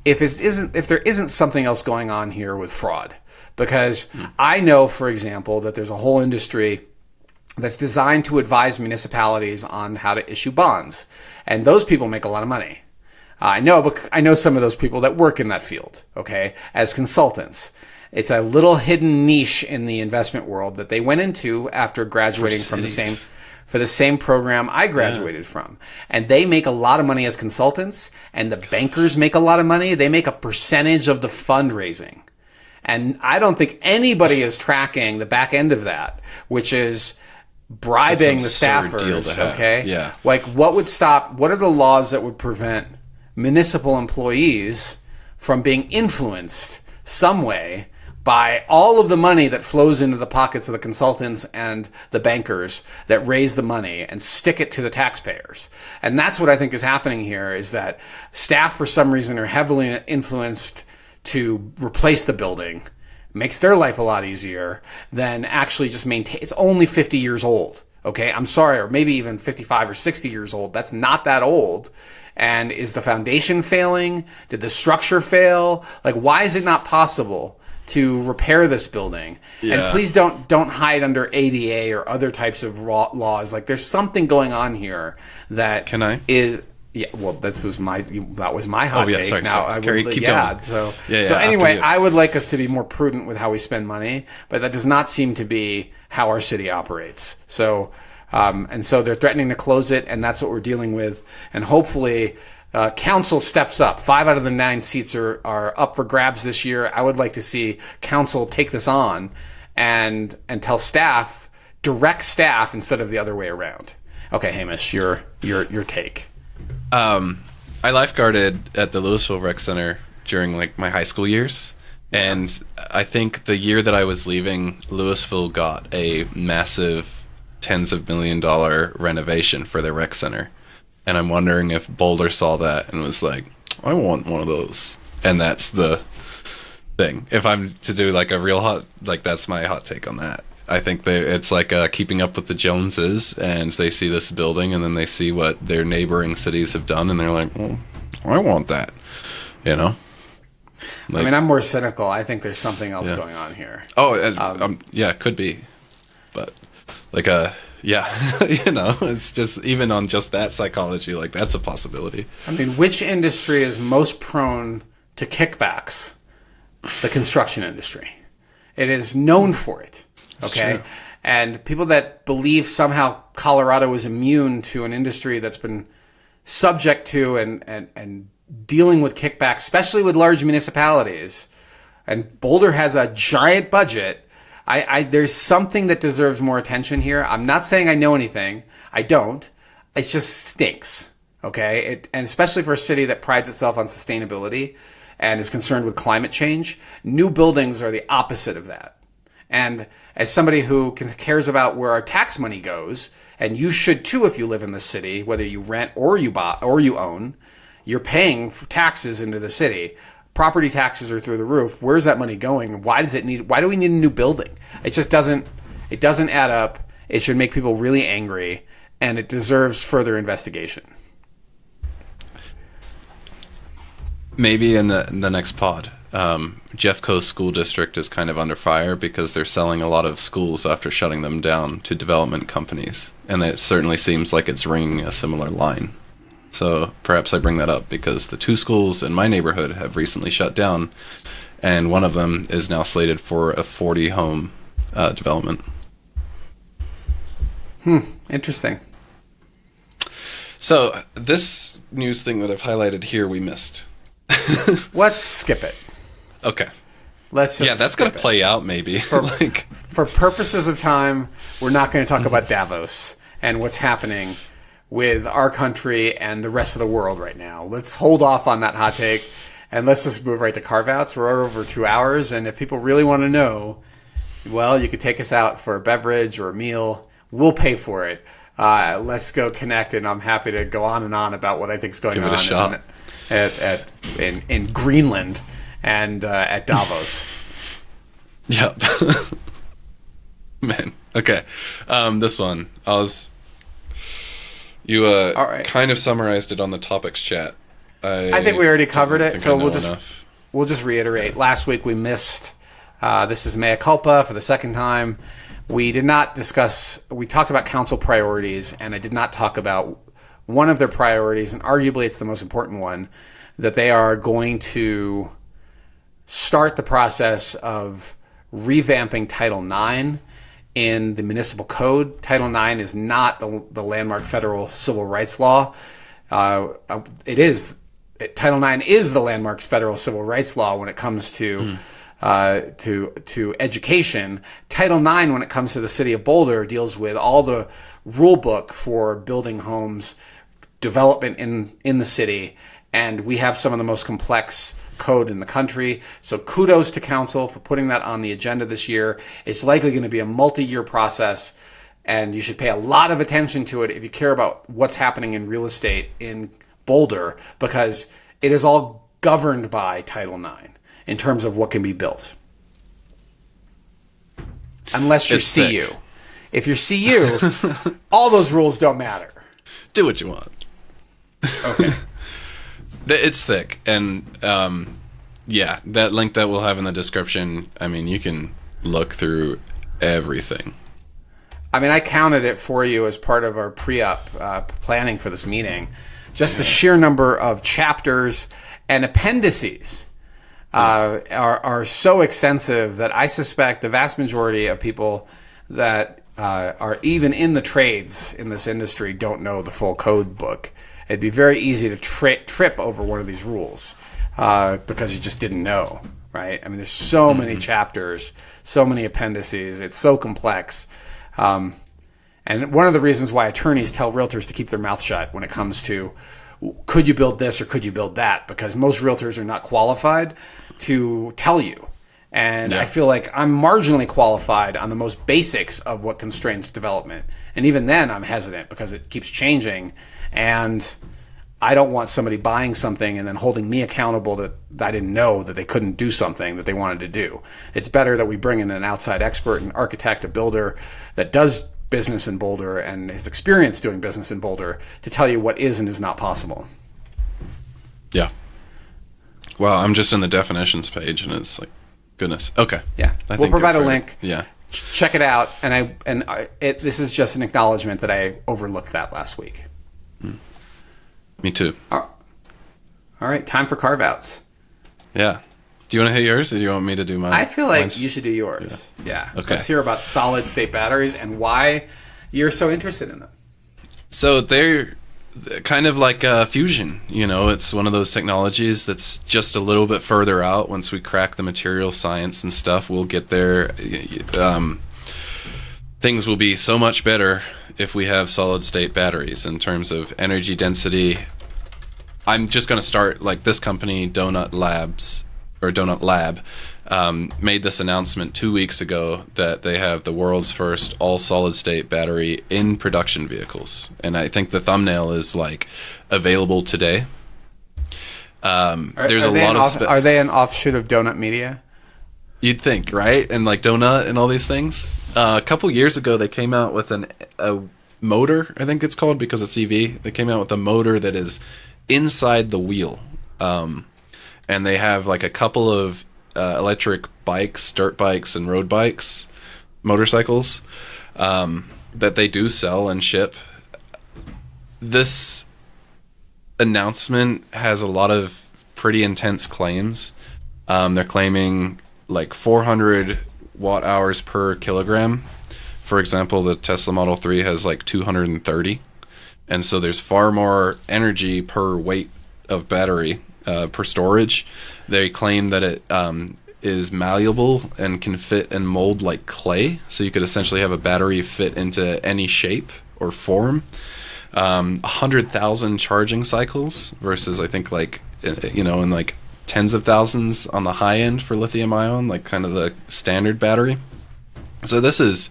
If there isn't something else going on here with fraud. Because I know, for example, that there's a whole industry that's designed to advise municipalities on how to issue bonds. And those people make a lot of money. I know some of those people that work in that field, okay, as consultants. It's a little hidden niche in the investment world that they went into after graduating from the same program I graduated from. And they make a lot of money as consultants, and the bankers make a lot of money. They make a percentage of the fundraising. And I don't think anybody is tracking the back end of that, which is bribing the staffers, okay? Yeah. Like, what are the laws that would prevent municipal employees from being influenced some way by all of the money that flows into the pockets of the consultants and the bankers that raise the money and stick it to the taxpayers? And that's what I think is happening here, is that staff for some reason are heavily influenced to replace the building. Makes their life a lot easier than actually just maintain. It's only 50 years old. Okay. I'm sorry. Or maybe even 55 or 60 years old. That's not that old. And is the foundation failing? Did the structure fail? Like, why is it not possible to repair this building? Yeah. And please don't hide under ADA or other types of laws. Like, there's something going on here that is. Yeah, well, that was my hot take. Sorry, now, sorry. Keep going. So anyway, I would like us to be more prudent with how we spend money, but that does not seem to be how our city operates. So, so they're threatening to close it, and that's what we're dealing with. And hopefully, council steps up. 5 out of the 9 seats are up for grabs this year. I would like to see council take this on and tell staff, direct staff instead of the other way around. Okay, Hamish, your take. I lifeguarded at the Louisville Rec Center during my high school years, and I think the year that I was leaving, Louisville got a massive tens of $1 million renovation for their rec center, and I'm wondering if Boulder saw that and was like, I want one of those. And that's the thing. If I'm to do a real hot, that's my hot take on that. I think it's keeping up with the Joneses, and they see this building, and then they see what their neighboring cities have done, and they're like, well, I want that, I mean, I'm more cynical. I think there's something else going on here. Oh, yeah, could be. But, it's just, even on just that psychology, that's a possibility. I mean, which industry is most prone to kickbacks? The construction industry. It is known for it. Okay. True. And people that believe somehow Colorado is immune to an industry that's been subject to and dealing with kickbacks, especially with large municipalities. And Boulder has a giant budget. There's something that deserves more attention here. I'm not saying I know anything. I don't. It just stinks. Okay. And especially for a city that prides itself on sustainability and is concerned with climate change, new buildings are the opposite of that. And as somebody who cares about where our tax money goes, and you should too if you live in the city, whether you rent or you buy or you own, you're paying for taxes into the city. Property taxes are through the roof. Where's that money going? Why do we need a new building? It just doesn't add up. It should make people really angry, and it deserves further investigation. Maybe in the next pod Jeffco School District is kind of under fire because they're selling a lot of schools after shutting them down to development companies. And it certainly seems like it's ringing a similar line. So perhaps I bring that up because the 2 schools in my neighborhood have recently shut down, and one of them is now slated for a 40-home development. Interesting. So this news thing that I've highlighted here we missed. Let's skip it. Okay. Let's just that's going to play out maybe. For purposes of time, we're not going to talk about Davos and what's happening with our country and the rest of the world right now. Let's hold off on that hot take, and let's just move right to carve-outs. We're over 2 hours, and if people really want to know, well, you could take us out for a beverage or a meal. We'll pay for it. Let's go connect, and I'm happy to go on and on about what I think is going on a shot. in Greenland and at Davos. Yep. Man. Okay. This one. You All right. kind of summarized it on the topics chat. I think we already covered it, so enough. we'll just reiterate. Last week we missed. This is mea culpa for the second time. We did not discuss. We talked about council priorities, and I did not talk about one of their priorities, and arguably it's the most important one, that they are going to start the process of revamping Title IX in the municipal code. Title IX is not the landmark federal civil rights law. Title IX is the landmark federal civil rights law when it comes to education. Title IX, when it comes to the city of Boulder, deals with all the rule book for building homes, development in the city, and we have some of the most complex code in the country. So kudos to council for putting that on the agenda this year. It's likely going to be a multi-year process, and you should pay a lot of attention to it if you care about what's happening in real estate in Boulder, because it is all governed by Title IX in terms of what can be built. Unless you're CU. Sick. If you're CU, all those rules don't matter. Do what you want. Okay. It's thick, and that link that we'll have in the description, I mean, you can look through everything. I mean, I counted it for you as part of our pre-op planning for this meeting. Just the sheer number of chapters and appendices are so extensive that I suspect the vast majority of people that are even in the trades in this industry don't know the full code book. It'd be very easy to trip over one of these rules because you just didn't know, right? I mean, there's so many chapters, so many appendices. It's so complex. And one of the reasons why attorneys tell realtors to keep their mouth shut when it comes to could you build this or could you build that, because most realtors are not qualified to tell you. And I feel like I'm marginally qualified on the most basics of what constrains development. And even then I'm hesitant because it keeps changing, and I don't want somebody buying something and then holding me accountable that I didn't know that they couldn't do something that they wanted to do. It's better that we bring in an outside expert, an architect, a builder that does business in Boulder and has experience doing business in Boulder to tell you what is and is not possible. Yeah. Well, I'm just in the definitions page, and it's like, goodness. Okay. Yeah. We'll provide a link. Yeah. Check it out. And this is just an acknowledgement that I overlooked that last week. Me too. All right. Time for carve-outs. Yeah. Do you want to hit yours, or do you want me to do mine? I feel like you should do yours. Yeah. Okay. Let's hear about solid state batteries and why you're so interested in them. So they're kind of like fusion. You know, it's one of those technologies that's just a little bit further out. Once we crack the material science and stuff, we'll get there. Things will be so much better if we have solid state batteries in terms of energy density. I'm just going to start like this company, Donut Lab, made this announcement 2 weeks ago that they have the world's first all solid state battery in production vehicles. And I think the thumbnail is like available today. There's a lot of are they an offshoot of Donut Media? You'd think, right? And like Donut and all these things. A couple years ago, they came out with a motor, I think it's called, because it's EV. They came out with a motor that is inside the wheel. And and they have like a couple of electric bikes, dirt bikes, and road bikes, motorcycles, that they do sell and ship. This announcement has a lot of pretty intense claims. They're claiming like 400 watt hours per kilogram. For example, the Tesla Model 3 has like 230. And so there's far more energy per weight of battery per storage. They claim that it is malleable and can fit and mold like clay. So you could essentially have a battery fit into any shape or form. 100,000 charging cycles versus I think like, in like tens of thousands on the high end for lithium ion, like kind of the standard battery. So this is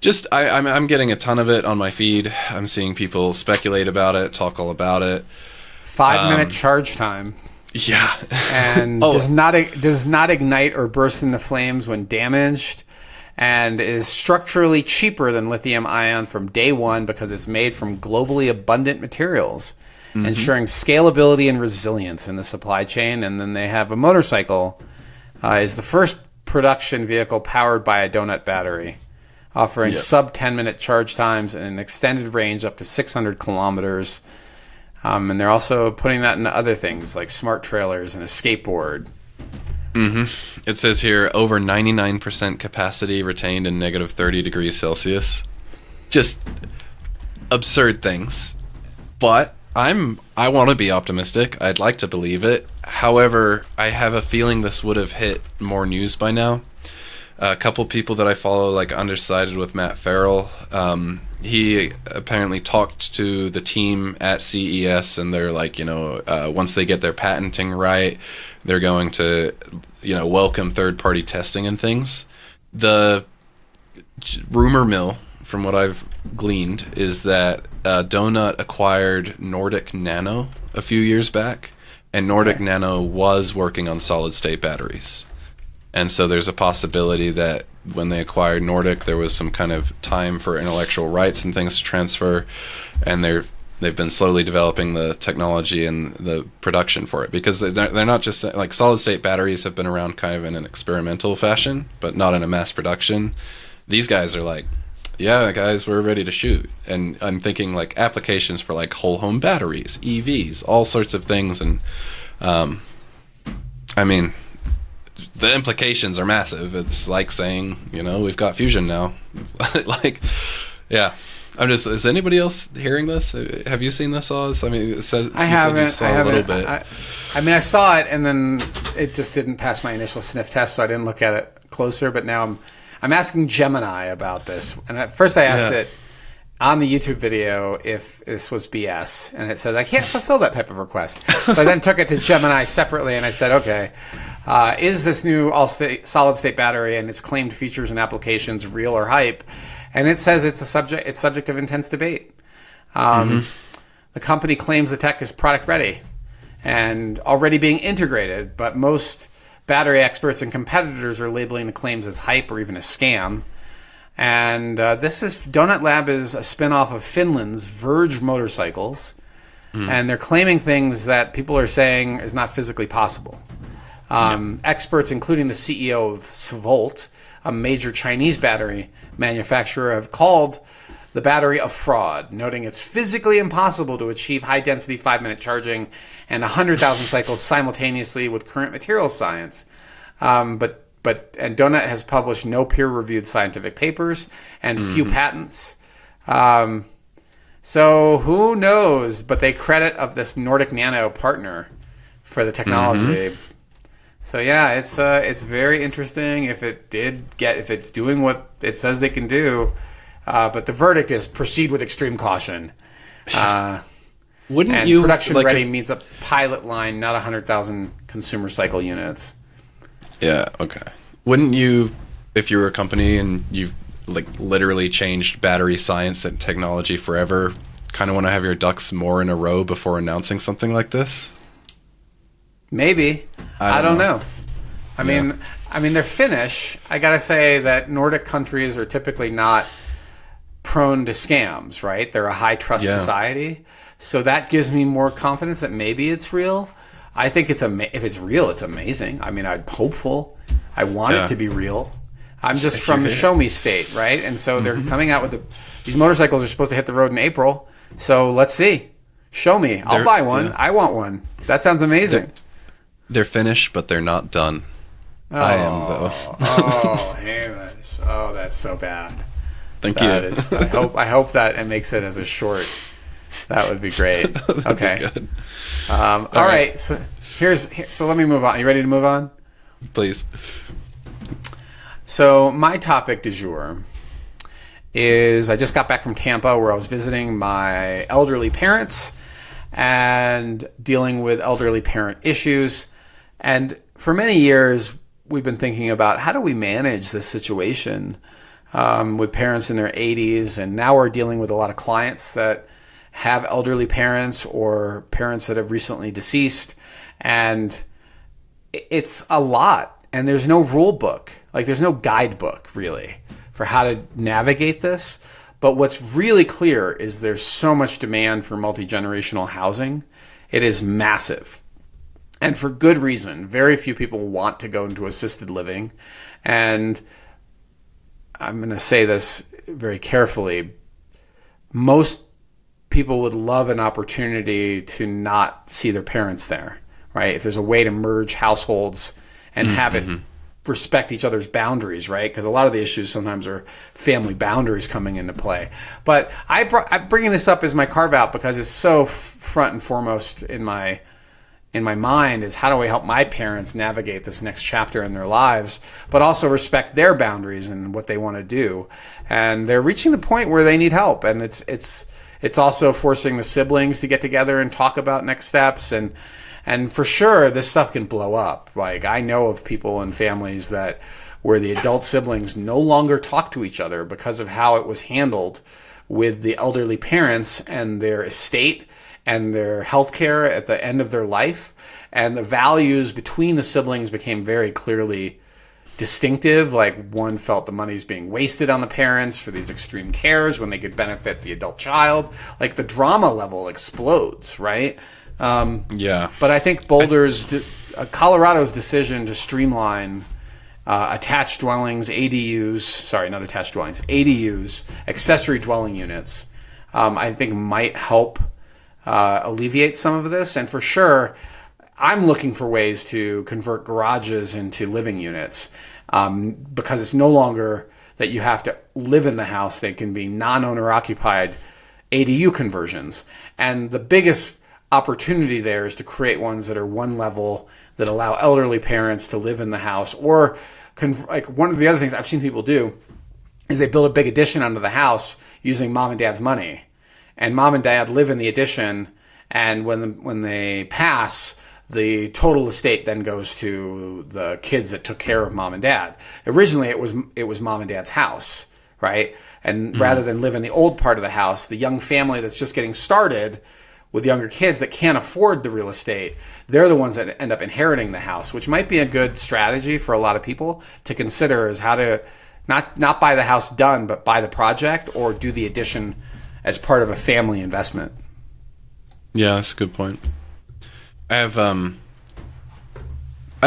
just, I'm getting a ton of it on my feed. I'm seeing people speculate about it, talk all about it. 5-minute charge time. Yeah. And does not ignite or burst into flames when damaged, and is structurally cheaper than lithium ion from day one because it's made from globally abundant materials, ensuring scalability and resilience in the supply chain. And then they have a motorcycle, is the first production vehicle powered by a donut battery, offering sub 10-minute charge times and an extended range up to 600 kilometers. And they're also putting that into other things like smart trailers and a skateboard. It says here over 99% capacity retained in negative 30 degrees Celsius. Just absurd things. But I want to be optimistic. I'd like to believe it. However, I have a feeling this would have hit more news by now. A couple people that I follow, like Undecided with Matt Farrell, he apparently talked to the team at CES, and they're like, once they get their patenting right, they're going to, welcome third-party testing and things. The rumor mill, from what I've gleaned, is that Donut acquired Nordic Nano a few years back, and Nordic Nano was working on solid-state batteries. And so there's a possibility that when they acquired Nordic, there was some kind of time for intellectual rights and things to transfer, and they've been slowly developing the technology and the production for it, because they're not just like solid state batteries have been around kind of in an experimental fashion, but not in a mass production. These guys are like, yeah, guys, we're ready to shoot. And I'm thinking like applications for like whole home batteries, EVs, all sorts of things. And I mean, the implications are massive. It's like saying, we've got fusion now. Like, yeah. Is anybody else hearing this? Have you seen this, Oz? I mean, it says, I haven't. Saw a little bit. I saw it, and then it just didn't pass my initial sniff test, so I didn't look at it closer. But now I'm asking Gemini about this. And at first I asked it on the YouTube video if this was BS, and it said I can't fulfill that type of request. So I then took it to Gemini separately, and I said, okay, is this new solid-state battery and its claimed features and applications real or hype? And it says it's subject of intense debate. The company claims the tech is product ready and already being integrated, but most battery experts and competitors are labeling the claims as hype or even a scam. And Donut Lab is a spinoff of Finland's Verge Motorcycles, and they're claiming things that people are saying is not physically possible. Experts, including the CEO of Svolt, a major Chinese battery manufacturer, have called the battery a fraud, noting it's physically impossible to achieve high-density 5-minute charging and 100,000 cycles simultaneously with current material science. But Donut has published no peer-reviewed scientific papers and few patents. So who knows? But they credit of this Nordic Nano partner for the technology. So yeah, it's very interesting if it's doing what it says they can do. But the verdict is proceed with extreme caution. Wouldn't you production ready means a pilot line, not 100,000 consumer cycle units. Yeah. Okay. Wouldn't you, if you were a company and you've like literally changed battery science and technology forever, kind of want to have your ducks more in a row before announcing something like this? Maybe. I don't know. I mean, they're Finnish. I gotta say that Nordic countries are typically not prone to scams, right? They're a high trust society, so that gives me more confidence that maybe it's real. I think if it's real, it's amazing. I mean, I'm hopeful. I want it to be real. I'm just from the show me state, right? And so they're coming out with these motorcycles are supposed to hit the road in April. So let's see. Show me. I'll buy one. I want one. That sounds amazing. They're finished, but they're not done. I am, though. Hamish. Oh, that's so bad. Thank you. I hope that it makes it as a short. That would be great. Okay. Be good. All right. So so let me move on. You ready to move on? Please. So my topic du jour is I just got back from Tampa where I was visiting my elderly parents and dealing with elderly parent issues. And for many years, we've been thinking about how do we manage this situation with parents in their 80s. And now we're dealing with a lot of clients that have elderly parents or parents that have recently deceased. And it's a lot. And there's no rule book. Like there's no guidebook really for how to navigate this. But what's really clear is there's so much demand for multi-generational housing. It is massive. And for good reason. Very few people want to go into assisted living. And I'm going to say this very carefully. Most people would love an opportunity to not see their parents there, right? If there's a way to merge households and have it respect each other's boundaries, right? Because a lot of the issues sometimes are family boundaries coming into play. But I'm bringing this up as my carve-out because it's so front and foremost in my mind is how do I help my parents navigate this next chapter in their lives, but also respect their boundaries and what they want to do. And they're reaching the point where they need help. And it's also forcing the siblings to get together and talk about next steps. And for sure, this stuff can blow up. Like I know of people and families where the adult siblings no longer talk to each other because of how it was handled with the elderly parents and their estate and their health care at the end of their life. And the values between the siblings became very clearly distinctive. Like one felt the money's being wasted on the parents for these extreme cares when they could benefit the adult child. Like the drama level explodes, right? But I think Colorado's decision to streamline attached dwellings, ADUs, accessory dwelling units, I think might help alleviate some of this. And for sure, I'm looking for ways to convert garages into living units because it's no longer that you have to live in the house. They can be non-owner occupied ADU conversions. And the biggest opportunity there is to create ones that are one level that allow elderly parents to live in the house. Or like one of the other things I've seen people do is they build a big addition onto the house using mom and dad's money. And mom and dad live in the addition, and when they pass, the total estate then goes to the kids that took care of mom and dad. Originally, it was mom and dad's house, right? And rather than live in the old part of the house, the young family that's just getting started with younger kids that can't afford the real estate, they're the ones that end up inheriting the house, which might be a good strategy for a lot of people to consider is how to not buy the house done, but buy the project or do the addition as part of a family investment. Yeah, that's a good point. I have, I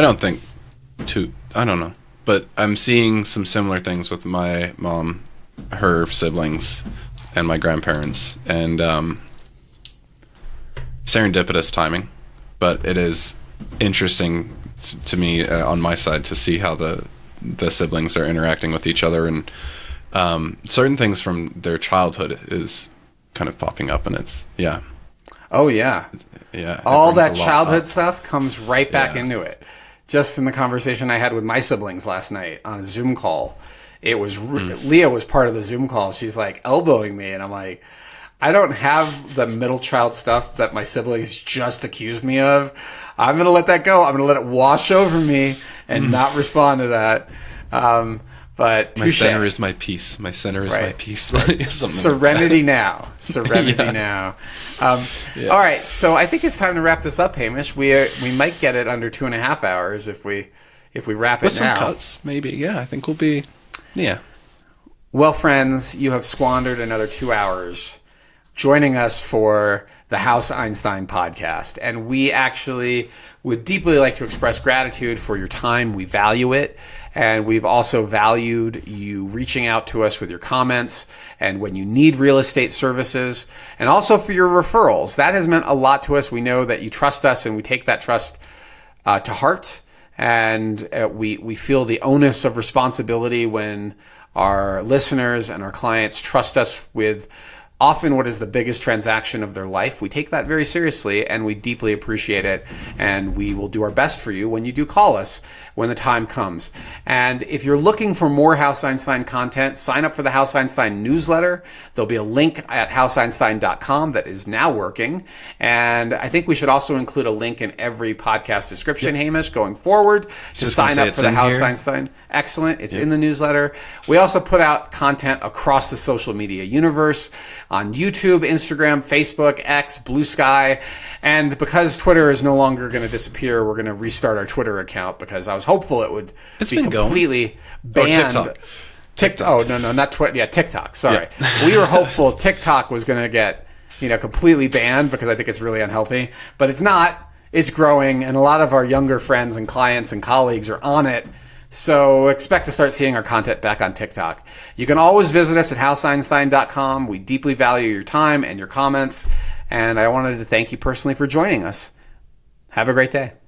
don't know, but I'm seeing some similar things with my mom, her siblings, and my grandparents, and serendipitous timing, but it is interesting to me on my side to see how the siblings are interacting with each other, and certain things from their childhood is kind of popping up, and it's all that childhood stuff comes right back into it. Just in the conversation I had with my siblings last night on a Zoom call, it was Leah was part of the Zoom call. She's like elbowing me, and I'm like, I don't have the middle child stuff that my siblings just accused me of. I'm going to let that go. I'm going to let it wash over me and not respond to that. But my center is my peace. My center is my peace. Serenity now. Serenity now. All right. So I think it's time to wrap this up, Hamish. We might get it under 2.5 hours if we wrap it now. With some cuts, maybe. Yeah, I think we'll be. Yeah. Well, friends, you have squandered another 2 hours joining us for the House Einstein podcast. And we actually would deeply like to express gratitude for your time. We value it. And we've also valued you reaching out to us with your comments and when you need real estate services, and also for your referrals. That has meant a lot to us. We know that you trust us, and we take that trust to heart. And we feel the onus of responsibility when our listeners and our clients trust us with often what is the biggest transaction of their life. We take that very seriously, and we deeply appreciate it. And we will do our best for you when you do call us when the time comes. And if you're looking for more House Einstein content, sign up for the House Einstein newsletter. There'll be a link at houseeinstein.com that is now working. And I think we should also include a link in every podcast description, Hamish, going forward to sign up for the House Einstein. Excellent. It's in the newsletter. We also put out content across the social media universe on YouTube, Instagram, Facebook, X, Blue Sky. And because Twitter is no longer going to disappear, we're going to restart our Twitter account because I was hopeful it would be completely banned. Or TikTok. Oh, no, not Twitter. Yeah, TikTok. Sorry. Yeah. We were hopeful TikTok was going to get, completely banned because I think it's really unhealthy. But it's not. It's growing, and a lot of our younger friends and clients and colleagues are on it. So expect to start seeing our content back on TikTok. You can always visit us at houseeinstein.com. We deeply value your time and your comments, and I wanted to thank you personally for joining us. Have a great day.